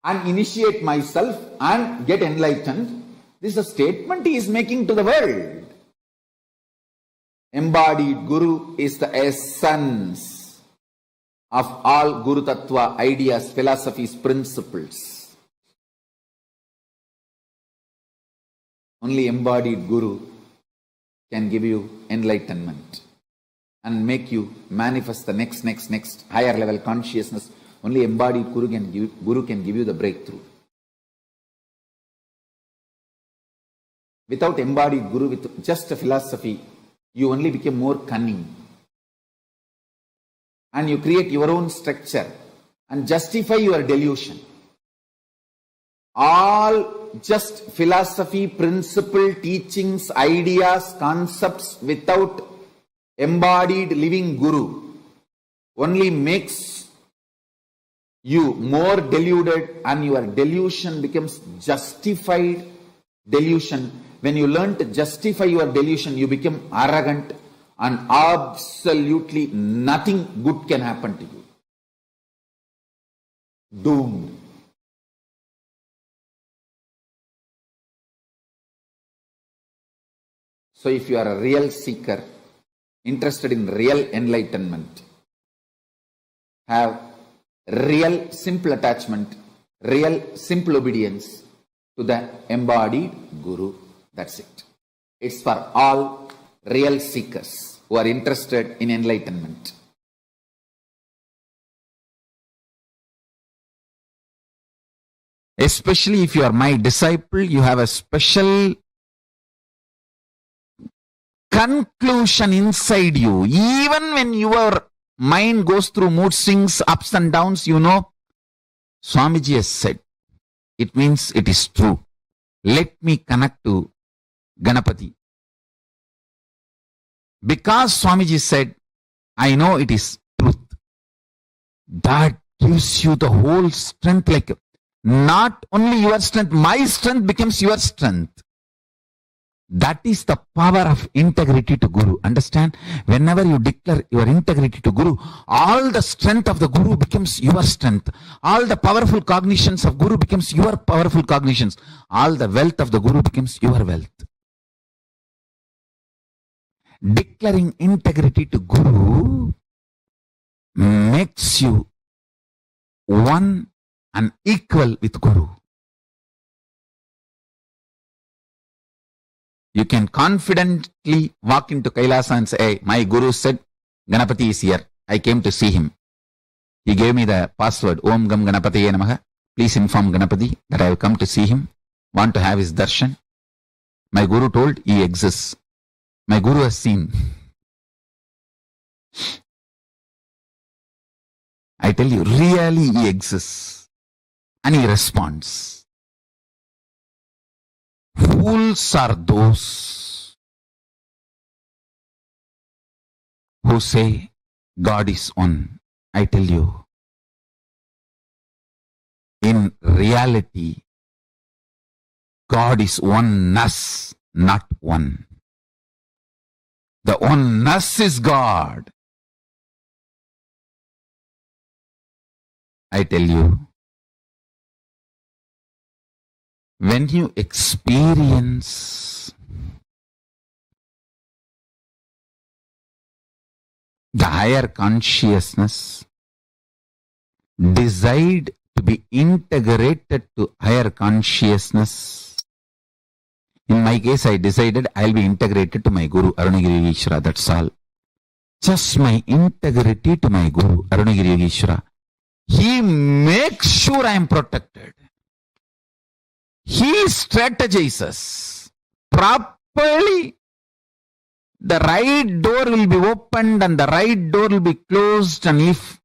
and initiate myself and get enlightened. This is a statement he is making to the world. Embodied Guru is the essence of all Guru Tattva ideas, philosophies, principles. Only embodied Guru can give you enlightenment and make you manifest the next higher level consciousness. Only embodied Guru can give you the breakthrough. Without embodied Guru, with just a philosophy, you only become more cunning. And you create your own structure and justify your delusion. All just philosophy, principle, teachings, ideas, concepts without embodied living Guru only makes you more deluded, and your delusion becomes justified delusion. When you learn to justify your delusion, you become arrogant and absolutely nothing good can happen to you. Doomed. So if you are a real seeker, interested in real enlightenment, have real simple attachment, real simple obedience to the embodied Guru. That's it. It's for all real seekers who are interested in enlightenment. Especially if you are my disciple, you have a special conclusion inside you. Even when your mind goes through mood swings, ups and downs, you know, Swamiji has said, it means it is true. Let me connect to Ganapati. Because Swamiji said, I know it is truth. That gives you the whole strength, like not only your strength, my strength becomes your strength. That is the power of integrity to Guru. Understand? Whenever you declare your integrity to Guru, all the strength of the Guru becomes your strength. All the powerful cognitions of Guru becomes your powerful cognitions. All the wealth of the Guru becomes your wealth. Declaring integrity to Guru makes you one and equal with Guru. You can confidently walk into Kailasa and say, hey, my Guru said Ganapati is here. I came to see him. He gave me the password, Om Gam Ganapatiye Namaha. Please inform Ganapati that I have come to see him. Want to have his darshan? My Guru told he exists. My Guru has seen. I tell you, really he exists. And he responds. Fools are those who say God is one. I tell you, in reality, God is oneness, not one. The oneness is God. I tell you, when you experience the higher consciousness, decide to be integrated to higher consciousness. In my case, I decided I'll be integrated to my Guru, Arunagiri Yogeshwara, that's all. Just my integrity to my Guru, Arunagiri Yogeshwara. He makes sure I am protected. He strategizes properly. The right door will be opened and the right door will be closed, and if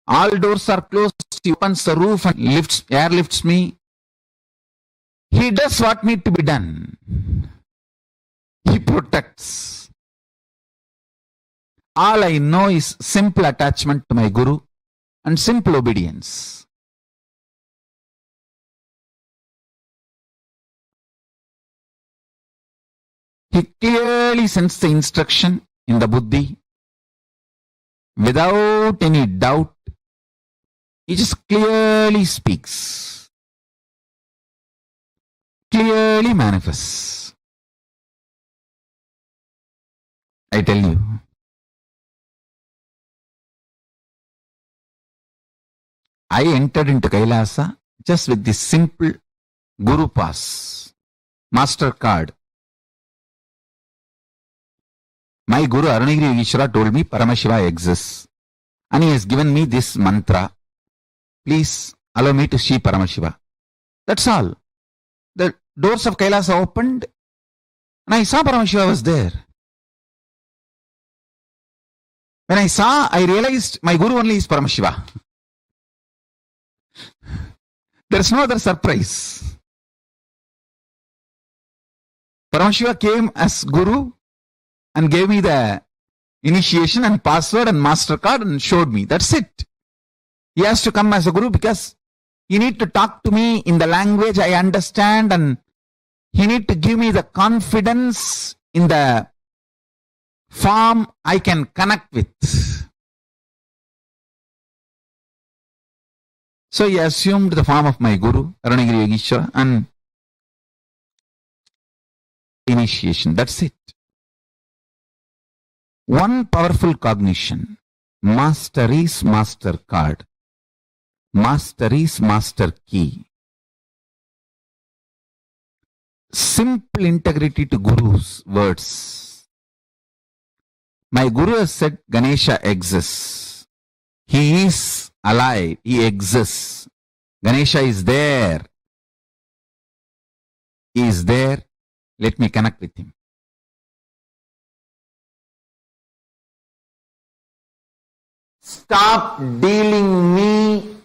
all doors are closed, he opens the roof and airlifts me. He does what needs to be done. He protects. All I know is simple attachment to my Guru and simple obedience. He clearly sends the instruction in the buddhi without any doubt. He just clearly speaks, clearly manifests. I tell you, I entered into Kailasa just with this simple Guru pass, master card. My Guru Arunagiri Yogeshwara told me Paramashiva exists, and he has given me this mantra. Please allow me to see Paramashiva. That's all. The doors of Kailasa opened and I saw Paramashiva was there. When I saw, I realized my Guru only is Paramashiva. There is no other surprise. Paramashiva came as Guru and gave me the initiation and password and mastercard and showed me. That's it. He has to come as a Guru because he need to talk to me in the language I understand, and he need to give me the confidence in the form I can connect with. So he assumed the form of my Guru, Arunagiri Yogeshwara, and initiation. That's it. One powerful cognition. Master is master card. Master is master key. Simple integrity to Guru's words. My Guru has said Ganesha exists. He is alive. He exists. Ganesha is there. He is there. Let me connect with him. Stop dealing me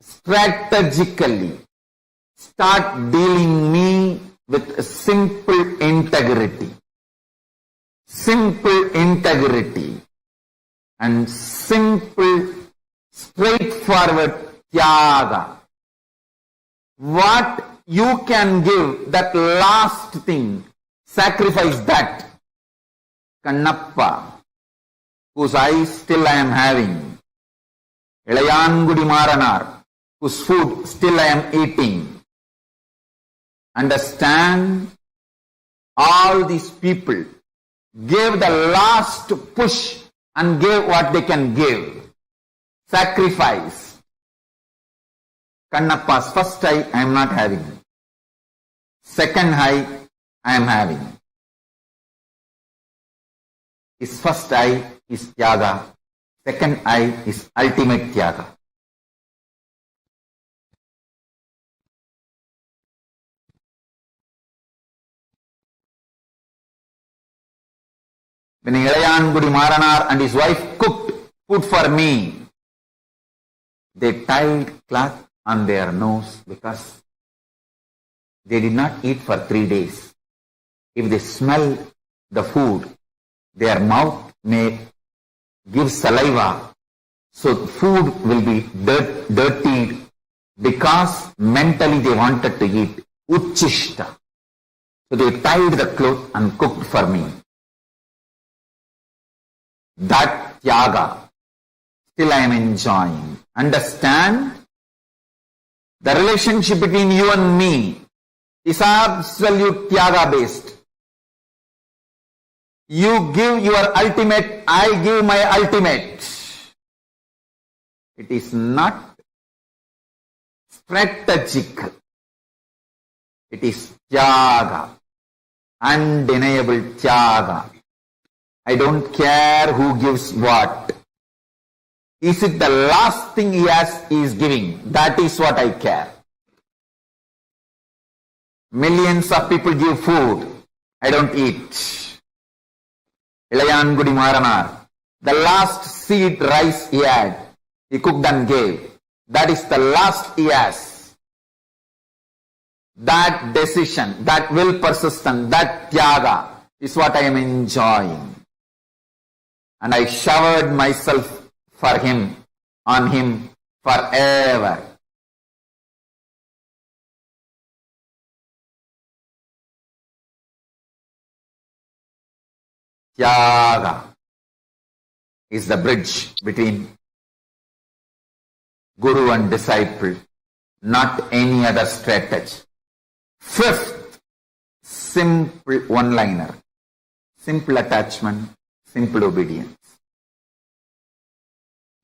strategically. Start dealing me with simple integrity. Simple integrity and simple straightforward tyaga. What you can give, that last thing, sacrifice that. Kannappa, whose eyes still I am having. Ilayangudi Maranar, whose food still I am eating. Understand, all these people gave the last push and gave what they can give. Sacrifice. Kannappa's first eye I am not having. Second eye I am having. His first eye is Tyaga. Second eye is ultimate Tyaga. when Ilayangudi Maranar and his wife cooked food for me, they tied cloth on their nose because they did not eat for 3 days. If they smell the food, their mouth may give saliva, so food will be dirtied because mentally they wanted to eat. Uchishta. So they tied the cloth and cooked for me. That tyaga, still I am enjoying. Understand? The relationship between you and me is absolute tyaga based. You give your ultimate, I give my ultimate. It is not strategic. It is tyaga, undeniable tyaga. I don't care who gives what. Is it the last thing he is giving? That is what I care. Millions of people give food. I don't eat. Ilayangudi Maranar, the last seed rice he had, he cooked and gave. That is the last he has. That decision, that will persistence, that tyaga is what I am enjoying. And I showered myself for him, on him forever. Tyaga is the bridge between guru and disciple, not any other strategy. Fifth, simple one-liner, simple attachment, simple obedience.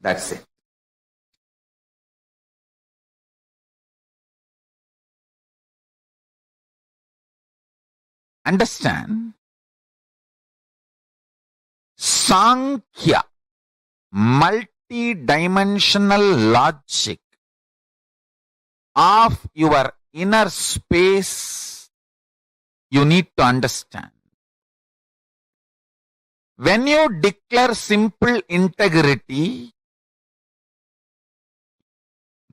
That's it. Understand? Sankhya, multi-dimensional logic of your inner space, you need to understand. When you declare simple integrity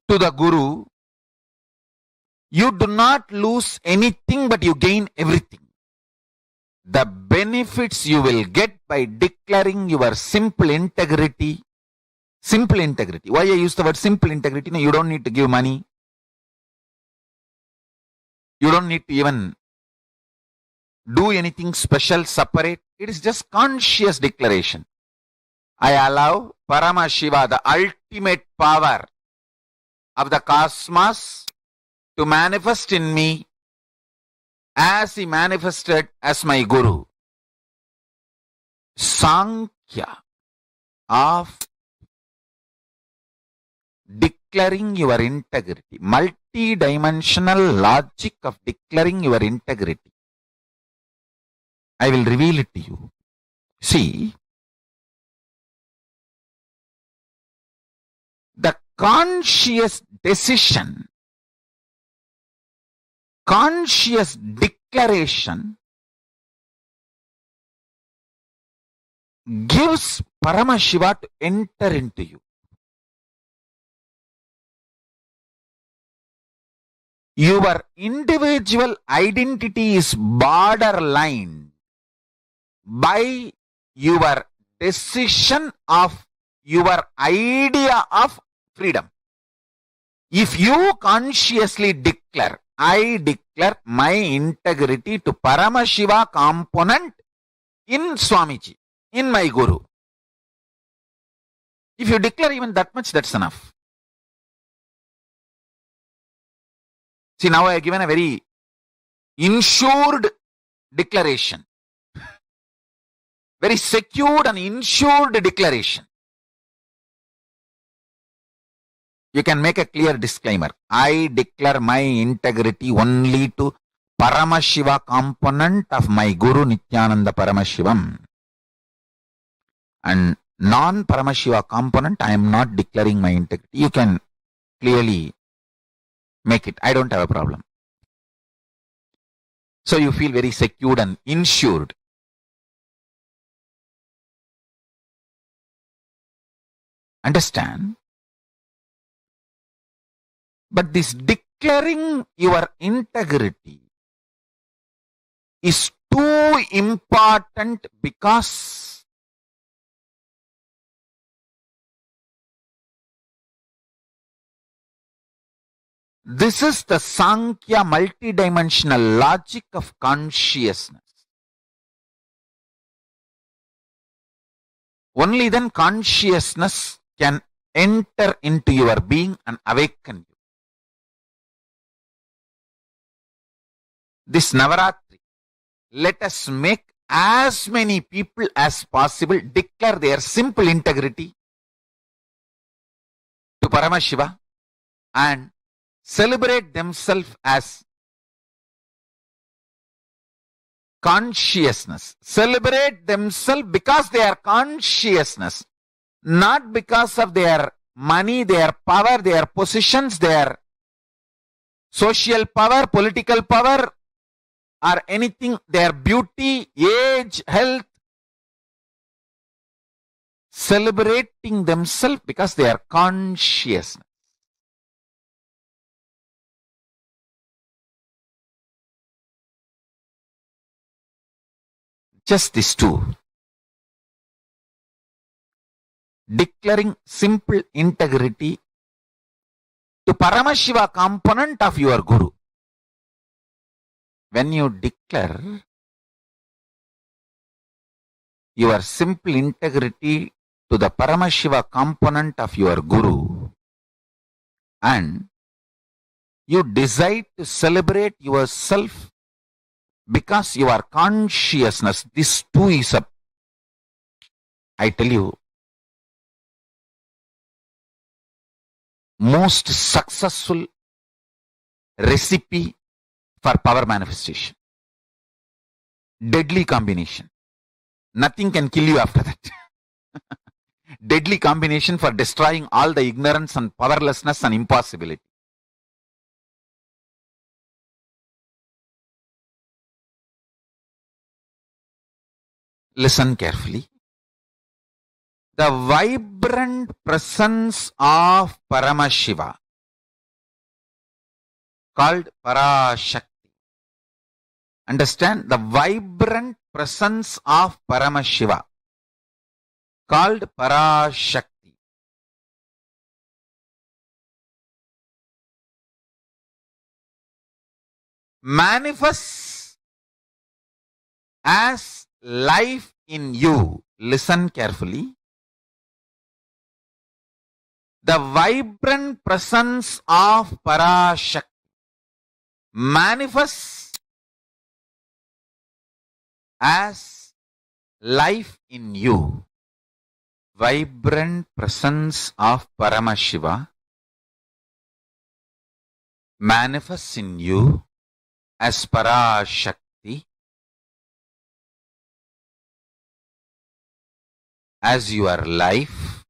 to the Guru, you do not lose anything but you gain everything. The benefits you will get by declaring your simple integrity. Simple integrity. Why I use the word simple integrity? No, you don't need to give money. You don't need to even do anything special, separate. It is just conscious declaration. I allow Paramashiva, the ultimate power of the cosmos, to manifest in me as he manifested as my Guru. Sankhya of declaring your integrity, multi-dimensional logic of declaring your integrity. I will reveal it to you. See, the conscious decision, conscious declaration gives Paramashiva to enter into you. Your individual identity is borderline by your decision of your idea of freedom. If you consciously declare, I declare my integrity to Paramashiva component in Swamiji, in my Guru. If you declare even that much, that's enough. See, now I have given a very insured declaration. Very secured and insured declaration. You can make a clear disclaimer. I declare my integrity only to Paramashiva component of my Guru Nithyananda Paramashivam. And non-Paramashiva component, I am not declaring my integrity. You can clearly make it. I don't have a problem. So you feel very secured and insured. Understand? But this declaring your integrity is too important because this is the Sankhya multidimensional logic of consciousness. Only then consciousness can enter into your being and awaken you. This Navaratri, let us make as many people as possible declare their simple integrity to Paramashiva and celebrate themselves as consciousness. Celebrate themselves because they are consciousness, not because of their money, their power, their positions, their social power, political power, or anything, their beauty, age, health. Celebrating themselves because they are consciousness. Just these two. Declaring simple integrity to Paramashiva component of your Guru. When you declare your simple integrity to the Paramashiva component of your Guru and you decide to celebrate yourself because you are consciousness, this too is a, I tell you, most successful recipe for power manifestation. Deadly combination. Nothing can kill you after that. Deadly combination for destroying all the ignorance and powerlessness and impossibility. Listen carefully. The vibrant presence of Paramashiva, called Parashakti. Understand? The vibrant presence of Paramashiva, called Parashakti, manifests as life in you. Listen carefully. The vibrant presence of Parashakti manifests as life in you. Vibrant presence of Paramashiva manifests in you as Parashakti, as your life,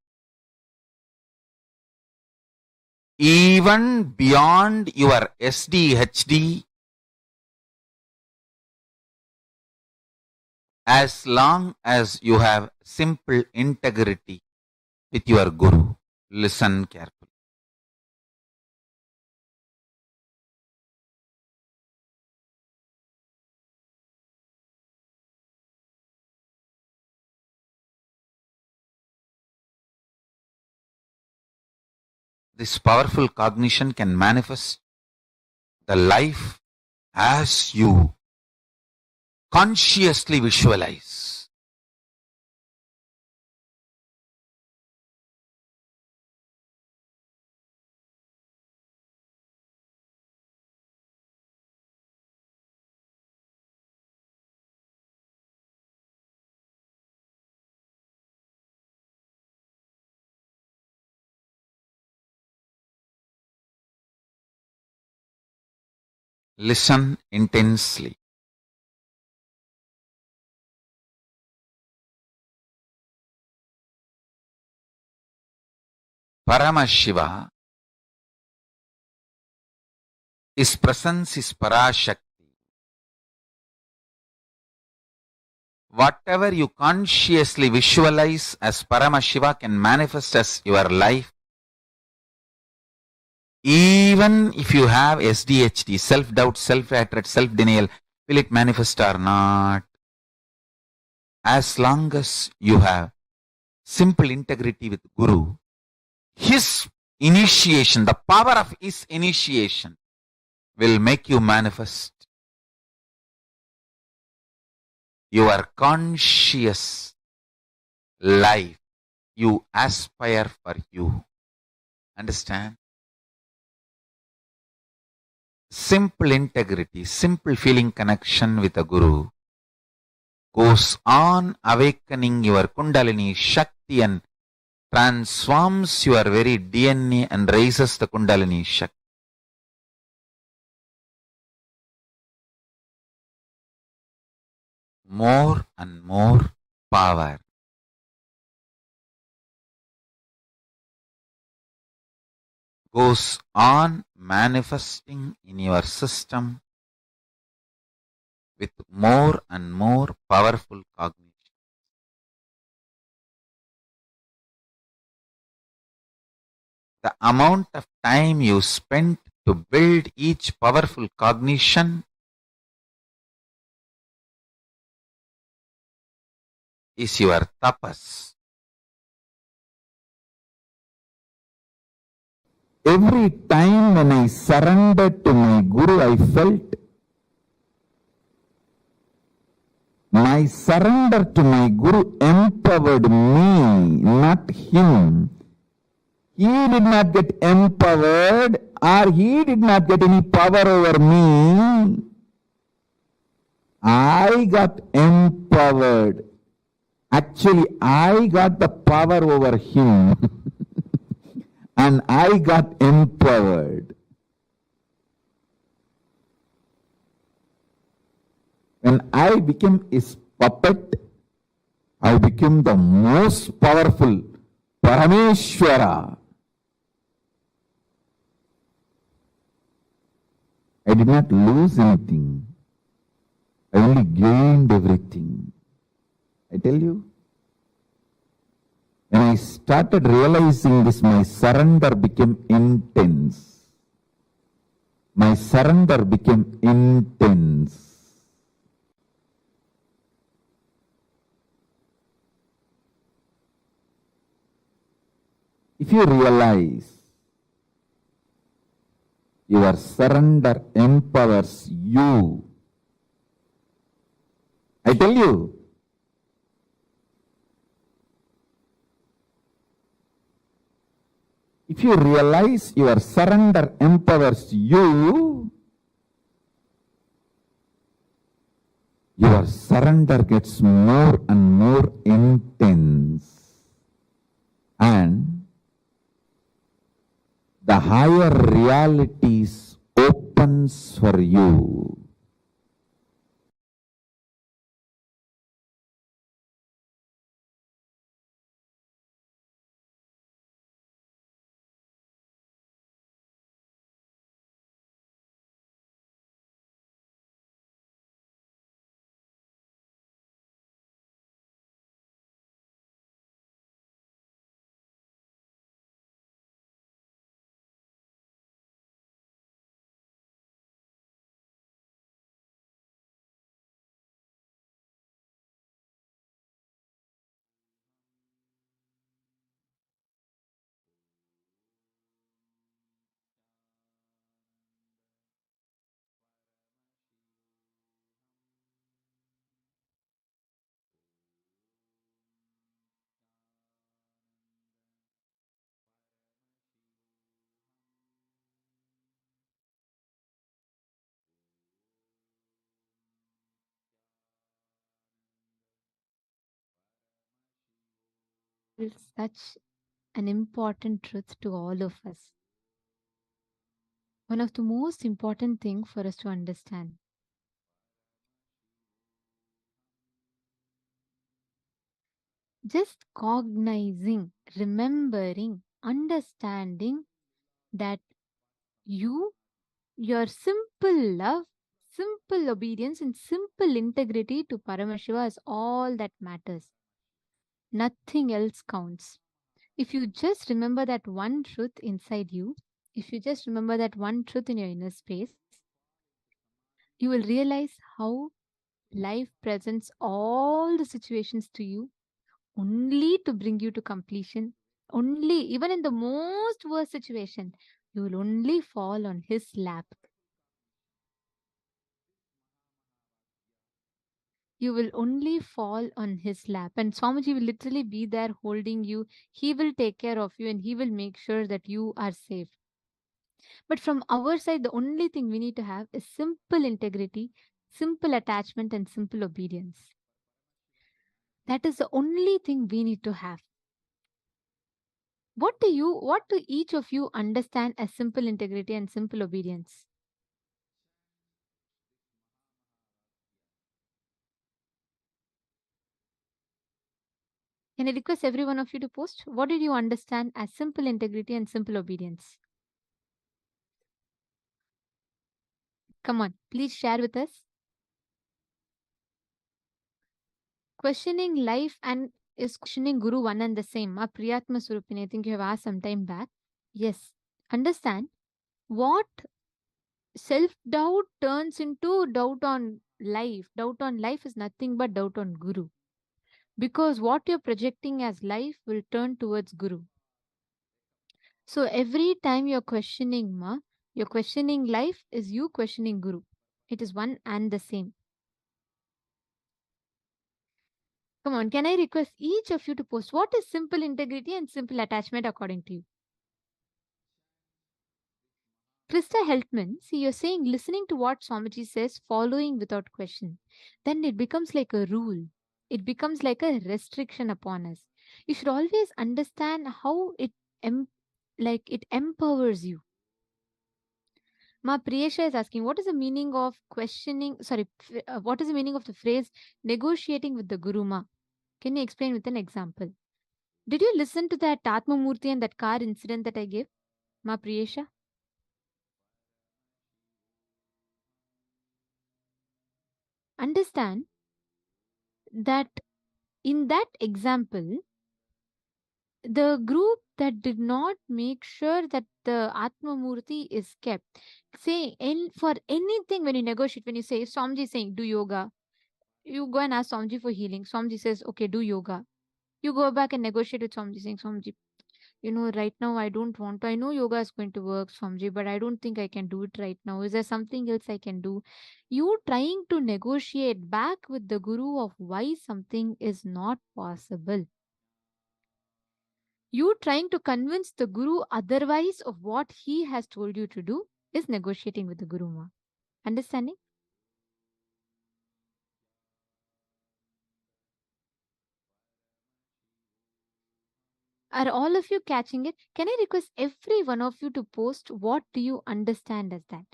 even beyond your SDHD, as long as you have simple integrity with your Guru. Listen carefully. This powerful cognition can manifest the life as you consciously visualize. Listen intensely. Paramashiva, his presence is Parashakti. whatever you consciously visualize as Paramashiva can manifest as your life. Even if you have SDHD, self-doubt, self-hatred, self-denial, will it manifest or not? As long as you have simple integrity with Guru, his initiation, the power of his initiation will make you manifest your conscious life you aspire for you. Understand? Simple integrity, simple feeling connection with a Guru goes on awakening your Kundalini Shakti and transforms your very DNA and raises the Kundalini Shakti. More and more power. Goes on manifesting in your system with more and more powerful cognition. The amount of time you spent to build each powerful cognition is your tapas. Every time when I surrendered to my Guru, I felt my surrender to my Guru empowered me, not him. He did not get empowered, or he did not get any power over me. I got empowered. Actually, I got the power over him. And I got empowered. When I became his puppet, I became the most powerful Parameshwara. I did not lose anything. I only gained everything. I tell you. When I started realizing this, my surrender became intense. My surrender became intense. If you realize your surrender empowers you, I tell you, if you realize your surrender empowers you, your surrender gets more and more intense. And the higher realities opens for you. Is such an important truth to all of us. One of the most important things for us to understand. Just cognizing, remembering, understanding that you, your simple love, simple obedience and simple integrity to Paramashiva is all that matters. Nothing else counts. If you just remember that one truth inside you, if you just remember that one truth in your inner space, you will realize how life presents all the situations to you only to bring you to completion. Only, even in the most worst situation, you will only fall on his lap. You will only fall on his lap. And Swamiji will literally be there holding you. He will take care of you and he will make sure that you are safe. But from our side, the only thing we need to have is simple integrity, simple attachment, and simple obedience. That is the only thing we need to have. What do each of you understand as simple integrity and simple obedience? Can I request every one of you to post? What did you understand as simple integrity and simple obedience? Come on, please share with us. Questioning life and is questioning Guru one and the same? Priyatma Surupini, I think you have asked some time back. Yes. Understand what self-doubt turns into doubt on life. Doubt on life is nothing but doubt on Guru. Because what you're projecting as life will turn towards Guru. So every time you're questioning you're questioning life is you questioning Guru. It is one and the same. Come on, can I request each of you to post what is simple integrity and simple attachment according to you? Krista Heltman, see, you're saying listening to what Swamiji says, following without question. Then it becomes like a rule. It becomes like a restriction upon us. You should always understand how it it empowers you. Ma Priyesha is asking, what is the meaning of what is the meaning of the phrase negotiating with the Guru Ma? Can you explain with an example? Did you listen to that Atma Murti and that car incident that I gave? Ma Priyesha? Understand that in that example, the group that did not make sure that the Atma Murti is kept, say, for anything when you negotiate, when you say, Swamiji is saying, do yoga, you go and ask Swamiji for healing. Swamiji says, okay, do yoga. You go back and negotiate with Swamiji saying, Swamiji, right now I don't want to. I know yoga is going to work, Swamiji, but I don't think I can do it right now. Is there something else I can do? You trying to negotiate back with the Guru of why something is not possible. You trying to convince the Guru otherwise of what he has told you to do is negotiating with the Guru Ma. Understanding? Are all of you catching it? Can I request every one of you to post what do you understand as that?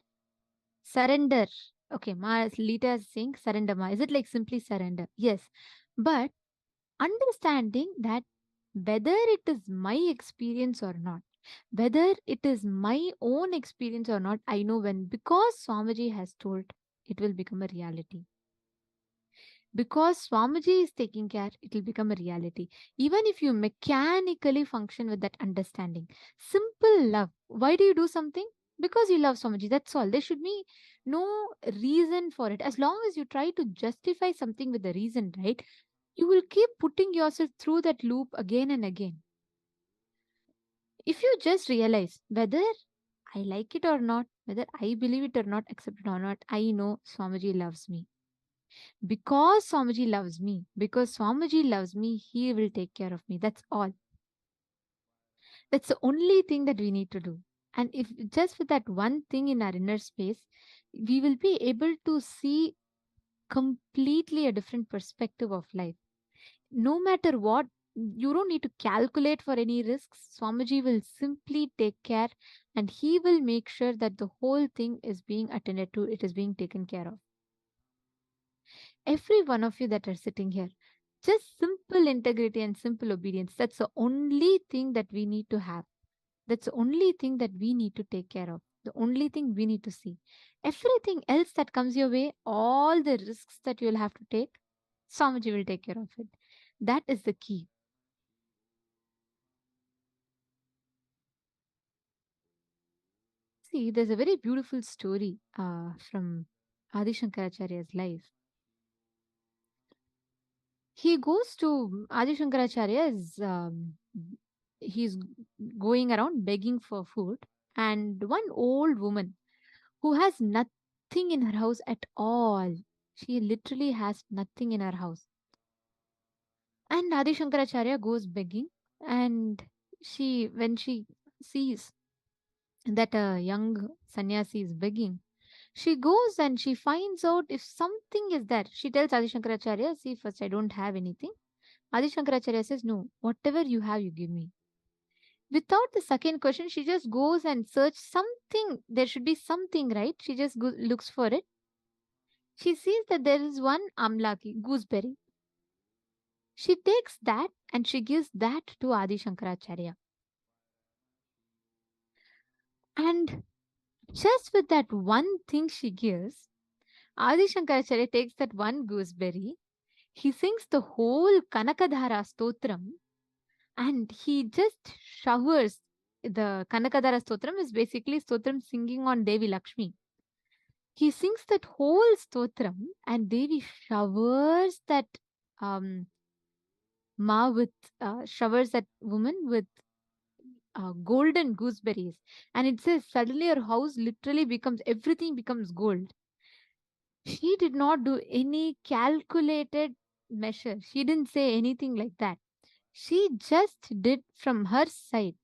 Surrender. Okay, Ma Lita is saying surrender, Ma. Is it like simply surrender? Yes. But understanding that whether it is my experience or not, whether it is my own experience or not, I know when, because Swamiji has told, it will become a reality. Because Swamiji is taking care, it will become a reality. Even if you mechanically function with that understanding. Simple love. Why do you do something? Because you love Swamiji. That's all. There should be no reason for it. As long as you try to justify something with a reason, right? You will keep putting yourself through that loop again and again. If you just realize whether I like it or not, whether I believe it or not, accept it or not, I know Swamiji loves me. Because Swamiji loves me, he will take care of me. That's all. That's the only thing that we need to do. And if just with that one thing in our inner space, we will be able to see completely a different perspective of life. No matter what, you don't need to calculate for any risks. Swamiji will simply take care and he will make sure that the whole thing is being attended to, it is being taken care of. Every one of you that are sitting here, just simple integrity and simple obedience. That's the only thing that we need to have. That's the only thing that we need to take care of. The only thing we need to see. Everything else that comes your way, all the risks that you'll have to take, Swamiji will take care of it. That is the key. See, there's a very beautiful story from Adi Shankaracharya's life. He goes to Adi Shankaracharya is he's going around begging for food, and one old woman who has nothing in her house at all. She literally has nothing in her house. And Adi Shankaracharya goes begging, and when she sees that a young sannyasi is begging, she goes and she finds out if something is there. She tells Adi Shankaracharya, see, first I don't have anything. Adi Shankaracharya says, no, whatever you have, you give me. Without the second question, she just goes and searches something. There should be something, right? She just looks for it. She sees that there is one amlaki, gooseberry. She takes that and she gives that to Adi Shankaracharya. And just with that one thing she gives, Adi Shankaracharya takes that one gooseberry, he sings the whole Kanakadhara stotram, and he just showers. The Kanakadhara stotram is basically stotram singing on Devi Lakshmi. He sings that whole stotram, and Devi showers that showers that woman with golden gooseberries. And it says suddenly her house literally becomes, everything becomes gold. She did not do any calculated measure. She didn't say anything like that. She just did from her side.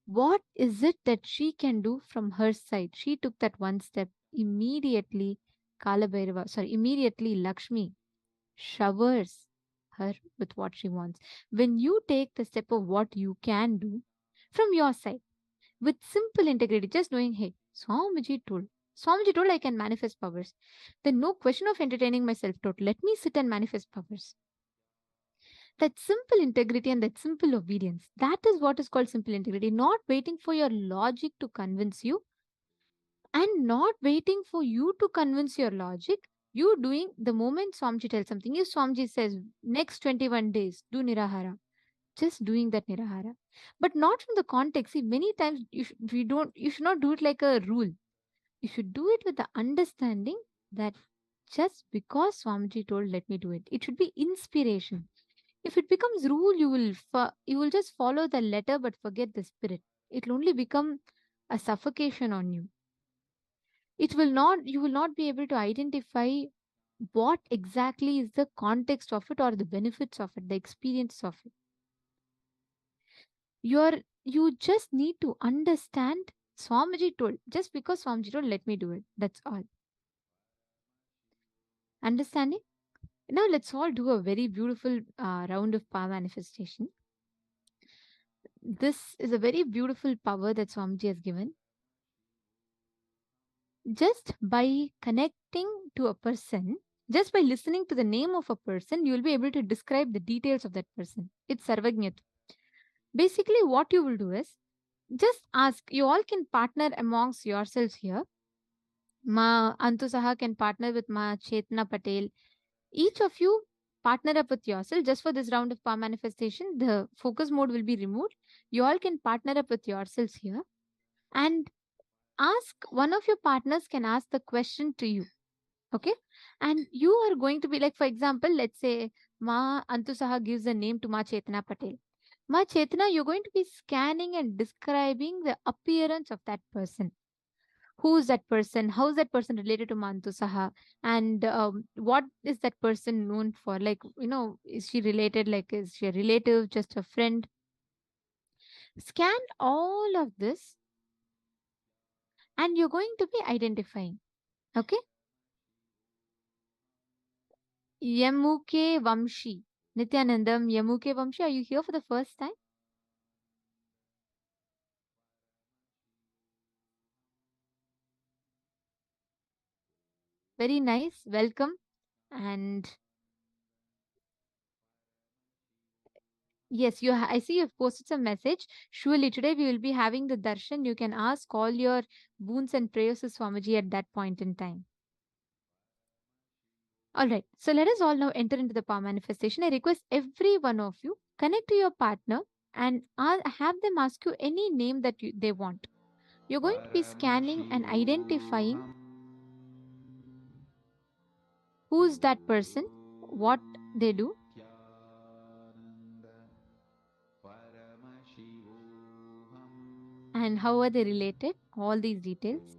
What is it that she can do from her side? She took that one step. Immediately, immediately Lakshmi showers her with what she wants. When you take the step of what you can do from your side, with simple integrity, just knowing, hey, Swamiji told I can manifest powers. Then no question of entertaining my self-doubt. Let me sit and manifest powers. That simple integrity and that simple obedience, that is what is called simple integrity. Not waiting for your logic to convince you, and not waiting for you to convince your logic. You doing the moment Swamiji tells something. If Swamiji says next 21 days, do Nirahara, just doing that Nirahara. But not from the context. See, many times you should not do it like a rule. You should do it with the understanding that just because Swamiji told, let me do it. It should be inspiration. If it becomes rule, you will just follow the letter but forget the spirit. It will only become a suffocation on you. You will not be able to identify what exactly is the context of it or the benefits of it, the experience of it. You just need to understand Swamiji told. Just because Swamiji told, let me do it. That's all. Understanding? Now let's all do a very beautiful round of power manifestation. This is a very beautiful power that Swamiji has given. Just by connecting to a person, just by listening to the name of a person, you will be able to describe the details of that person. It's Sarvajñat. Basically, what you will do is just ask. You all can partner amongst yourselves here. Ma Antusaha can partner with Ma Chetna Patel. Each of you partner up with yourself. Just for this round of power manifestation, the focus mode will be removed. You all can partner up with yourselves here and ask. One of your partners can ask the question to you. Okay. And you are going to be like, for example, let's say Ma Antusaha gives a name to Ma Chetna Patel. Ma Chetna, you're going to be scanning and describing the appearance of that person. Who is that person? How is that person related to Ma Antusaha? And what is that person known for? Like, is she related? Like, is she a relative, just a friend? Scan all of this and you're going to be identifying. Okay. Yamuke Vamshi. Nithyanandam, Yamuke Vamshi, are you here for the first time? Very nice. Welcome. And Yes, I see you've posted some message. Surely today we will be having the darshan. You can ask all your boons and prayers to Swamiji at that point in time. All right. So let us all now enter into the power manifestation. I request every one of you connect to your partner and have them ask you any name that they want. You're going to be scanning and identifying who's that person, what they do, and how are they related. All these details.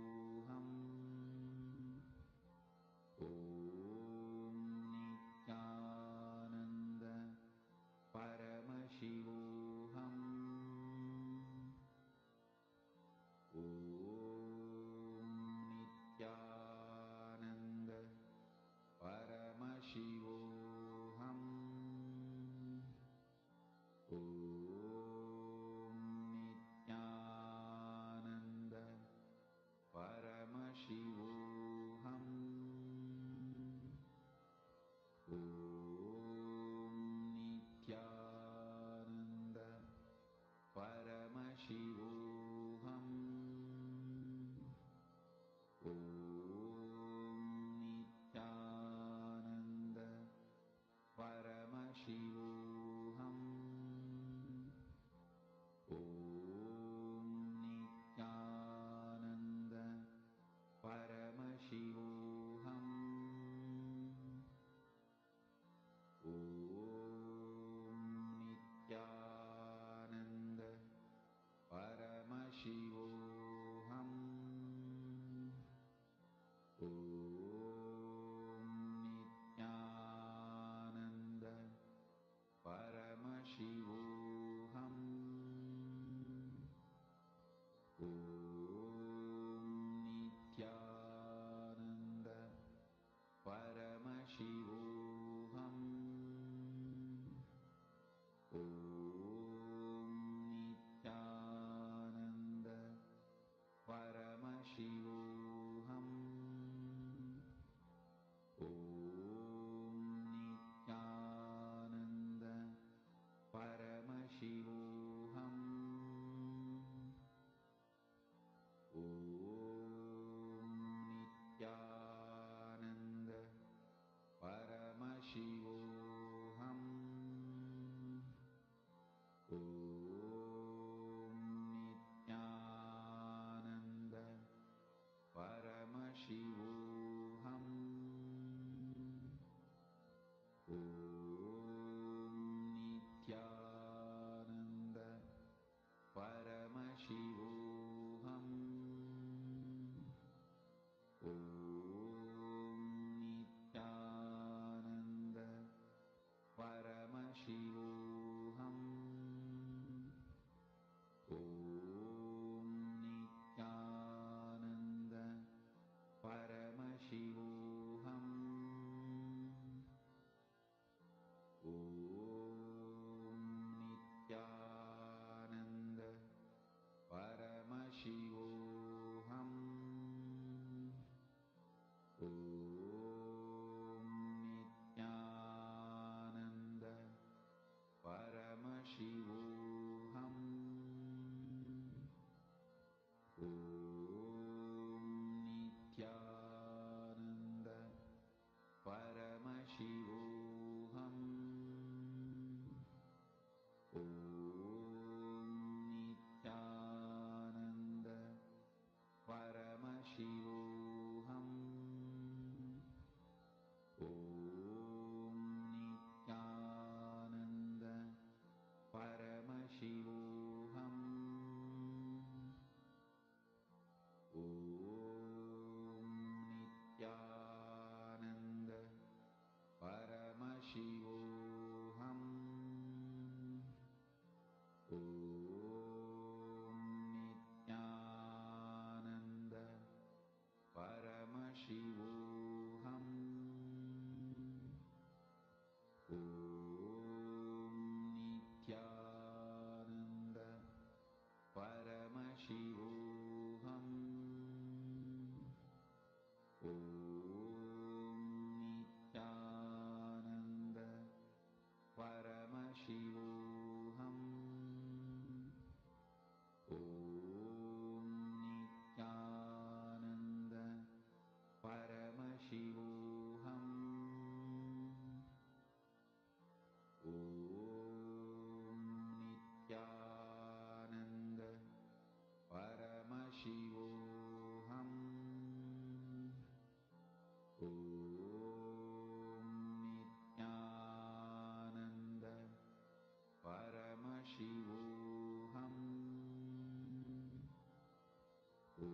Paramashivoham. Om Nithyananda Paramashivoham. Om Nithyananda Paramashivoham. Om Nithyananda Paramashivoham. Om Nithyananda Paramashivoham. Om Nithyananda Paramashivoham. Om Nithyananda Paramashivoham. Om Nithyananda Paramashivoham. Om Nithyananda Paramashivoham. Om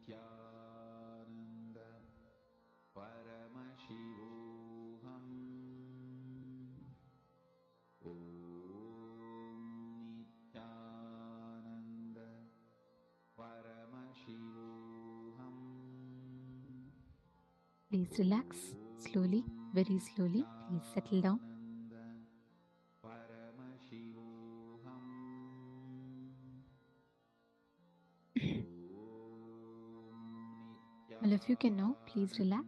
Nithyananda Paramashivoham. Om Nithyananda Paramashivoham. Please relax slowly, very slowly. Please settle down. Paramashivoham. All of you can now please relax.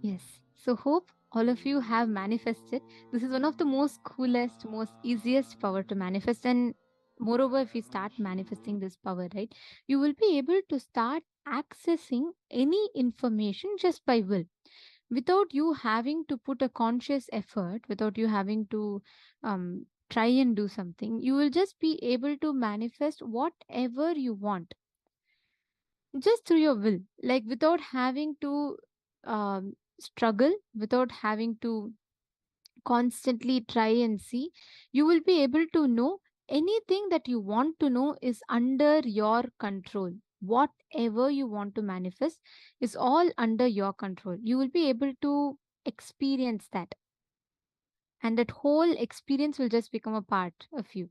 Yes. So hope all of you have manifested. This is one of the most coolest, most easiest power to manifest. And moreover, if you start manifesting this power, right, you will be able to start accessing any information just by will, without you having to put a conscious effort, without you having to try and do something. You will just be able to manifest whatever you want just through your will, like without having to struggle, without having to constantly try and see. You will be able to know anything that you want to know is under your control. Whatever you want to manifest is all under your control. You will be able to experience that, and that whole experience will just become a part of you.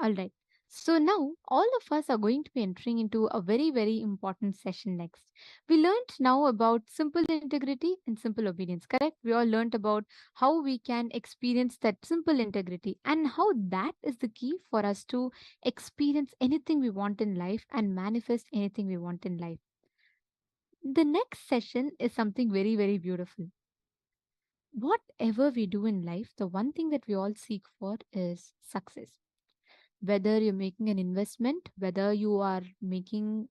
All right. So now all of us are going to be entering into a very, very important session next. We learned now about simple integrity and simple obedience, correct? We all learned about how we can experience that simple integrity and how that is the key for us to experience anything we want in life and manifest anything we want in life. The next session is something very, very beautiful. Whatever we do in life, the one thing that we all seek for is success. Whether you're making an investment, whether you are making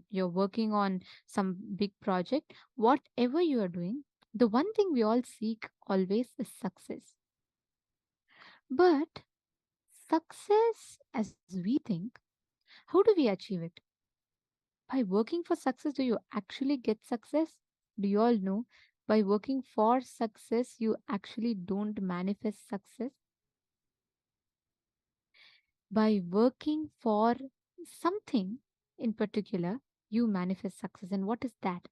you're working on some big project, whatever you are doing, the one thing we all seek always is success. But success as we think, how do we achieve it? By working for success, do you actually get success? Do you all know, by working for success you actually don't manifest success? By working for something in particular, you manifest success. And what is that?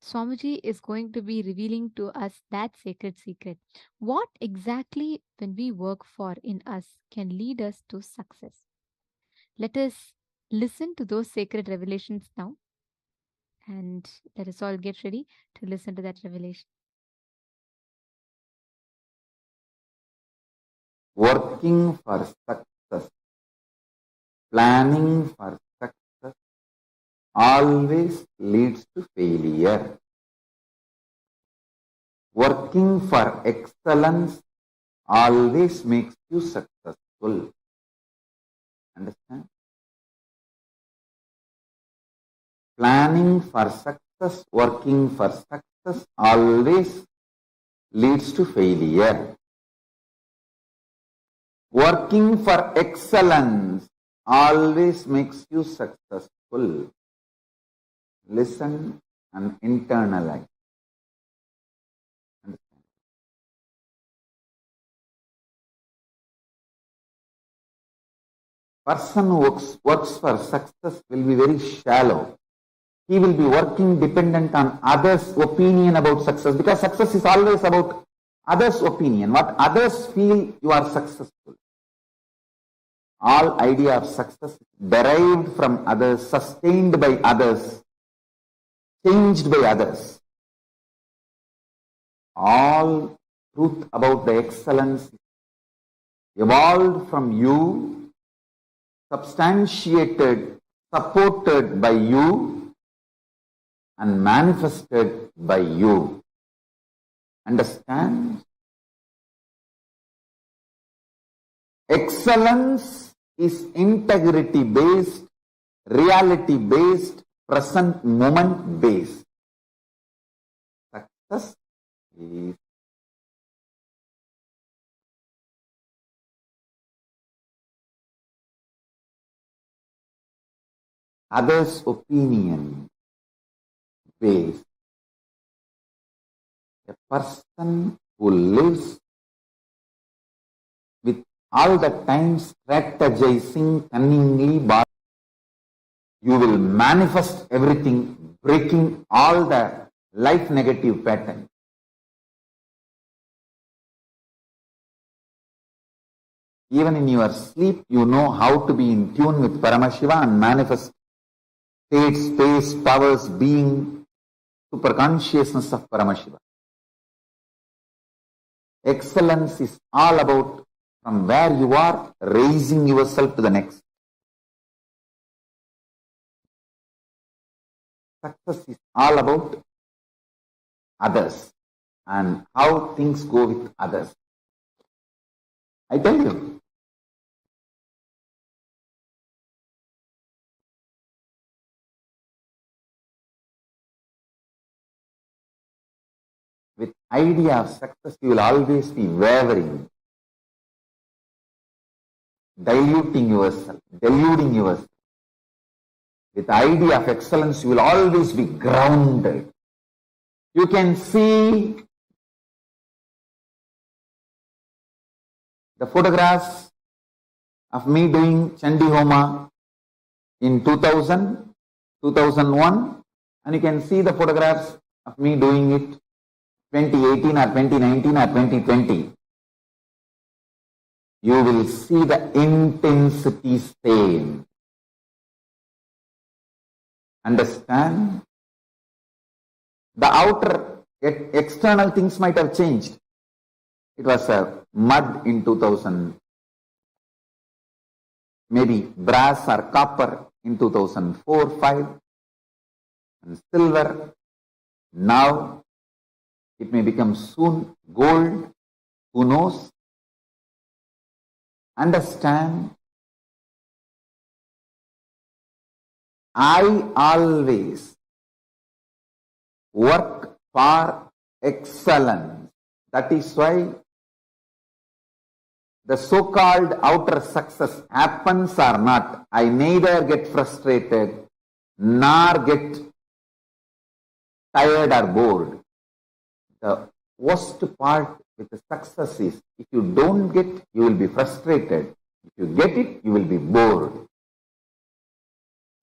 Swamiji is going to be revealing to us that sacred secret. What exactly, when we work for in us, can lead us to success? Let us listen to those sacred revelations now. And let us all get ready to listen to that revelation. Working for success, planning for success always leads to failure. Working for excellence always makes you successful. Understand? planning for success, working for success always leads to failure. Working for excellence always makes you successful. Listen and internalize. Person who works for success will be very shallow. He will be working dependent on others' opinion about success, because success is always about others' opinion. What others feel, you are successful. All idea of success derived from others, sustained by others, changed by others. All truth about the excellence evolved from you, substantiated, supported by you, and manifested by you. Understand? Excellence is integrity based, reality based, present moment based. Success is others' opinion based. A person who lives with all the time strategizing cunningly, you will manifest everything, breaking all the life negative patterns. Even in your sleep, you know how to be in tune with Paramashiva and manifest state, space, powers, being, super consciousness of Paramashiva. Excellence is all about from where you are, raising yourself to the next. Success is all about others and how things go with others. I tell you, with idea of success, you will always be wavering, diluting yourself, deluding yourself. With the idea of excellence, you will always be grounded. You can see the photographs of me doing Chandi Homa in 2000, 2001, and you can see the photographs of me doing it 2018 or 2019 or 2020. You will see the intensity same. Understand? The outer external things might have changed. It was a mud in 2000, maybe brass or copper in 2004-5, and silver. Now it may become soon gold. Who knows? Understand? I always work for excellence. That is why the so-called outer success happens or not, I neither get frustrated nor get tired or bored. The worst part with the success is, if you don't get, you will be frustrated. If you get it, you will be bored.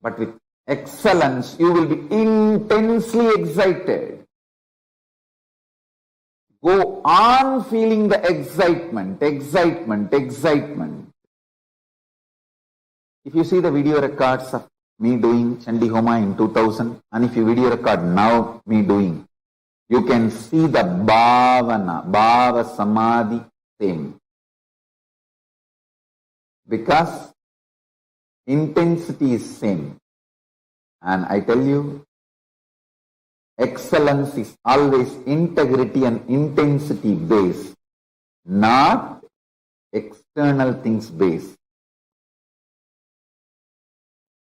But with excellence, you will be intensely excited. Go on feeling the excitement. If you see the video records of me doing Chandi Homa in 2000, and if you video record now me doing, you can see the bhava samadhi same. Because intensity is same. And I tell you, excellence is always integrity and intensity based, not external things based.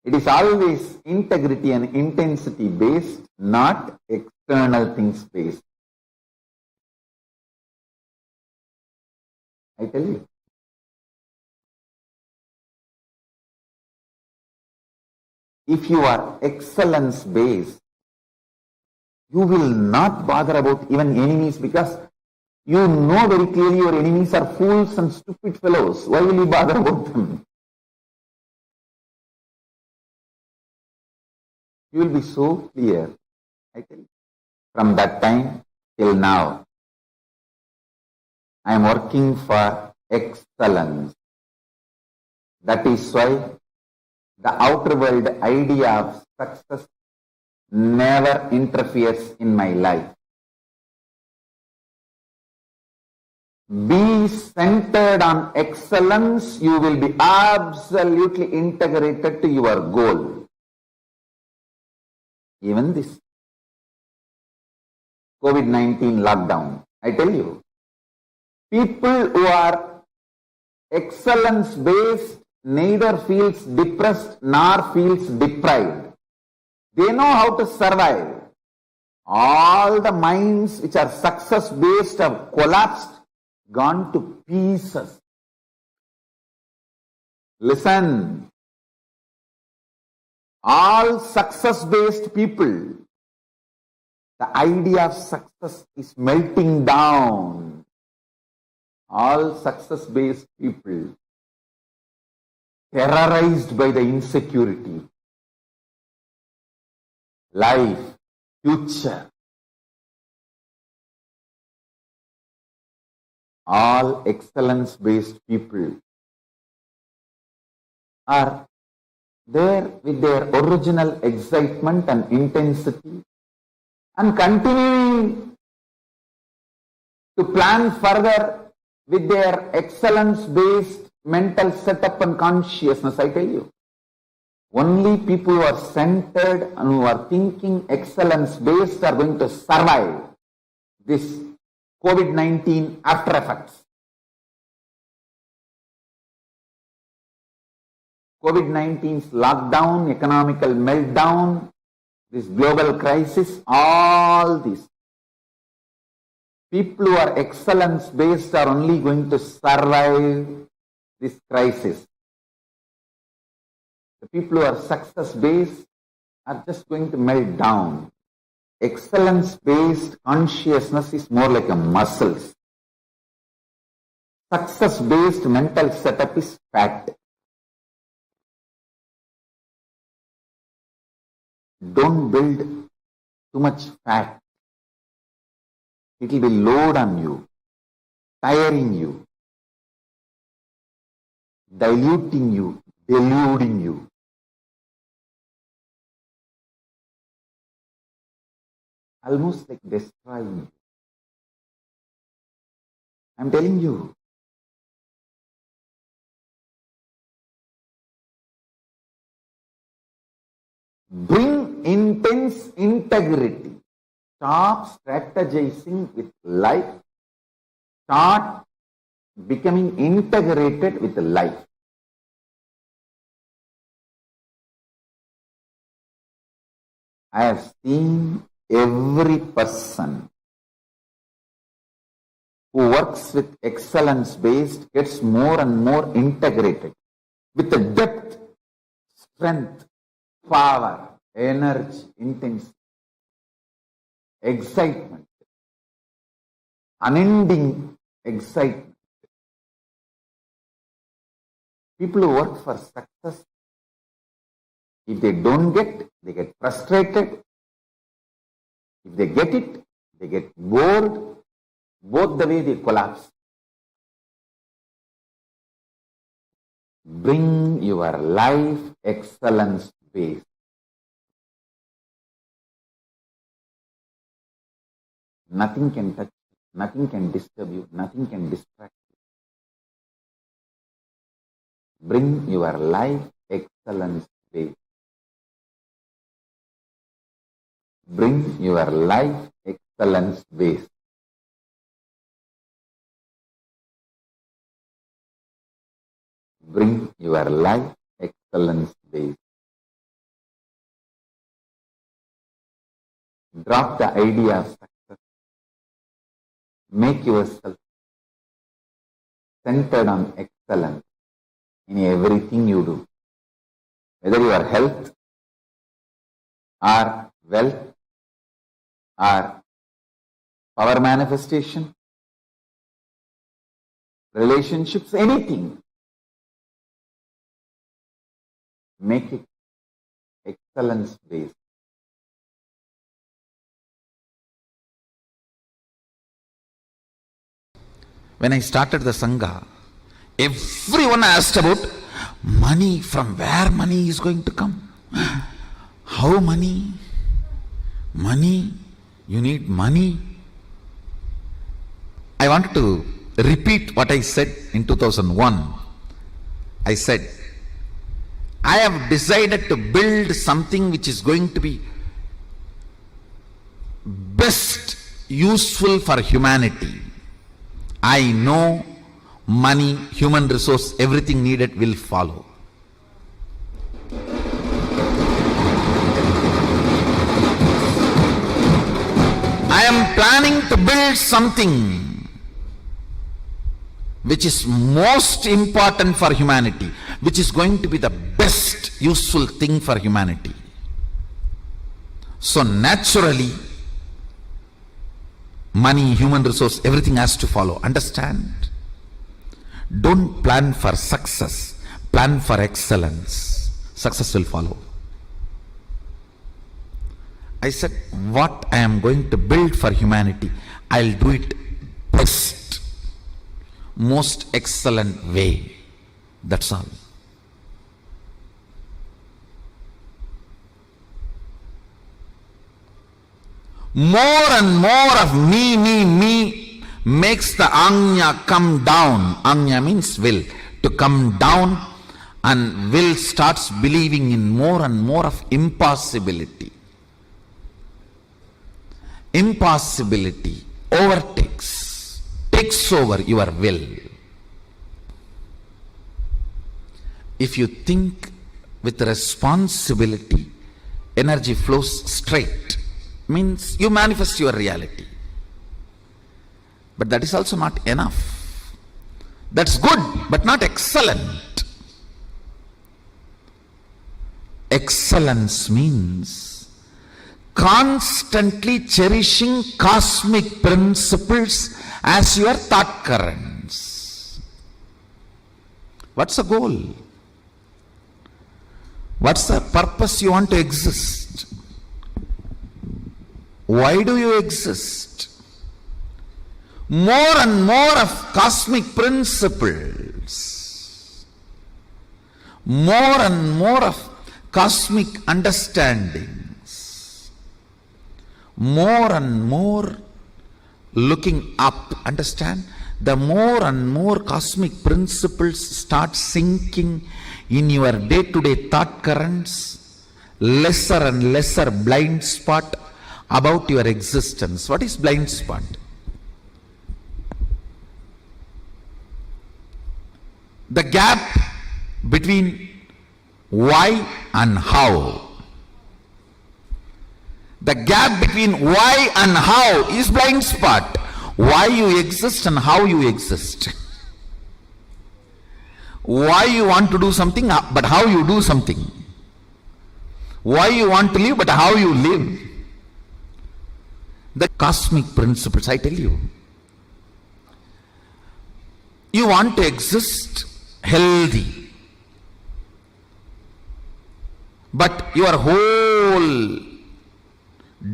It is always integrity and intensity based, not external things based. I tell you. If you are excellence based, you will not bother about even enemies, because you know very clearly your enemies are fools and stupid fellows. Why will you bother about them? You will be so clear. I tell you. From that time till now, I am working for excellence. That is why the outer world idea of success never interferes in my life. Be centered on excellence, you will be absolutely integrated to your goal. Even this COVID-19 lockdown, I tell you, people who are excellence based neither feels depressed nor feels deprived. They know how to survive. All the minds which are success based have collapsed, gone to pieces. Listen, all success based people, the idea of success is melting down. All success based people, terrorized by the insecurity, life, future. All excellence based people are there with their original excitement and intensity and continuing to plan further with their excellence based mental setup and consciousness. I tell you, only people who are centered and who are thinking excellence based are going to survive this COVID-19 after effects. COVID-19's lockdown, economical meltdown, this global crisis, all this. People who are excellence based are only going to survive this crisis. The people who are success based are just going to melt down. Excellence based consciousness is more like a muscles. Success based mental setup is fat. Don't build too much fat. It will be load on you, tiring you, diluting you, deluding you. Almost like destroying you. I'm telling you. Bring intense integrity. Stop strategizing with life. Start becoming integrated with life. I have seen every person who works with excellence based gets more and more integrated with the depth, strength, power, energy, intensity, excitement, unending excitement. People who work for success, if they don't get, they get frustrated. If they get it, they get bored. Both the way they collapse. Bring your life excellence based. Nothing can touch you, nothing can disturb you, nothing can distract you. Bring your life excellence based. Bring your life excellence based. Bring your life excellence based. Drop the idea of success. Make yourself centered on excellence in everything you do. Whether your health or wealth or power manifestation, relationships, anything. Make it excellence based. When I started the Sangha, everyone asked about money, from where money is going to come. How money? Money? You need money? I wanted to repeat what I said in 2001. I said, I have decided to build something which is going to be best useful for humanity. I know money, human resource, everything needed will follow. I am planning to build something which is most important for humanity, which is going to be the best useful thing for humanity. So naturally, money, human resource, everything has to follow. Understand? Don't plan for success, plan for excellence. Success will follow. I said, what I am going to build for humanity, I'll do it best, most excellent way. That's all. More and more of me makes the Anya come down. Anya means will, to come down, and will starts believing in more and more of impossibility. Impossibility overtakes, takes over your will. If you think with responsibility, energy flows straight. Means you manifest your reality. But that is also not enough. That's good, but not excellent. Excellence means constantly cherishing cosmic principles as your thought currents. What's the goal? What's the purpose you want to exist? Why do you exist? More and more of cosmic principles, more and more of cosmic understandings, more and more looking up. Understand? The more and more cosmic principles start sinking in your day-to-day thought currents, lesser and lesser blind spot about your existence. What is blind spot? The gap between why and how. The gap between why and how is blind spot. Why you exist and how you exist. Why you want to do something, but how you do something. Why you want to live, but how you live. The cosmic principles, I tell you. You want to exist healthy, but your whole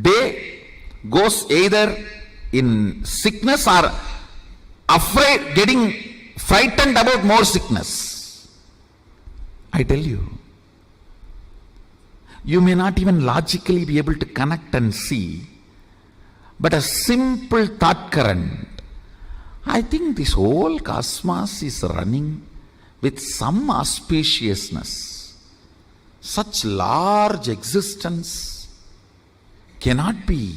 day goes either in sickness or afraid, getting frightened about more sickness. I tell you, you may not even logically be able to connect and see, but a simple thought current. I think this whole cosmos is running with some auspiciousness. Such large existence cannot be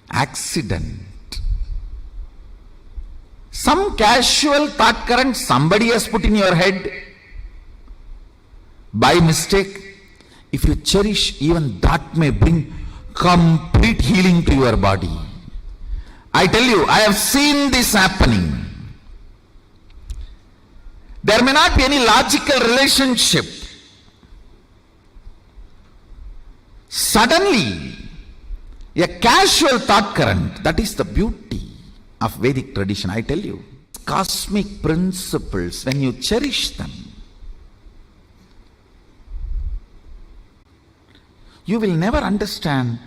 accident. Some casual thought current somebody has put in your head by mistake. If you cherish, even that may bring complete healing to your body. I tell you, I have seen this happening. There may not be any logical relationship. Suddenly, a casual thought current, that is the beauty of Vedic tradition, I tell you. Cosmic principles, when you cherish them, you will never understand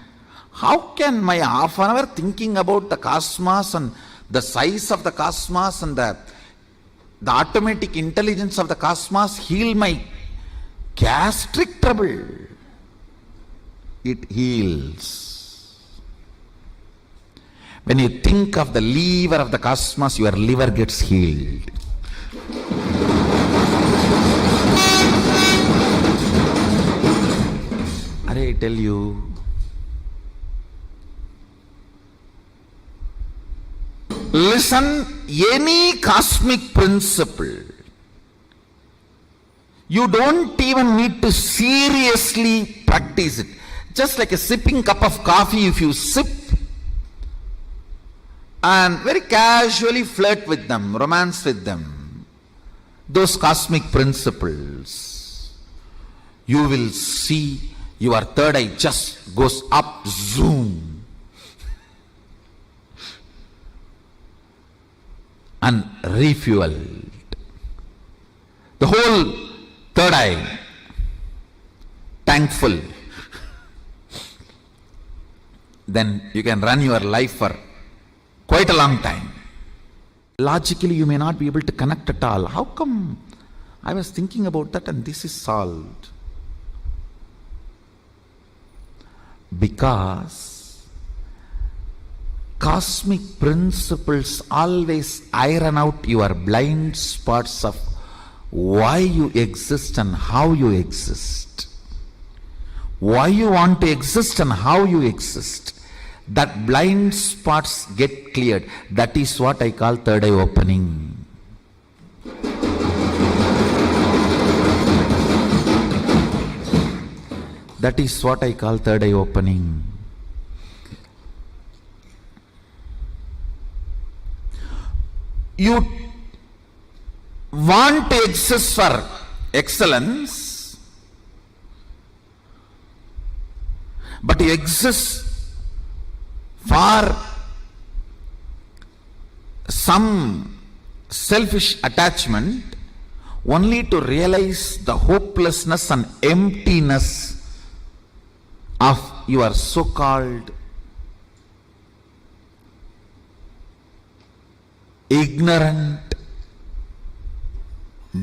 how can my half an hour thinking about the cosmos and the size of the cosmos and the automatic intelligence of the cosmos heal my gastric trouble. It heals. When you think of the lever of the cosmos, your liver gets healed. I tell you, listen, any cosmic principle, you don't even need to seriously practice it. Just like a sipping cup of coffee, if you sip and very casually flirt with them, romance with them, those cosmic principles, you will see your third eye just goes up, zoom, and refueled. The whole third eye tank full. Then you can run your life for quite a long time. Logically, you may not be able to connect at all. How come? I was thinking about that and this is solved. Because cosmic principles always iron out your blind spots of why you exist and how you exist. Why you want to exist and how you exist. That blind spots get cleared. That is what I call third eye opening. That is what I call third eye opening. You want to exist for excellence, but you exist for some selfish attachment only to realize the hopelessness and emptiness of your so-called ignorant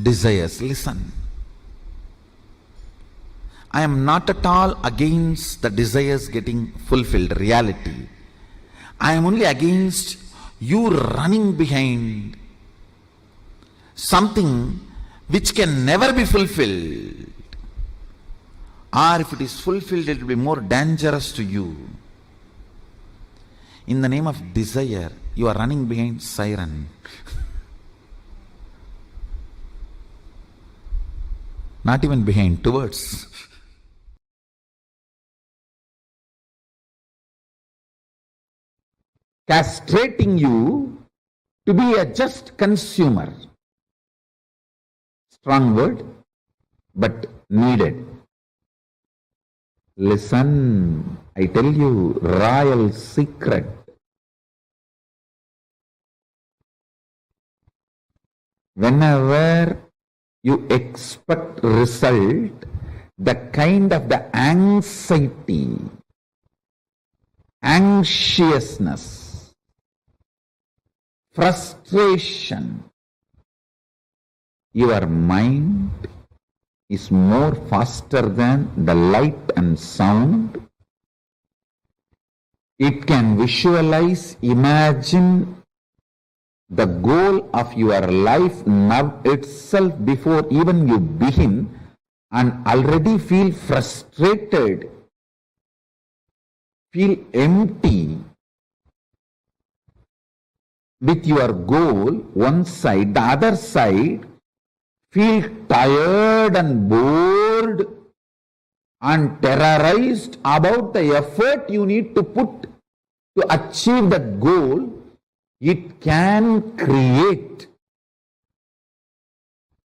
desires. Listen, I am not at all against the desires getting fulfilled, reality. I am only against you running behind something which can never be fulfilled. Or if it is fulfilled, it will be more dangerous to you. In the name of desire, you are running behind siren. Not even behind, towards. Castrating you to be a just consumer. Strong word, but needed. Listen, I tell you, royal secret. Whenever you expect result, the kind of the anxiety, anxiousness, frustration, your mind is more faster than the light and sound. It can visualize, imagine the goal of your life now itself before even you begin, and already feel frustrated, feel empty with your goal, one side, the other side, feel tired and bored and terrorized about the effort you need to put to achieve that goal, it can create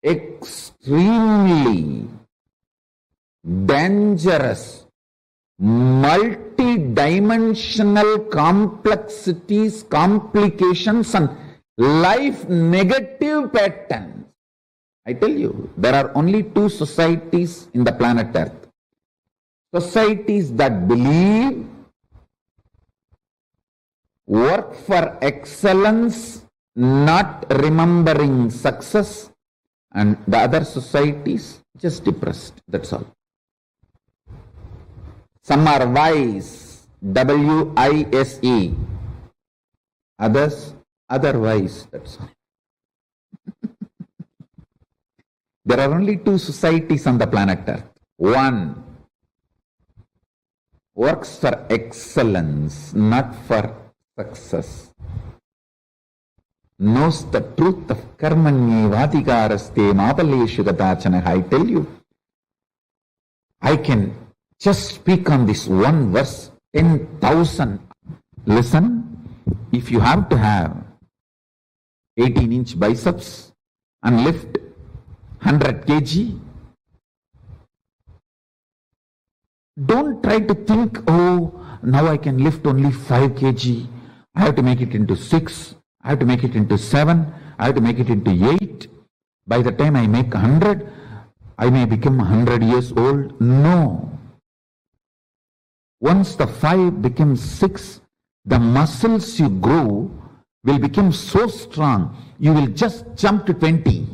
extremely dangerous, multi-dimensional complexities, complications, and life negative patterns. I tell you, there are only two societies in the planet Earth. Societies that believe, work for excellence, not remembering success, and the other societies just depressed. That's all. Some are wise, W-I-S-E. Others, otherwise. That's all. There are only two societies on the planet Earth. One works for excellence, not for success. Knows the truth of karmanyevadhikaraste mapaleshu gadachana. I tell you, I can just speak on this one verse, 10,000. Listen, if you have to have 18-inch biceps and lift 100 kg, don't try to think, oh, now I can lift only 5 kg. I have to make it into 6. I have to make it into 7. I have to make it into 8. By the time I make 100, I may become 100 years old. No. Once the 5 becomes 6, the muscles you grow will become so strong, you will just jump to 20.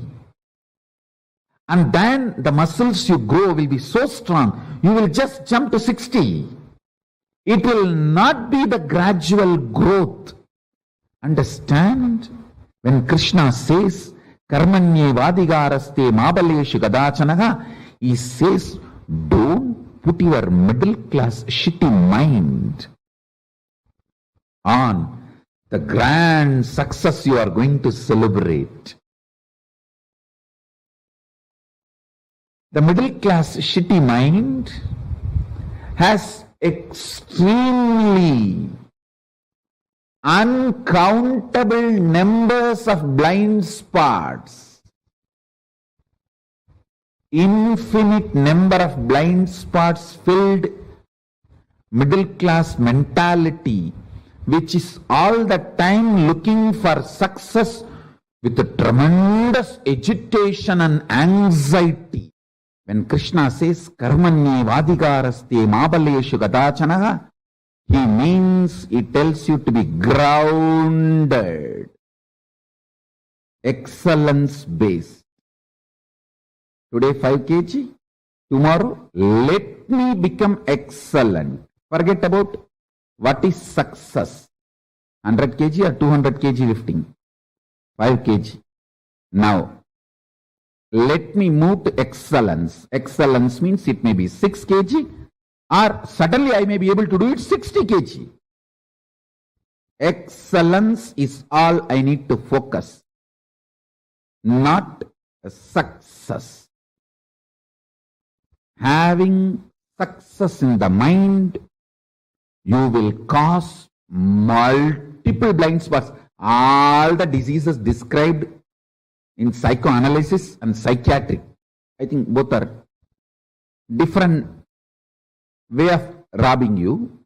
And then the muscles you grow will be so strong, you will just jump to 60. It will not be the gradual growth. Understand? When Krishna says, Karmanyevadhikaraste mabaleshu gadachanaha, he says, don't put your middle class shitty mind on the grand success you are going to celebrate. The middle class shitty mind has extremely uncountable numbers of blind spots, infinite number of blind spots filled middle class mentality, which is all the time looking for success with a tremendous agitation and anxiety. When Krishna says, Karmanyevadhikaraste mabaleshu gadachanaha, he means, he tells you to be grounded, excellence based. Today 5 kg, tomorrow let me become excellent. Forget about what is success. 100 kg or 200 kg lifting. 5 kg. Now, let me move to excellence. Excellence means it may be 6 kg or suddenly I may be able to do it 60 kg. Excellence is all I need to focus, not success. Having success in the mind, you will cause multiple blind spots. All the diseases described in psychoanalysis and psychiatric, I think both are different way of robbing you.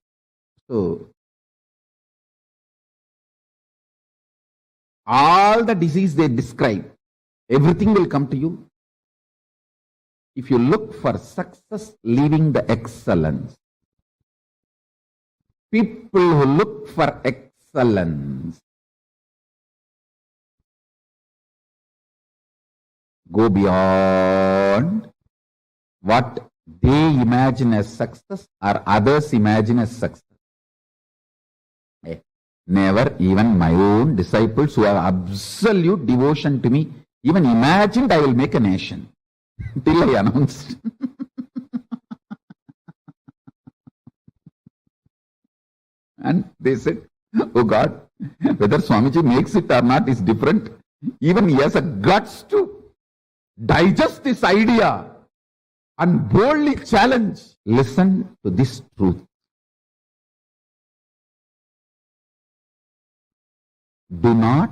So, all the disease they describe, everything will come to you if you look for success, leaving the excellence. People who look for excellence go beyond what they imagine as success or others imagine as success. Never even my own disciples who have absolute devotion to me even imagined I will make a nation till I announced. And they said, oh God, whether Swamiji makes it or not is different. Even he has a guts to digest this idea and boldly challenge Listen to this truth. Do not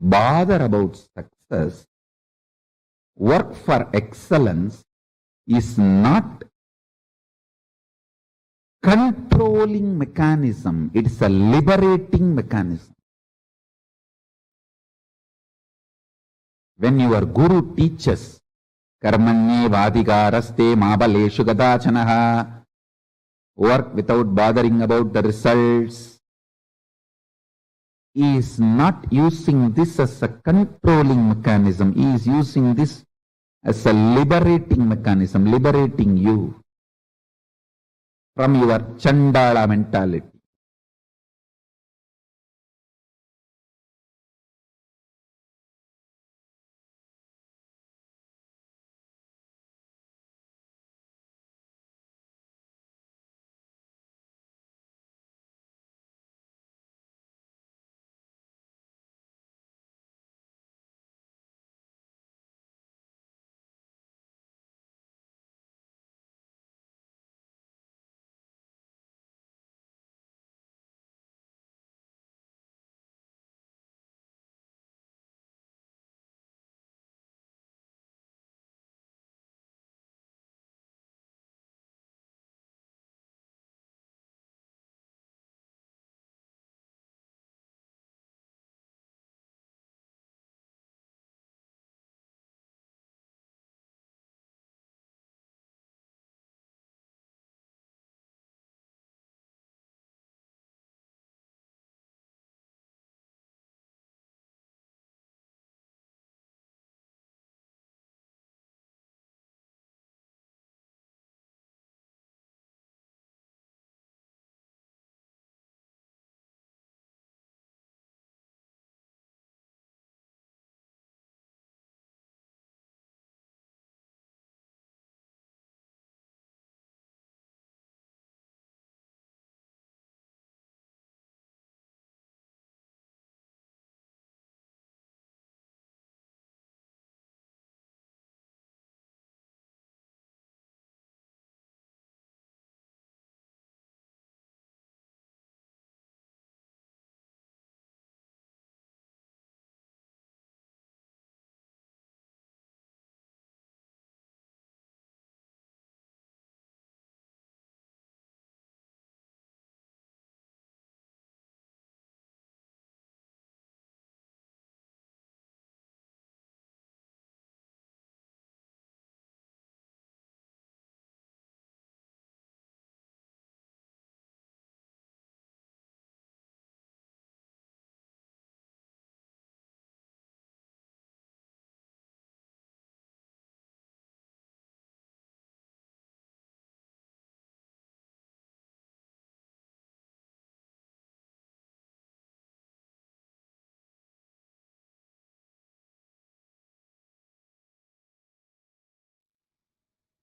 bother about success. Work for excellence is not controlling mechanism. It's a liberating mechanism. When your guru teaches karmanye vadikaraste mabaleshu gadachanaha, work without bothering about the results, he is not using this as a controlling mechanism. He is using this as a liberating mechanism, liberating you from your Chandala mentality.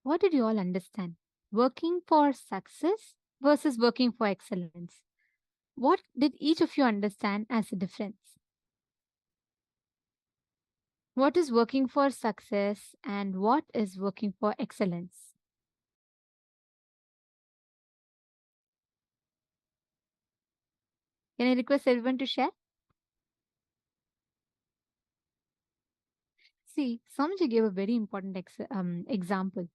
What did you all understand? Working for success versus working for excellence. What did each of you understand as a difference? What is working for success and what is working for excellence? Can I request everyone to share? See, Samji gave a very important example.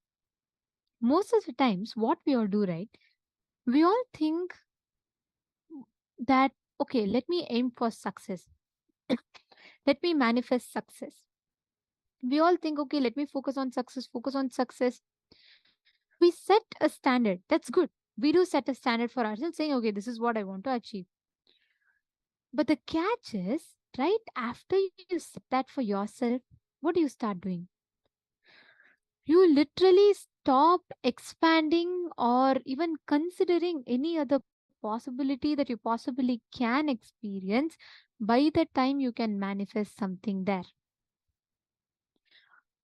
Most of the times, what we all do, right? We all think that, okay, let me aim for success. Let me manifest success. We all think, okay, let me focus on success, focus on success. We set a standard. That's good. We do set a standard for ourselves, saying, okay, this is what I want to achieve. But the catch is, right after you set that for yourself, what do you start doing? You literally stop expanding or even considering any other possibility that you possibly can experience by the time you can manifest something there.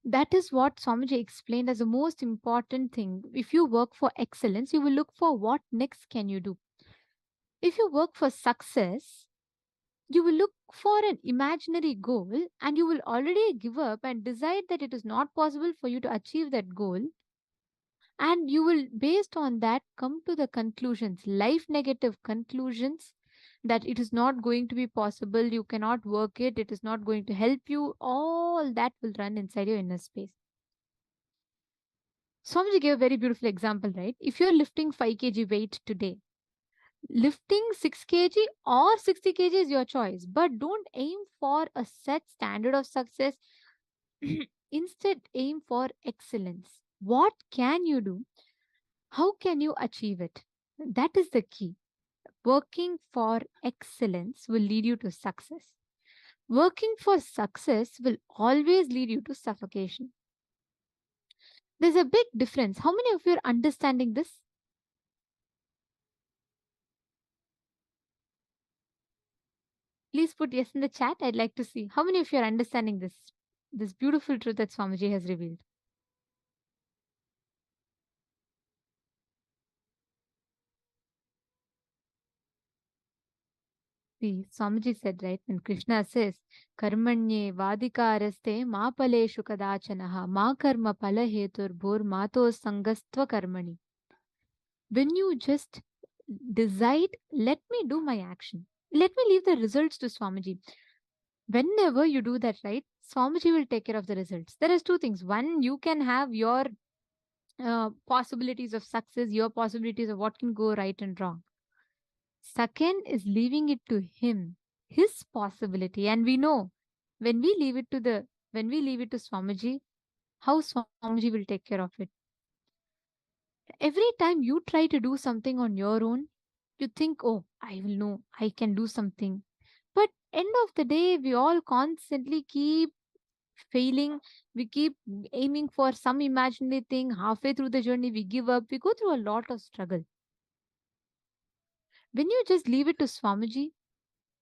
That is what Swamiji explained as the most important thing. If you work for excellence, you will look for what next can you do. If you work for success, you will look for an imaginary goal and you will already give up and decide that it is not possible for you to achieve that goal. And you will, based on that, come to the conclusions, life negative conclusions, that it is not going to be possible, you cannot work it, it is not going to help you. All that will run inside your inner space. Swamiji gave a very beautiful example, right? If you're lifting 5 kg weight today, lifting 6 kg or 60 kg is your choice, but don't aim for a set standard of success. Instead, aim for excellence. What can you do? How can you achieve it? That is the key. Working for excellence will lead you to success. Working for success will always lead you to suffocation. There's a big difference. How many of you are understanding this? Please put yes in the chat. I'd like to see how many of you are understanding this beautiful truth that Swamiji has revealed. See, Swamiji said, right, when Krishna says, Karmanye vadikaraste ma paleshu kadachanaha ma karma pala hetur bhur mato sangastva karmani. When you just decide, let me do my action, let me leave the results to Swamiji. Whenever you do that, right, Swamiji will take care of the results. There is two things. One, you can have your possibilities of success, your possibilities of what can go right and wrong. Second is leaving it to him, his possibility. And we know when we leave it to Swamiji, how Swamiji will take care of it. Every time you try to do something on your own, you think, oh, I will know, I can do something. But end of the day, we all constantly keep failing. We keep aiming for some imaginary thing. Halfway through the journey, we give up. We go through a lot of struggle. When you just leave it to Swamiji,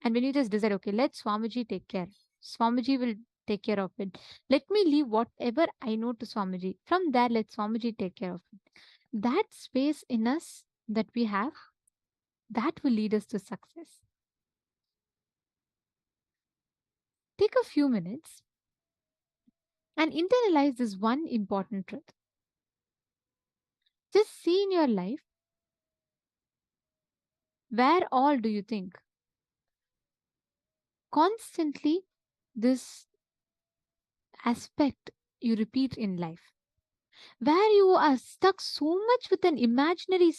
and when you just decide, okay, let Swamiji take care. Swamiji will take care of it. Let me leave whatever I know to Swamiji. From there, let Swamiji take care of it. That space in us that we have, that will lead us to success. Take a few minutes and internalize this one important truth. Just see in your life, where all do you think constantly this aspect you repeat in life, where you are stuck so much with an imaginary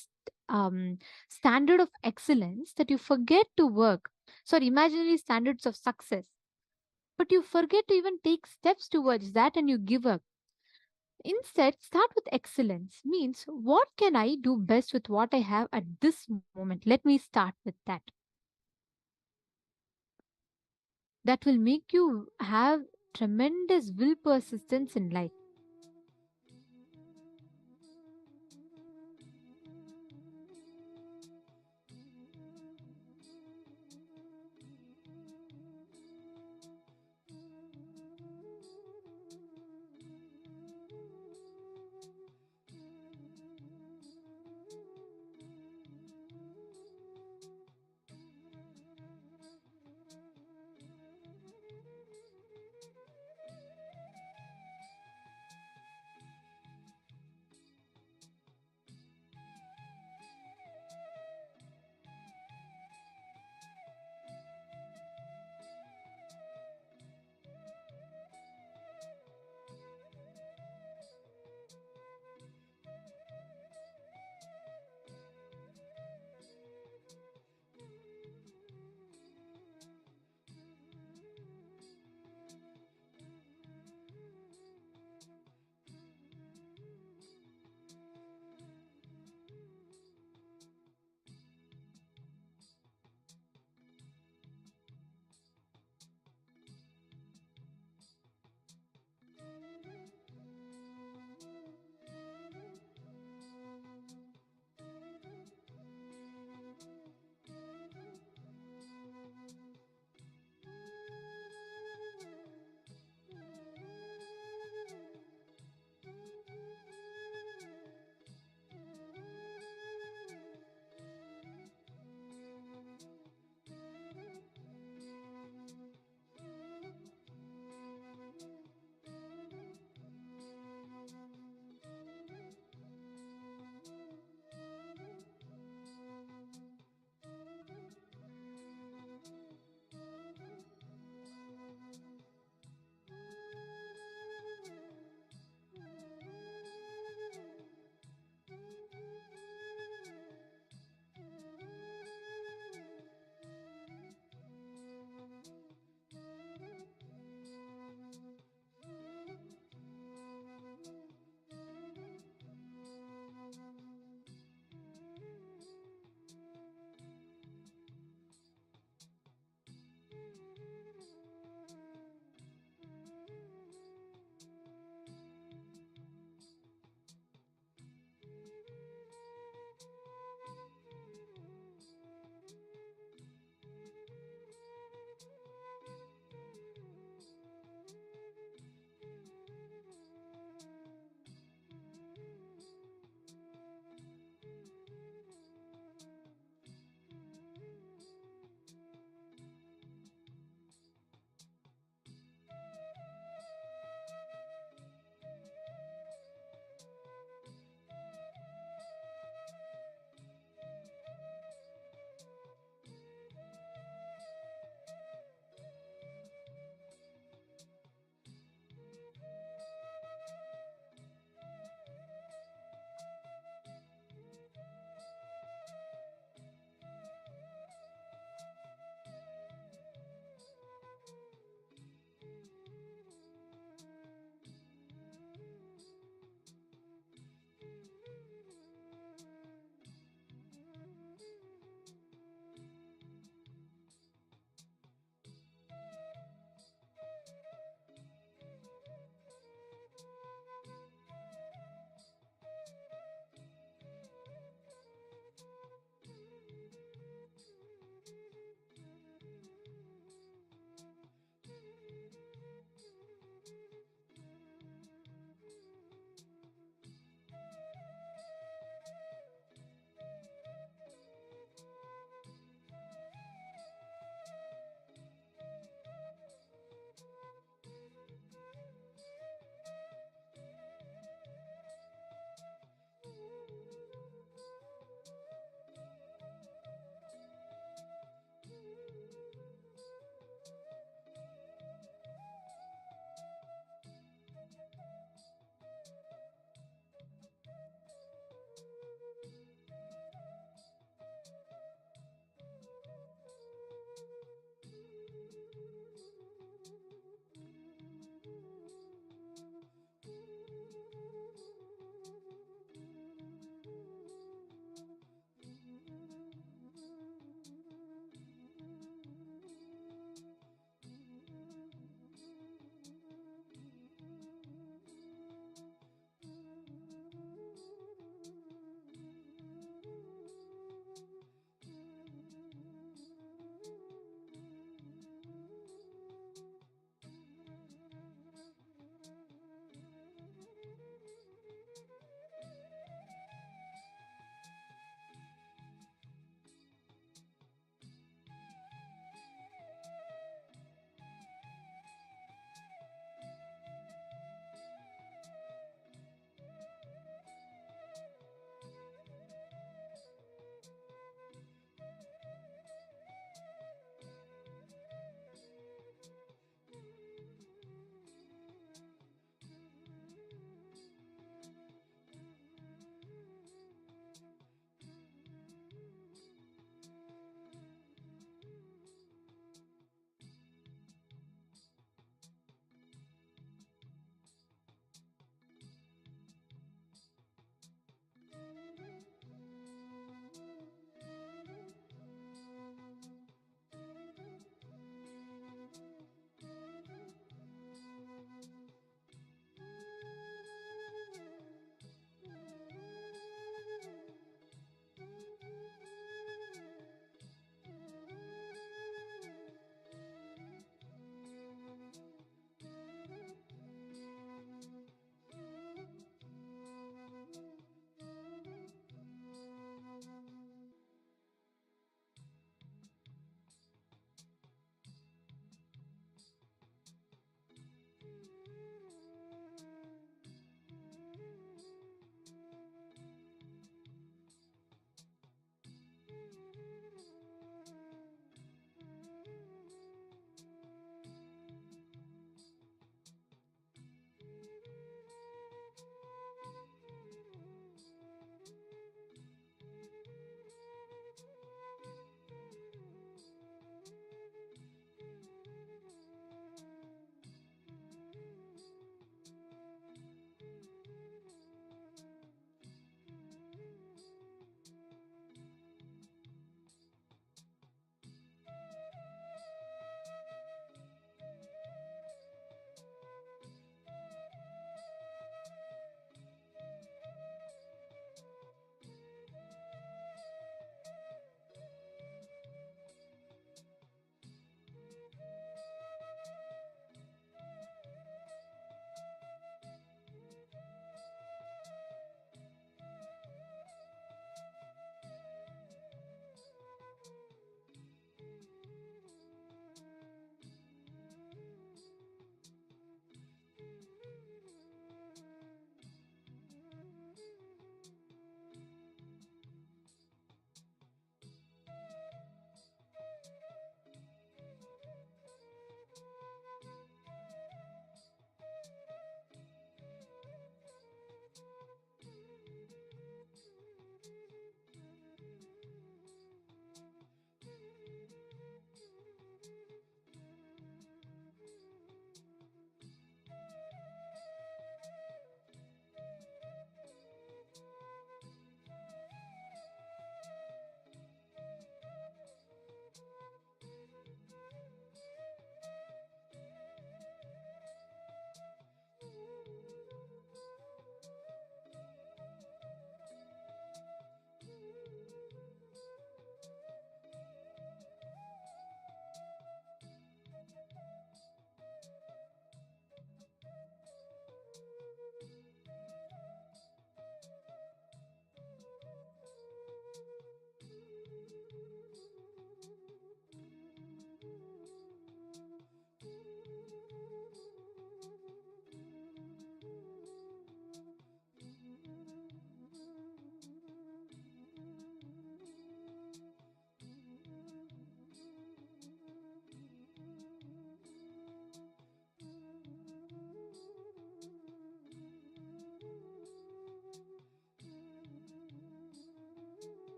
standard of excellence that you forget to work, sorry, imaginary standards of success, but you forget to even take steps towards that and you give up. Instead, start with excellence. Means, what can I do best with what I have at this moment? Let me start with that. That will make you have tremendous will persistence in life.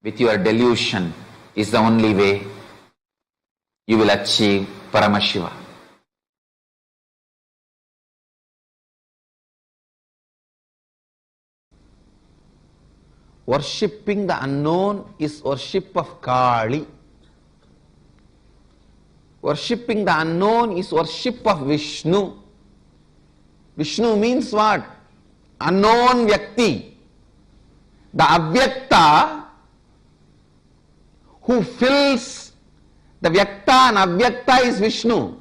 with your delusion is the only way you will achieve Paramashiva. Worshipping the unknown is worship of Kali. Worshipping the unknown is worship of Vishnu. Vishnu means what? Unknown Vyakti. The Avyakta who fills the Vyakta and Avyakta is Vishnu.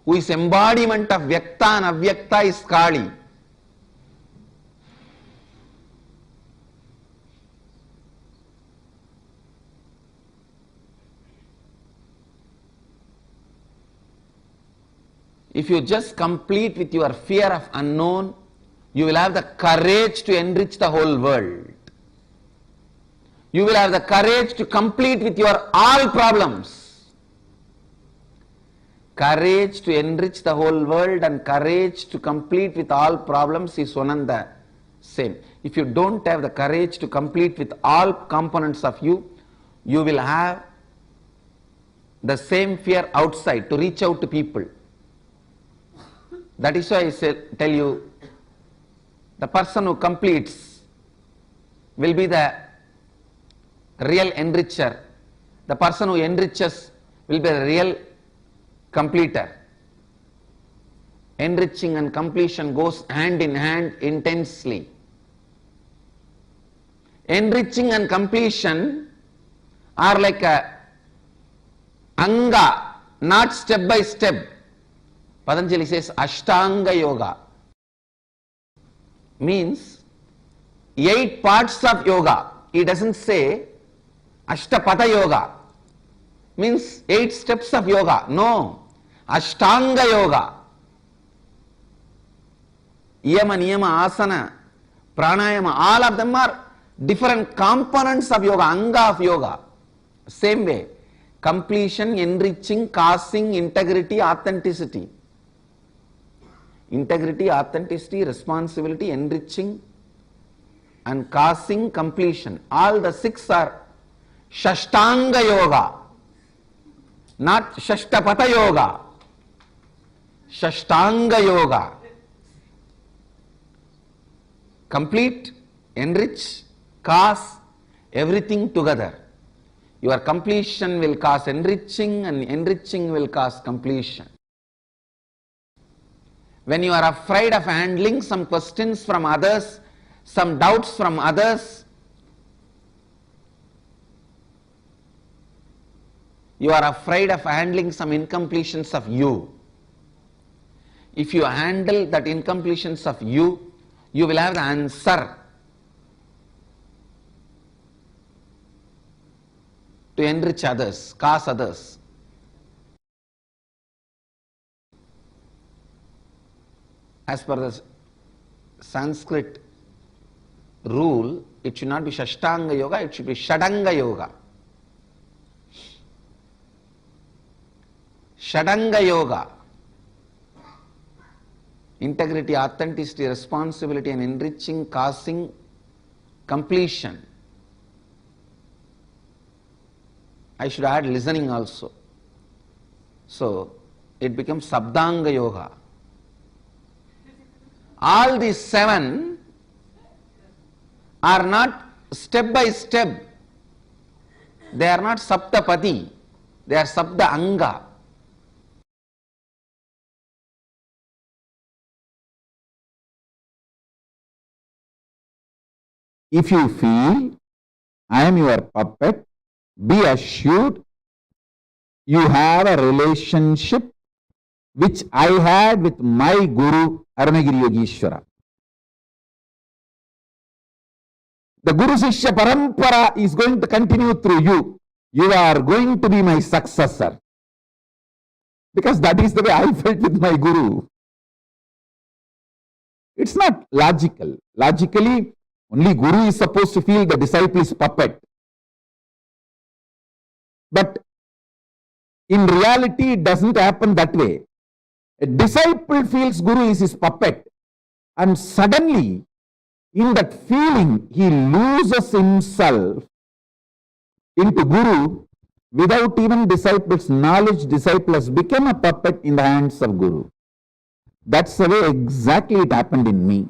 Who is embodiment of Vyakta and Avyakta is Kali. If you just complete with your fear of unknown, you will have the courage to enrich the whole world. You will have the courage to complete with your all problems. Courage to enrich the whole world and courage to complete with all problems is one and the same. If you don't have the courage to complete with all components of you, you will have the same fear outside to reach out to people. That is why I tell you, the person who completes will be the real enricher. The person who enriches will be the real completer. Enriching and completion goes hand in hand intensely. Enriching and completion are like a anga, not step by step. Patanjali says Ashtanga Yoga means 8 parts of yoga. He doesn't say Ashtapada Yoga means 8 steps of yoga. No, Ashtanga Yoga. Yama, Niyama, Asana, Pranayama, all of them are different components of yoga, anga of yoga. Same way, completion, enriching, causing, integrity, authenticity. Integrity, authenticity, responsibility, enriching and causing, completion. All the 6 are Shashtanga Yoga, not Shashtapata Yoga. Shashtanga Yoga. Complete, enrich, cause, everything together. Your completion will cause enriching and enriching will cause completion. When you are afraid of handling some questions from others, some doubts from others, you are afraid of handling some incompletions of you. If you handle that incompletions of you, you will have the answer to enrich others, cause others. As per the Sanskrit rule, it should not be Shashtanga Yoga, it should be Shadanga Yoga. Shadanga Yoga. Integrity, authenticity, responsibility and enriching, causing, completion. I should add listening also. So, it becomes Sabdanga Yoga. All these 7 are not step by step. They are not Saptapati. They are Sabda Anga. If you feel I am your puppet, be assured you have a relationship which I had with my Guru Arunagiri Yogeshwara. The Guru Sishya Parampara is going to continue through you. You are going to be my successor. Because that is the way I felt with my Guru. It's not logical. Logically, only Guru is supposed to feel the disciple's puppet. But in reality, it doesn't happen that way. A disciple feels Guru is his puppet. And suddenly, in that feeling, he loses himself into Guru without even disciples' knowledge. Disciple has become a puppet in the hands of Guru. That's the way exactly it happened in me.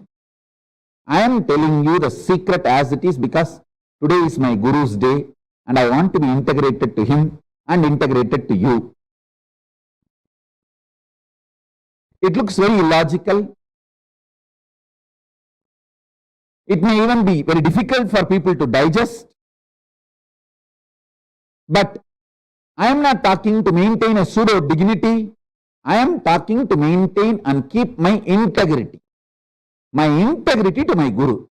I am telling you the secret as it is because today is my Guru's day and I want to be integrated to him and integrated to you. It looks very illogical. It may even be very difficult for people to digest. But I am not talking to maintain a pseudo dignity. I am talking to maintain and keep my integrity. My integrity to my Guru.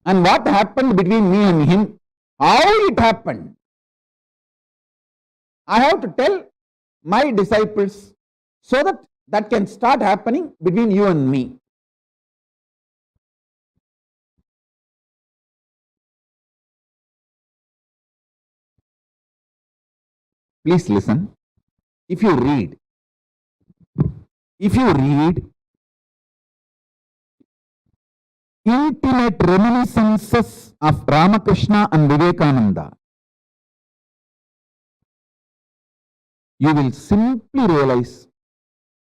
And what happened between me and him? How it happened? I have to tell my disciples so that that can start happening between you and me. Please listen. If you read intimate reminiscences of Ramakrishna and Vivekananda, you will simply realize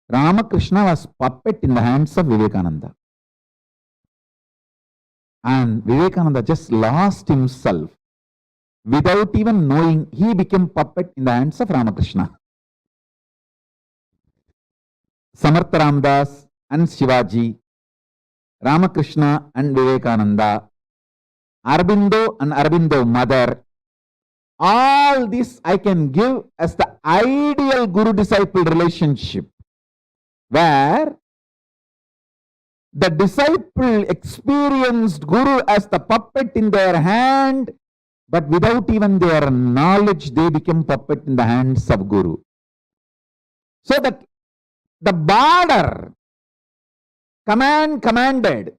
Ramakrishna was puppet in the hands of Vivekananda. And Vivekananda just lost himself. Without even knowing, he became puppet in the hands of Ramakrishna. Samartha Ramdas and Shivaji, Ramakrishna and Vivekananda, Aurobindo and Aurobindo mother, all this I can give as the ideal Guru-disciple relationship, where the disciple experienced Guru as the puppet in their hand, but without even their knowledge, they became puppet in the hands of Guru. So that the border, commanded,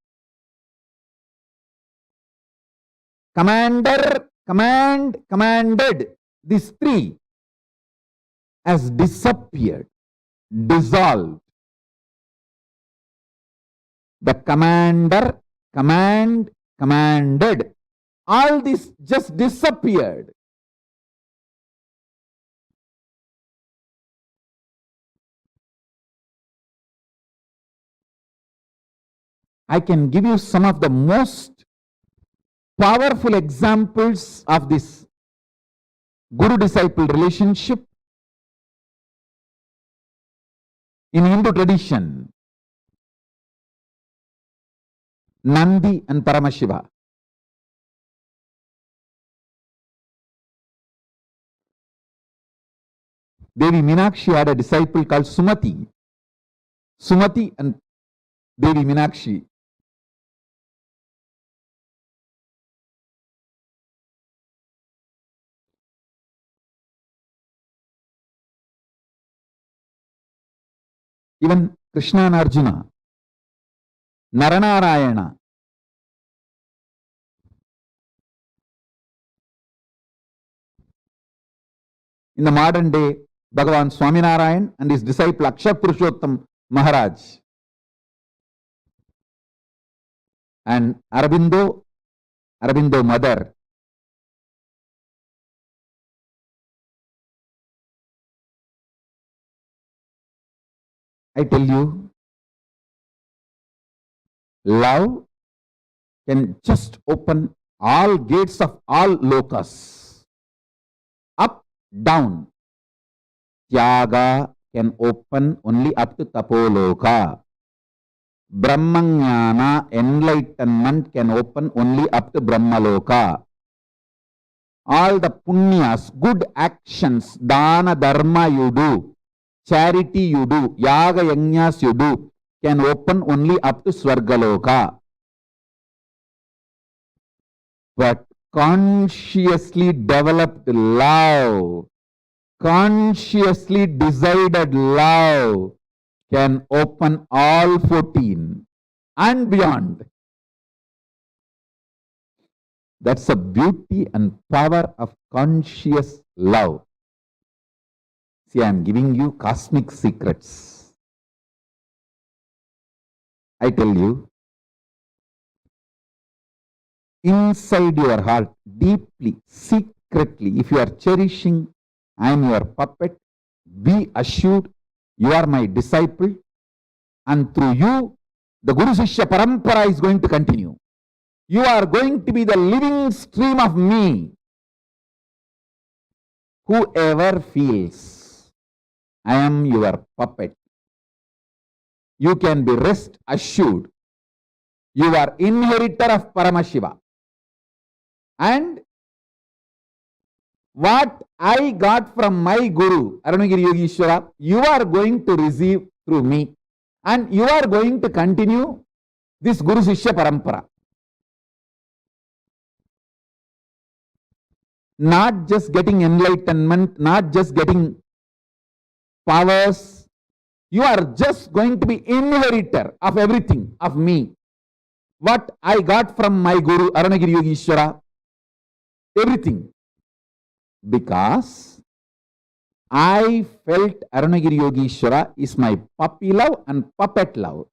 commander, commanded, these three has disappeared, dissolved. The commander, commanded, all this just disappeared. I can give you some of the most powerful examples of this Guru-disciple relationship in Hindu tradition. Nandi and Paramashiva. Devi Meenakshi had a disciple called Sumati. Sumati and Devi Meenakshi. Even Krishna and Arjuna, Naranarayana. In the modern day, Bhagavān Swaminarayan and his disciple Akshar Purushottam Maharaj. And Aurobindo mother. I tell you, love can just open all gates of all lokas. Up, down. Tyaga can open only up to Tapoloka. Brahmanyana, enlightenment, can open only up to Brahmaloka. All the punyas, good actions, dana dharma you do, charity you do, yaga yajnas you do, can open only up to Swargaloka. But consciously developed love, consciously decided love, can open all 14 and beyond. That's the beauty and power of conscious love. See, I am giving you cosmic secrets. I tell you, inside your heart, deeply, secretly, if you are cherishing, I am your puppet, be assured you are my disciple, and through you, the Guru Shishya Parampara is going to continue. You are going to be the living stream of me. Whoever feels I am your puppet, you can be rest assured. You are inheritor of Paramashiva. And what I got from my Guru, Arunagiri Yogeshwara, you are going to receive through me. And you are going to continue this Guru Shishya Parampara. Not just getting enlightenment, not just getting powers. You are just going to be inheritor of everything, of me. What I got from my Guru, Arunagiri Yogeshwara, everything. Because I felt Arunagiri Yogeshwara is my puppy love and puppet love.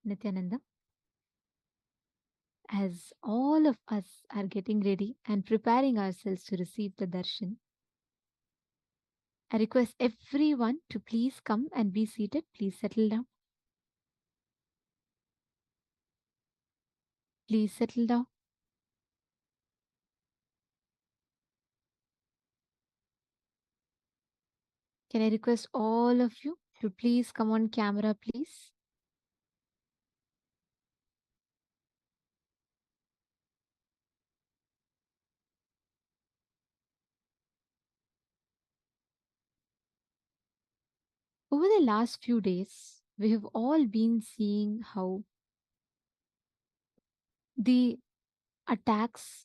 Nithyananda, as all of us are getting ready and preparing ourselves to receive the darshan, I request everyone to please come and be seated. Please settle down. Please settle down. Can I request all of you to please come on camera, please? Over the last few days, we have all been seeing how the attacks,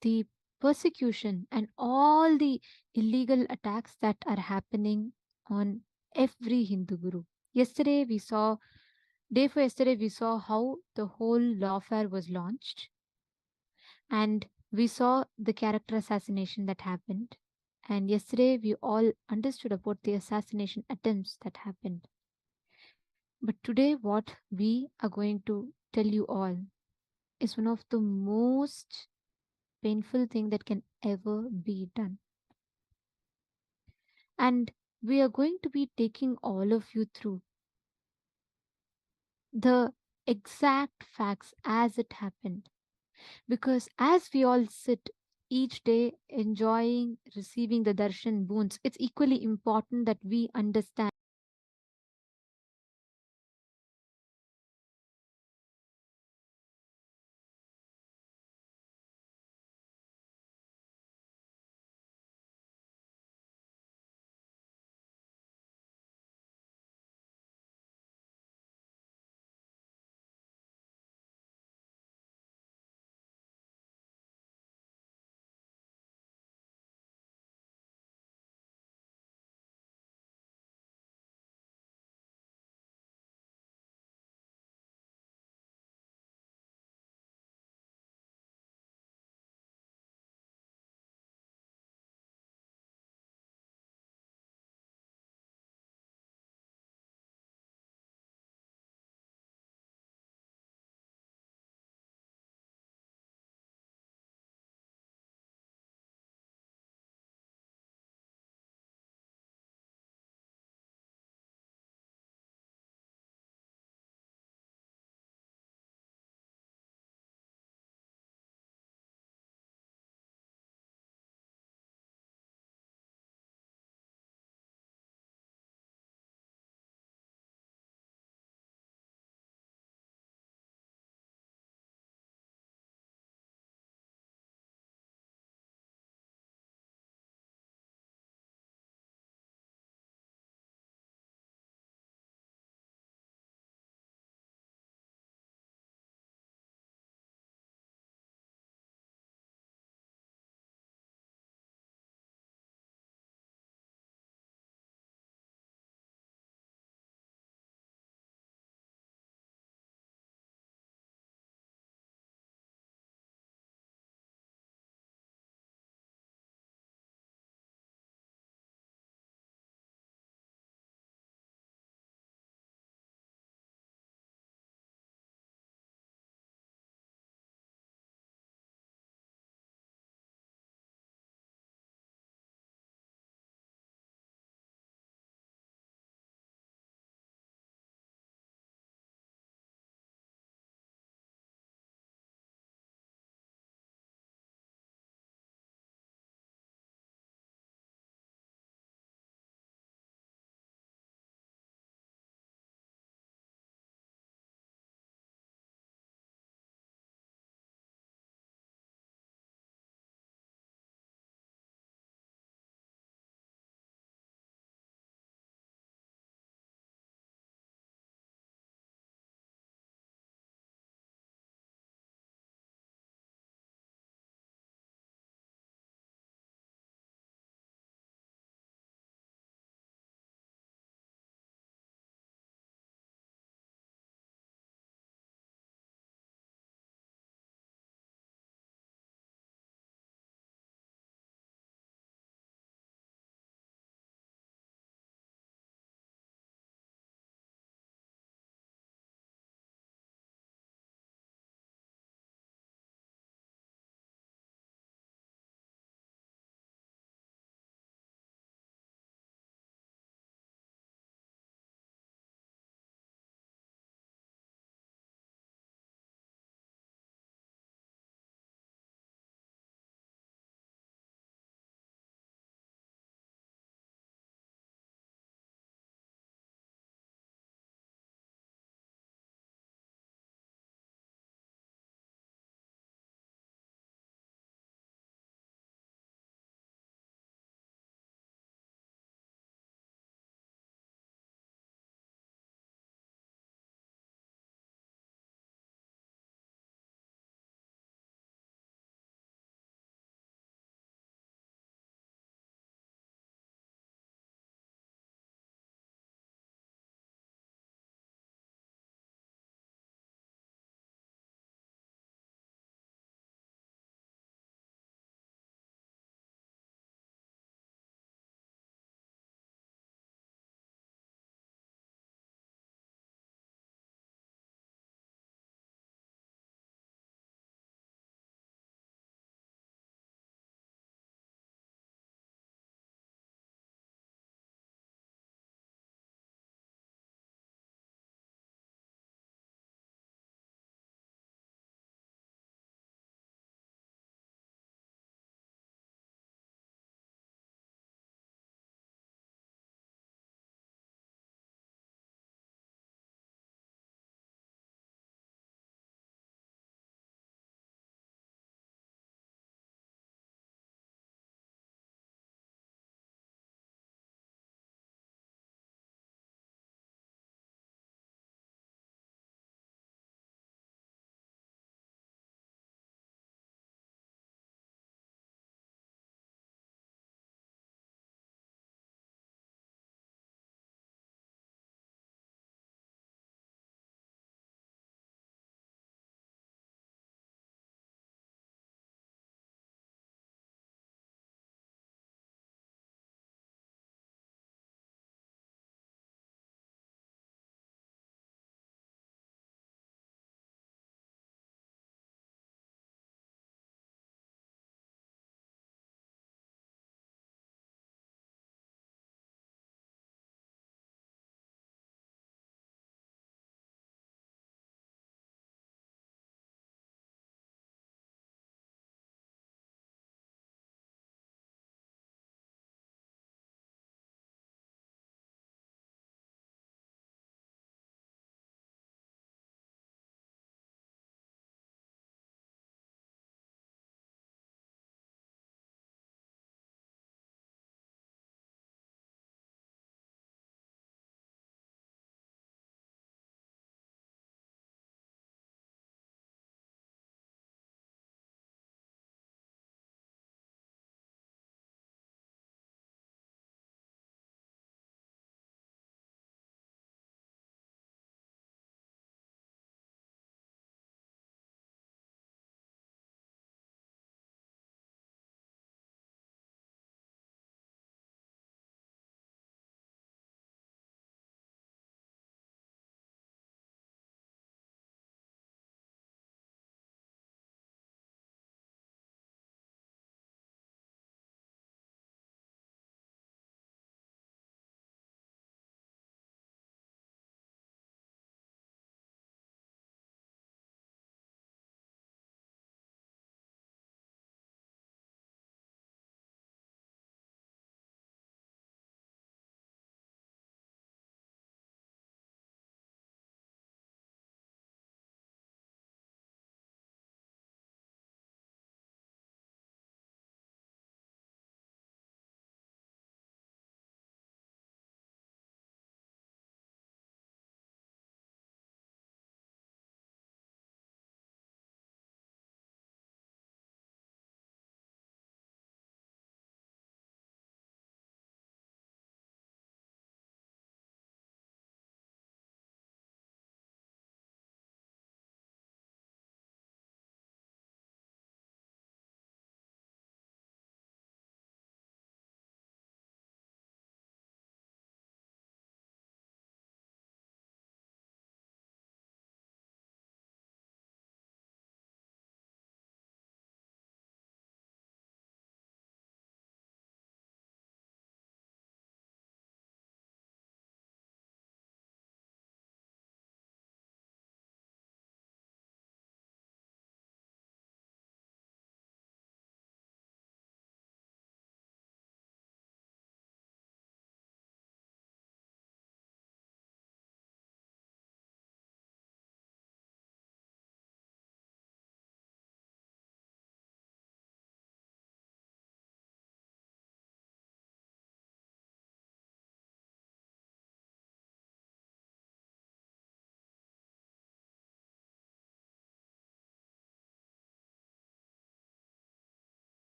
the persecution, and all the illegal attacks that are happening on every Hindu guru. Yesterday, we saw, day for yesterday, we saw how the whole lawfare was launched, and we saw the character assassination that happened. And yesterday, we all understood about the assassination attempts that happened. But today, what we are going to tell you all is one of the most painful thing that can ever be done. And we are going to be taking all of you through the exact facts as it happened. Because as we all sit each day enjoying receiving the darshan boons, it's equally important that we understand